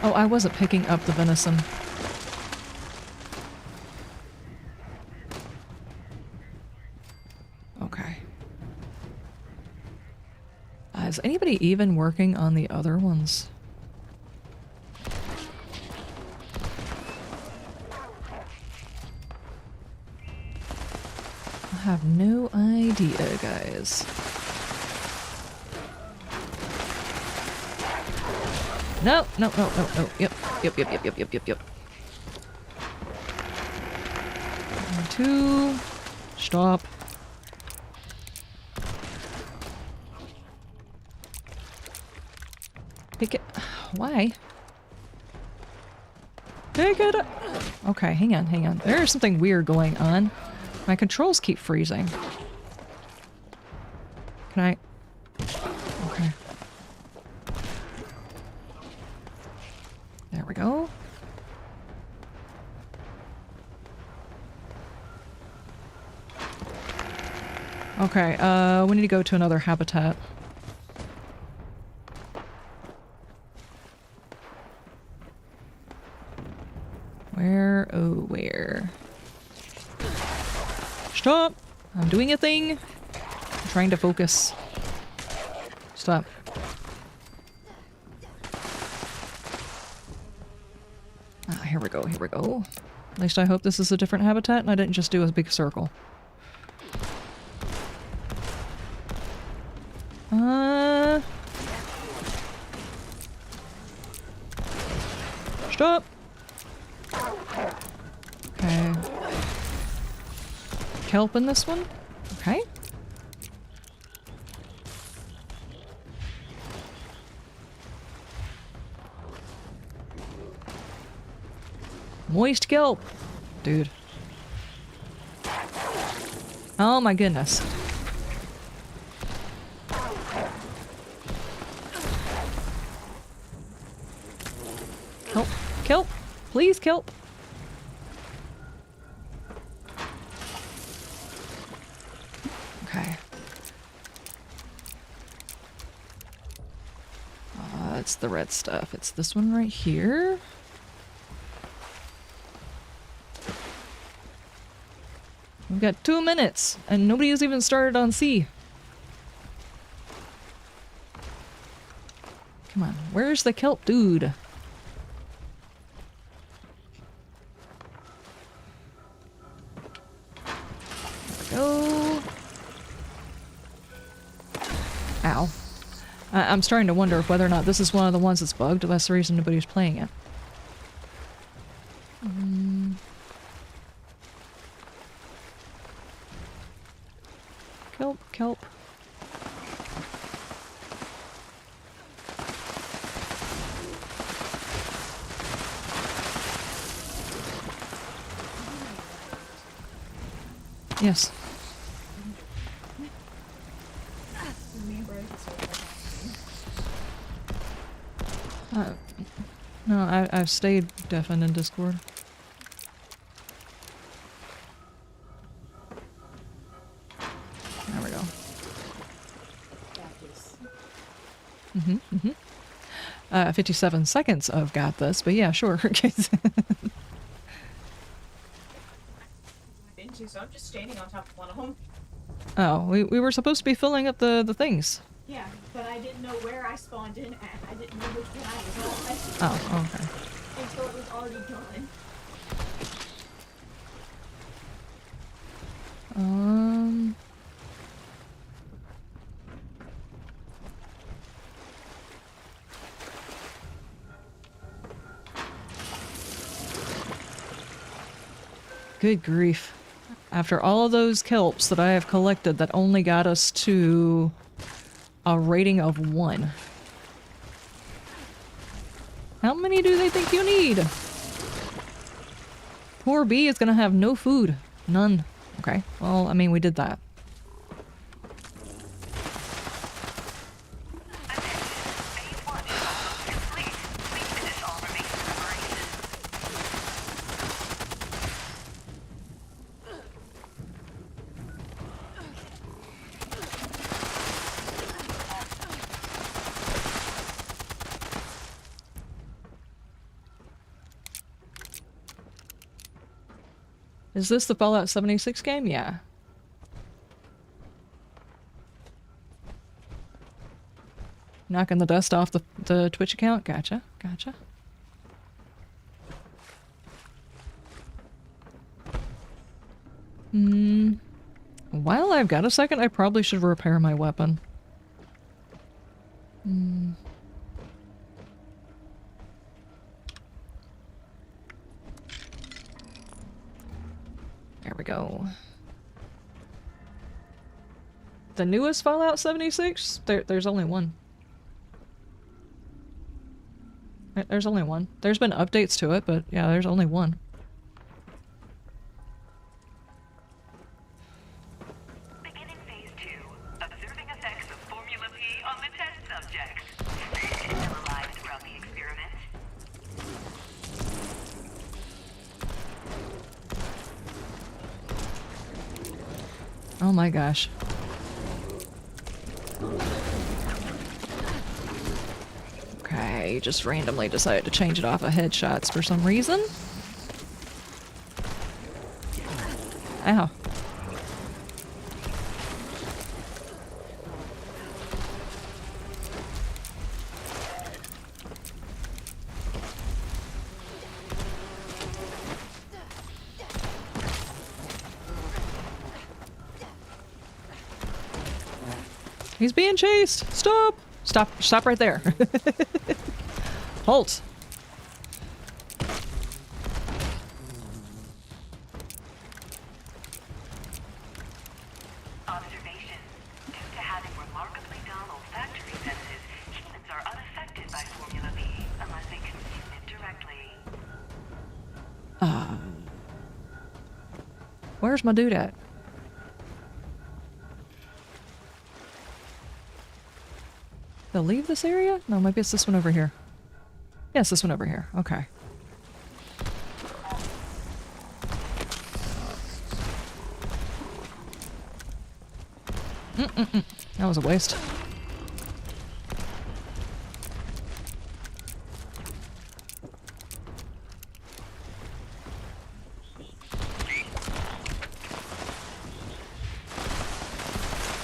Oh, I wasn't picking up the venison. Okay. Is anybody even working on the other ones? I have no idea, guys. No. Yep. 2. Stop. Pick it. Why? Pick it up. Okay, hang on. There's something weird going on. My controls keep freezing. Can I? Okay. There we go. Okay, we need to go to another habitat. Where? Oh, where? Stop! I'm doing a thing! I'm trying to focus. Stop. Ah, here we go, here we go. At least I hope this is a different habitat and I didn't just do a big circle. Stop! Okay. Kelp in this one? Okay. Moist kelp! Dude. Oh my goodness. Kelp. Kelp! Please, kelp! Okay. It's the red stuff. It's this one right here. We've got 2 minutes, and nobody has even started on C. Come on, where's the kelp dude? Go. Ow. I'm starting to wonder if whether or not this is one of the ones that's bugged. That's the reason nobody's playing it. Kelp, kelp. Yes. No, I've stayed deafened in Discord. There we go. 57 seconds of got this, but yeah, sure. So I'm just standing on top of one of them. Oh, we were supposed to be filling up the things. Yeah, but I didn't know where I spawned in at. I didn't know which one I was on. Oh, okay. Until it was already done. Good grief. After all of those kelps that I have collected that only got us to a rating of 1. How many do they think you need? Poor bee is gonna have no food. None. Okay, well, I mean, we did that. Is this the Fallout 76 game? Yeah. Knocking the dust off the Twitch account? Gotcha, gotcha. While I've got a second, I probably should repair my weapon. There we go. The newest Fallout 76? There's only one. There's only one. There's been updates to it, but yeah, there's only one. Beginning phase 2. Observing effects of Formula P on the test subjects. Still alive throughout the experiment. Oh my gosh. they just randomly decided to change it off of headshots for some reason. Ow. He's being chased! Stop! Stop! Stop right there! Halt! Observation. Due to having remarkably dull olfactory senses, humans are unaffected by Formula B unless they consume it directly. Where's my dude at? They'll leave this area? No, maybe it's this one over here. Yes, this one over here. Okay. That was a waste.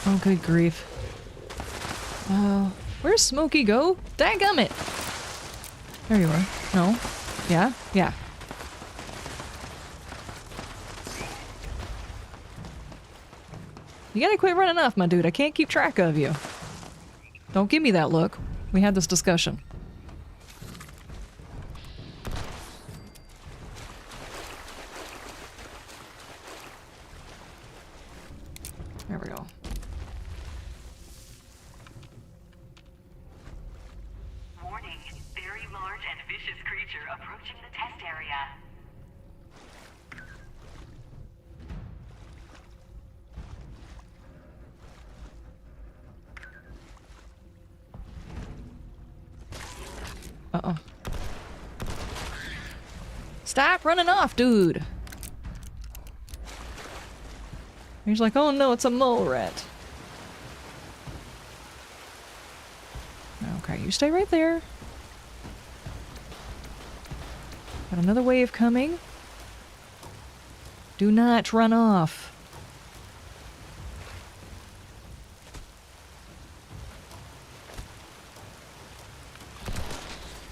Oh, good grief. Where's Smokey go? Dadgummit! There you are. No. Yeah? Yeah. You gotta quit running off, my dude. I can't keep track of you. Don't give me that look. We had this discussion. There we go. Warning, very large and vicious creature approaching the test area. Uh-oh. Stop running off, dude! He's like, oh no, it's a mole rat. Okay, you stay right there. Got another wave coming. Do not run off.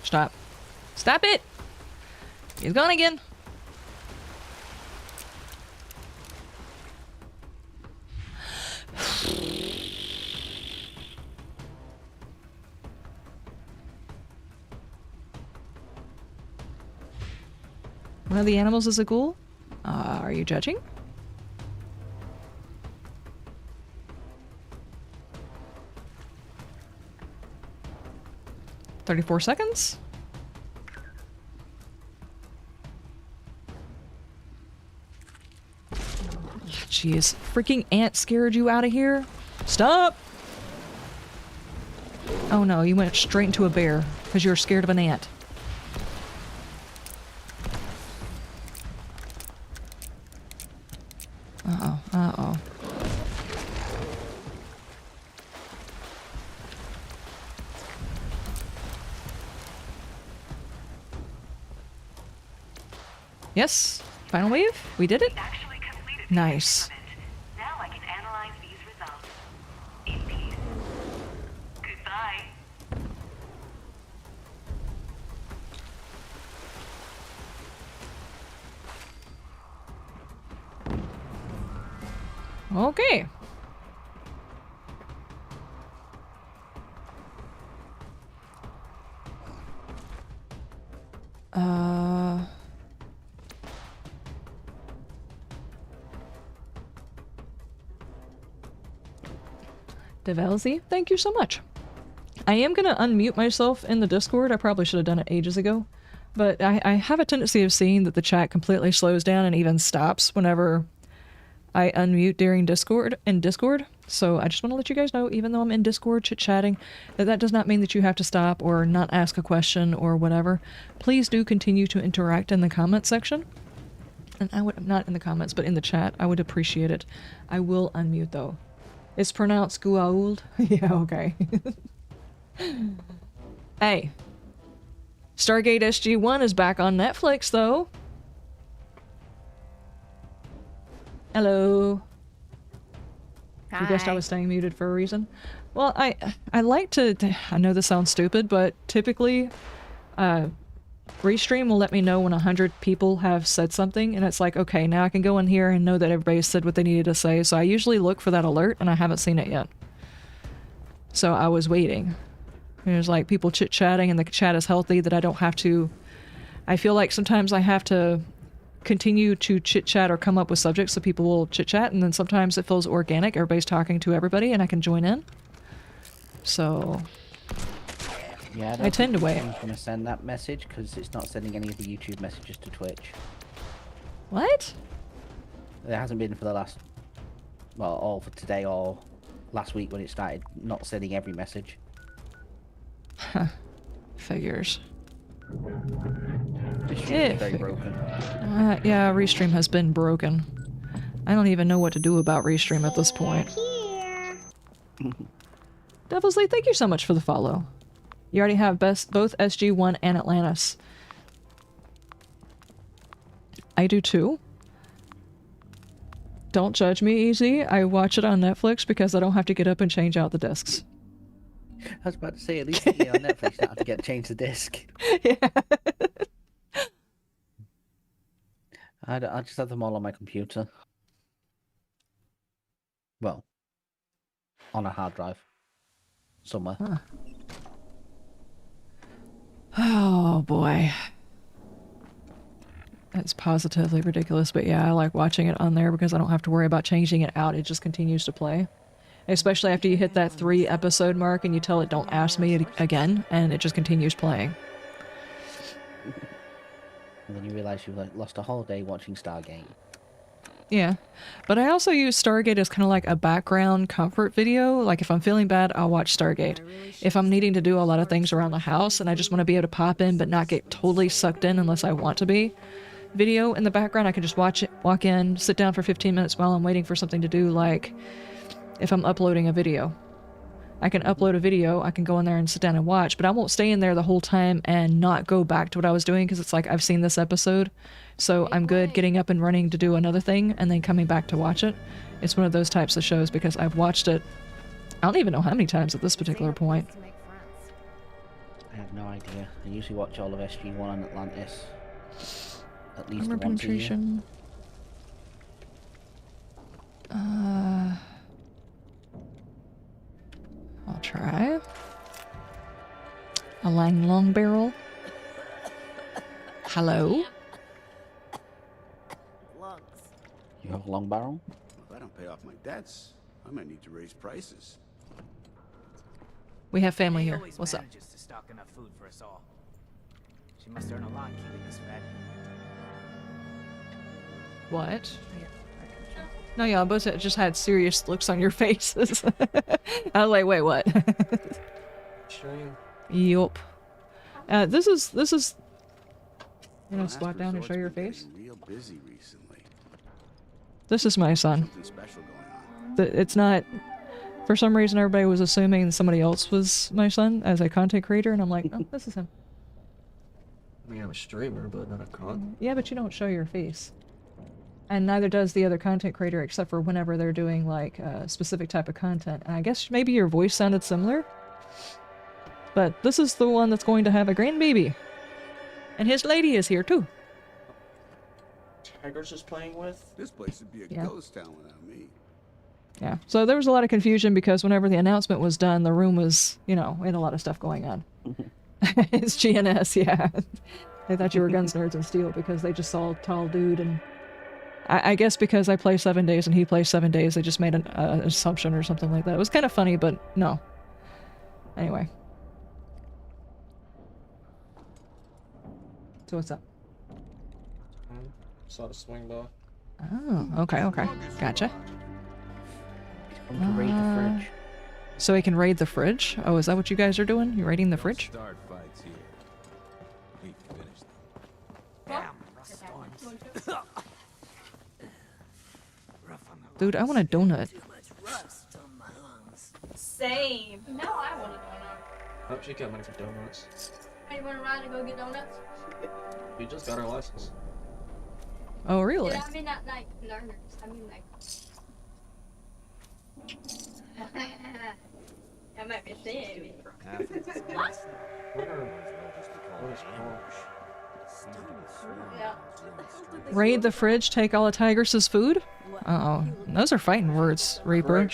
Stop. Stop it! He's gone again. One of the animals is a ghoul? Are you judging? "34 seconds. Jeez, freaking ant scared you out of here? Stop! Oh no, you went straight into a bear because you were scared of an ant. Uh-oh, uh-oh. Yes, final wave. We did it. Nice. Now I can analyze these results. In peace. Goodbye. Okay. Develzy, thank you so much. I am gonna unmute myself in the Discord. I probably should have done it ages ago. But I have a tendency of seeing that the chat completely slows down and even stops whenever I unmute during Discord. So I just want to let you guys know, even though I'm in Discord chit-chatting, that does not mean that you have to stop or not ask a question or whatever. Please do continue to interact in the comment section. And I would, not in the comments, but in the chat. I would appreciate it. I will unmute though. It's pronounced Guauld. Yeah, okay. Hey, Stargate SG-1 is back on Netflix, though. Hello. You guessed I was staying muted for a reason. Well, I like to... I know this sounds stupid, but typically, Restream will let me know when 100 people have said something, and it's like, okay, now I can go in here and know that everybody said what they needed to say, so I usually look for that alert, and I haven't seen it yet. So I was waiting. There's like people chit-chatting, and the chat is healthy, that I don't have to... I feel like sometimes I have to continue to chit-chat or come up with subjects so people will chit-chat, and then sometimes it feels organic, everybody's talking to everybody, and I can join in. So... yeah, I tend to wait. I'm going to send that message because it's not sending any of the YouTube messages to Twitch. What? It hasn't been for the last... well, all for today or last week when it started not sending every message. Huh. Figures. Restream is very broken. Yeah, Restream has been broken. I don't even know what to do about Restream at this point. Devil's Lead, thank you so much for the follow. You already have both SG-1 and Atlantis. I do too. Don't judge me, Easy. I watch it on Netflix because I don't have to get up and change out the discs. I was about to say, at least on Netflix, you don't have to change the disc. Yeah. I just have them all on my computer. Well, on a hard drive. Somewhere. Huh. Oh boy. It's positively ridiculous, but yeah, I like watching it on there because I don't have to worry about changing it out. It just continues to play. Especially after you hit that 3-episode mark and you tell it don't ask me again, and it just continues playing. And then you realise you've lost a whole day watching Stargate. Yeah, but I also use Stargate as kind of like a background comfort video. Like if I'm feeling bad, I'll watch Stargate. If I'm needing to do a lot of things around the house and I just want to be able to pop in but not get totally sucked in unless I want to be, video in the background, I can just watch it, walk in, sit down for 15 minutes while I'm waiting for something to do, like if I'm uploading a video. I can upload a video, I can go in there and sit down and watch, but I won't stay in there the whole time and not go back to what I was doing because it's like I've seen this episode, so I'm good getting up and running to do another thing and then coming back to watch it. It's one of those types of shows because I've watched it, I don't even know how many times at this particular point. I have no idea. I usually watch all of SG-1 and Atlantis at least Armor once penetration. a year. I'll try. A long barrel. Hello? You have a long barrel? If I don't pay off my debts, I might need to raise prices. We have family here. What's up? Manages to stock enough food for us all. She must earn a lot keeping us fed. What? No, y'all both just had serious looks on your faces. I was like, wait, what? Yup. This is. You gonna squat down and show your face? Real busy recently. This is my son. Something special going on. It's not. For some reason, everybody was assuming somebody else was my son as a content creator, and I'm like, oh, this is him. I mean, I'm a streamer, but not a con. Yeah, but you don't show your face. And neither does the other content creator, except for whenever they're doing, like, a specific type of content. And I guess maybe your voice sounded similar. But this is the one that's going to have a grandbaby. And his lady is here, too. Tiger's just playing with? This place would be a ghost town without me. Yeah, so there was a lot of confusion because whenever the announcement was done, the room was, you know, we had a lot of stuff going on. It's GNS, yeah. They thought you were Guns, Nerds, and Steel because they just saw a tall dude, and I guess because I play 7 days and he plays 7 days, they just made an assumption or something like that. It was kind of funny, but no. Anyway. So what's up? Saw the swing by. Oh, okay. Gotcha. He's going to raid the fridge. So he can raid the fridge? Oh, is that what you guys are doing? You're raiding the fridge? Start fights here. We finished them. Dude, I want a donut. Same. No, I want a donut. Oh, she got money for donuts. I you want to ride and go get donuts? We just got our license. Oh, really? Yeah, I mean not like learners. I mean like. That might be saying. Yeah. Raid the fridge, take all of Tigress's food? Uh-oh. Those are fighting words, Reaper.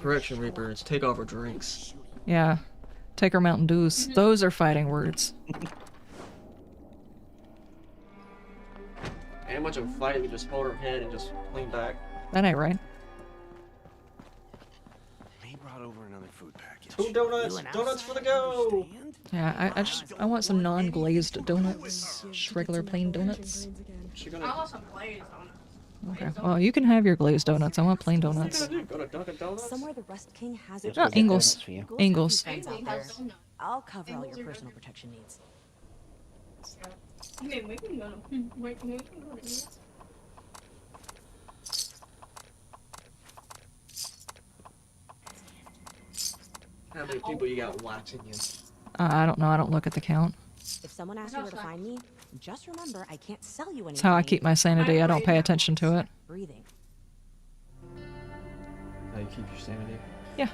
Correction, Reaper. It's take off our drinks. Yeah. Take our Mountain Dews. Those are fighting words. Ain't much of a fight, we just hold our head and just lean back. That ain't right. He brought over another food package. 2 donuts! Donuts for the go! Yeah, I want some non-glazed donuts. Just regular plain donuts. I want some glazed donuts. Okay. Well, you can have your glazed donuts. I want plain donuts. Go to Dunkin' Donuts? Somewhere the Rust King has it. Oh, Ingles. Ingles. I'll cover all your personal protection needs. I mean, we can go to. We can go to eat. How many people you got watching you? I don't know. I don't look at the count. If someone asks you where to find me, just remember I can't sell you anything. That's how I keep my sanity. I don't pay attention to it. Breathing. How you keep your sanity? Yeah.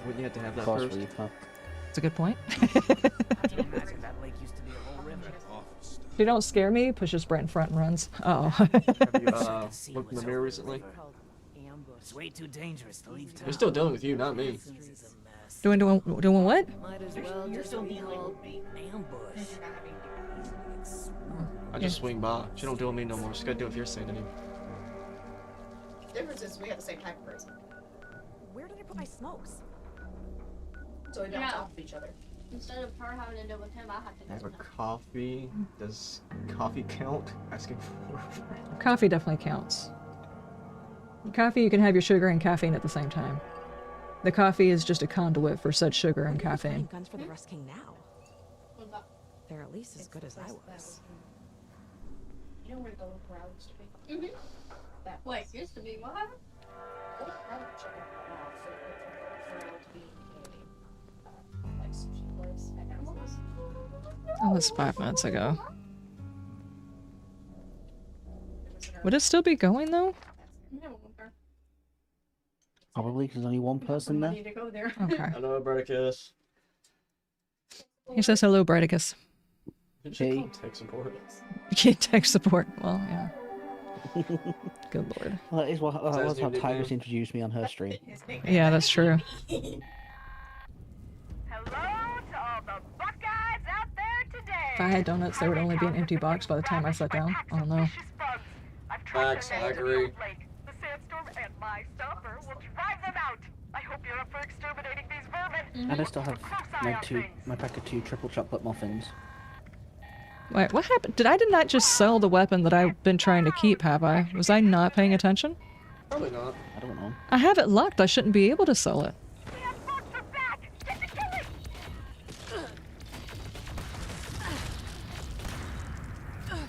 Wouldn't you have to have that Course, first? Reaper. That's a good point. If you don't scare me, pushes Brent in front and runs. Uh-oh. Have you looked in the mirror recently? It's way too dangerous to leave town. They're still dealing with you, not me. Doing what? Might as well just be called ambush. I just swing by. She don't deal with me no more. She gotta deal with your sanity. The difference is we have the same type of person. Where did I put my smokes? So we bounce off of each other. Instead of her having to deal with him, I have to deal Have a with him. coffee. Does coffee count? Asking for. Coffee definitely counts. Coffee, you can have your sugar and caffeine at the same time. The coffee is just a conduit for said sugar and caffeine. Guns for the Rust King now. They're at least as good as I was. You know where the little crowd used to be? Mm-hmm. That place used to be what? That was 5 minutes ago. Would it still be going though? Probably because there's only one person there. Okay. Hello, Robotics. He says hello, Brighticus. Hey. Tech support. Tech support. Well, yeah. Good lord. Well, that is what, that was how Tigress introduced me on her stream. Yeah, that's true. If I had donuts, there would only be an empty box by the time I sat down. Oh no. Facts, I agree. The sandstorm and my stopper will drive them out. I hope you're up for exterminating these vermin. And I still have my pack of 2 triple chocolate muffins. Wait, what happened? Did I not just sell the weapon that I've been trying to keep, have I? Was I not paying attention? Probably not. I don't know. I have it locked. I shouldn't be able to sell it.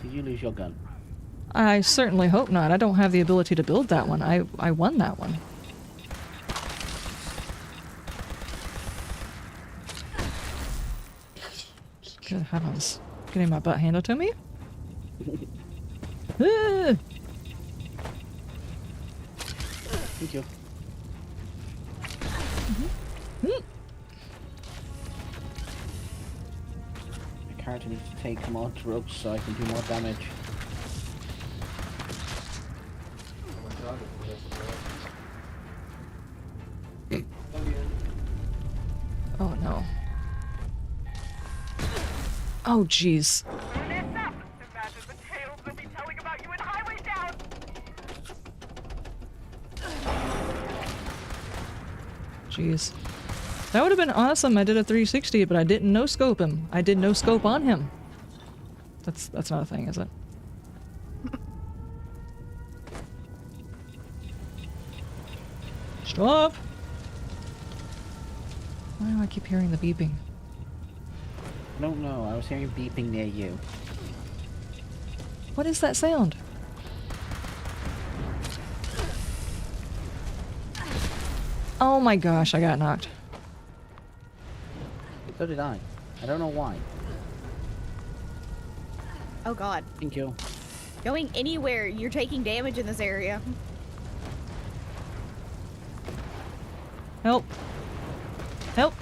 Did you lose your gun? I certainly hope not. I don't have the ability to build that one. I won that one. Good heavens. Getting my butt handed to me? Ah! Thank you. My character needs to take more drugs so I can do more damage. Oh no. Oh jeez. Jeez. That would have been awesome. I did a 360, but I didn't no scope him. I did no scope on him. That's not a thing, is it? Stop! Why do I keep hearing the beeping? I don't know. I was hearing beeping near you. What is that sound? Oh my gosh, I got knocked. So did I. I don't know why. Oh god. Thank you. Going anywhere, you're taking damage in this area. Help. Help.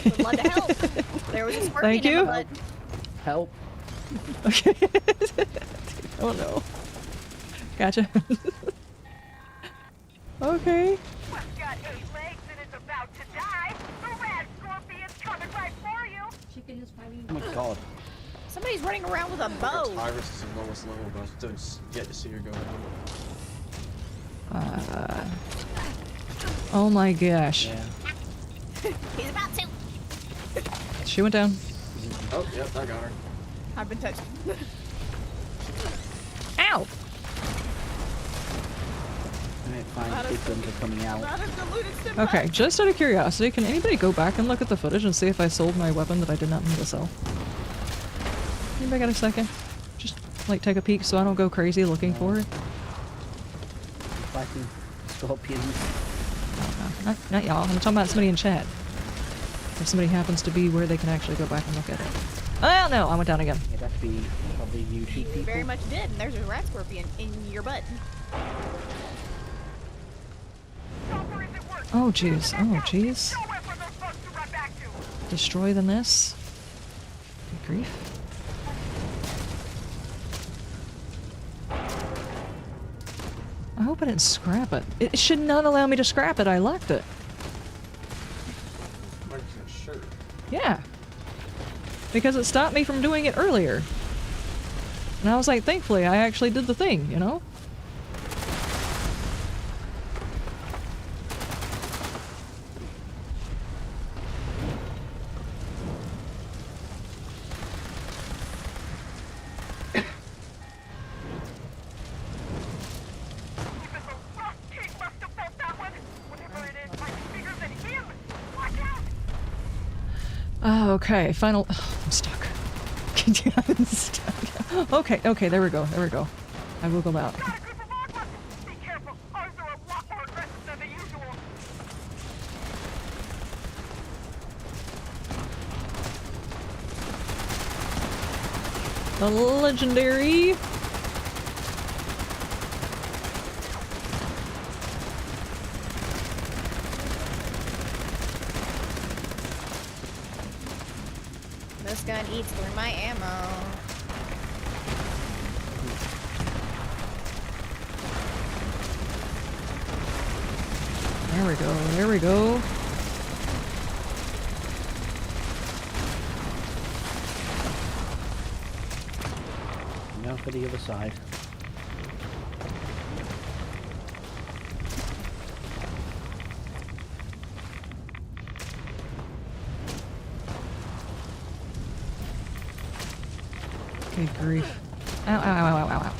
Would love to help. There was a scorpion Thank you. in my butt. Help. Okay. Oh no. Gotcha. Okay. Got 8 legs and is about to die. The red scorpion's coming right for you. Chicken is fighting. Oh my god. Somebody's running around with a bow. Tyrus is the lowest level, but I don't get to see her go down. Oh my gosh. Yeah. He's about to. She went down. Oh, yep, I got her. I've been touched. Ow! Alright, fine. Big guns are coming out. Okay, just out of curiosity, can anybody go back and look at the footage and see if I sold my weapon that I did not mean to sell? Anybody got a second? Just, like, take a peek so I don't go crazy looking for it. Fighting scorpions. No, not y'all. I'm talking about somebody in chat. If somebody happens to be where they can actually go back and look at it. Oh no, I went down again. It'd have to be probably YouTube You people. very much did, and there's a rat scorpion in your butt. Oh jeez. Oh jeez. Destroy the nest. Good grief. I hope I didn't scrap it. It should not allow me to scrap it. I locked it. Sure. Yeah. Because it stopped me from doing it earlier. And I was like, thankfully, I actually did the thing, you know? Okay, final. Oh, I'm stuck. I'm stuck. Okay, okay, there we go, there we go. I will go out. The legendary. This gun eats through my ammo. There we go, there we go. Now for the other side. Good grief. Ow, ow, ow, ow, ow, ow.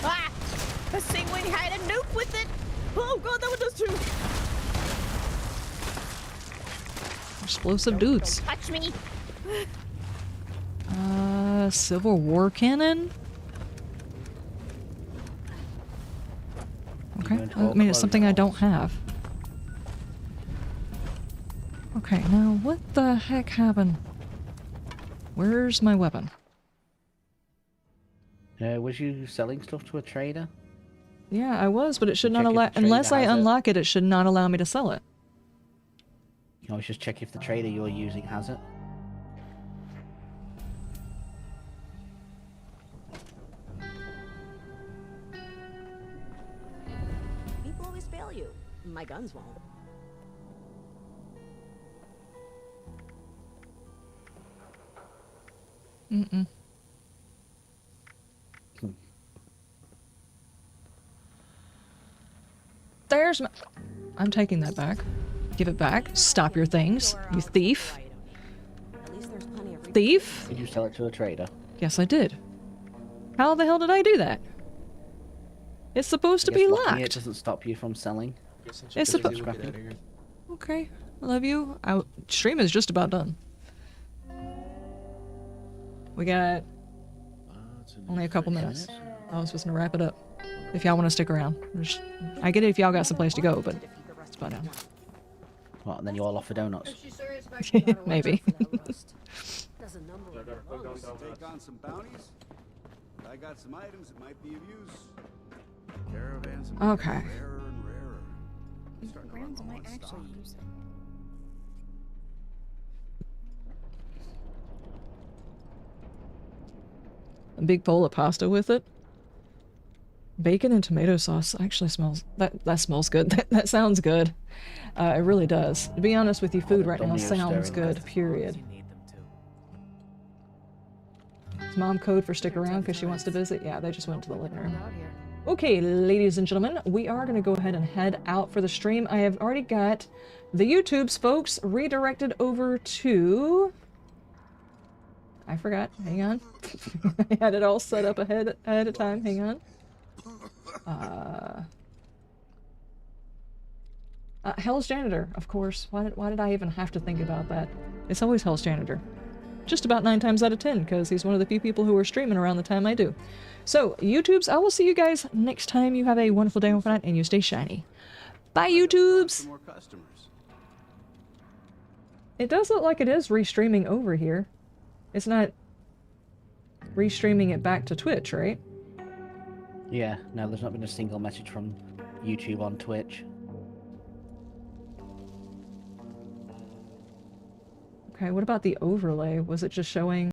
Ah! The Stingwing had a nuke with it! Oh god, that one does too! Explosive dudes. Don't touch me! Civil War cannon? Okay, I mean, it's something I don't have. Okay, now what the heck happened? Where's my weapon? Was you selling stuff to a trader? Yeah, I was, but it should not Check if allow- the trader unless I has it. unlock it, it should not allow me to sell it. You can always just check if the trader you're using has it. People always fail you. My guns won't. Mm-mm. There's my... I'm taking that back. Give it back. Stop your things, you thief. Thief? Did you sell it to a trader? Yes, I did. How the hell did I do that? It's supposed to be Locking locked. It doesn't stop you from selling. It's supposed. Okay, I love you. Stream is just about done. We got only a couple minutes. I was supposed to wrap it up. If y'all want to stick around, I get it if y'all got someplace to go, but it's about done. What, and then you all offer donuts? Maybe. There's a number of lungs. Take on some bounties. I got some items that might be of use. Caravans. Okay. Rarer and rarer. I'm starting to run low on stock. A big bowl of pasta with it. Bacon and tomato sauce actually smells... That smells good. That sounds good. It really does. To be honest with you, food right now sounds good, period. Is Mom code for stick around because she wants to visit? Yeah, they just went to the living room. Okay, ladies and gentlemen, we are going to go ahead and head out for the stream. I have already got the YouTubes folks redirected over to... I forgot. Hang on. I had it all set up ahead of time. Hang on. Hell's Janitor, of course. Why did I even have to think about that? It's always Hell's Janitor. Just about 9 times out of 10, because he's one of the few people who are streaming around the time I do. So, YouTubes, I will see you guys next time. You have a wonderful day overnight, and you stay shiny. Bye, YouTubes! It does look like it is restreaming over here. It's not restreaming it back to Twitch, right? Yeah, no, there's not been a single message from YouTube on Twitch. Okay, what about the overlay? Was it just showing...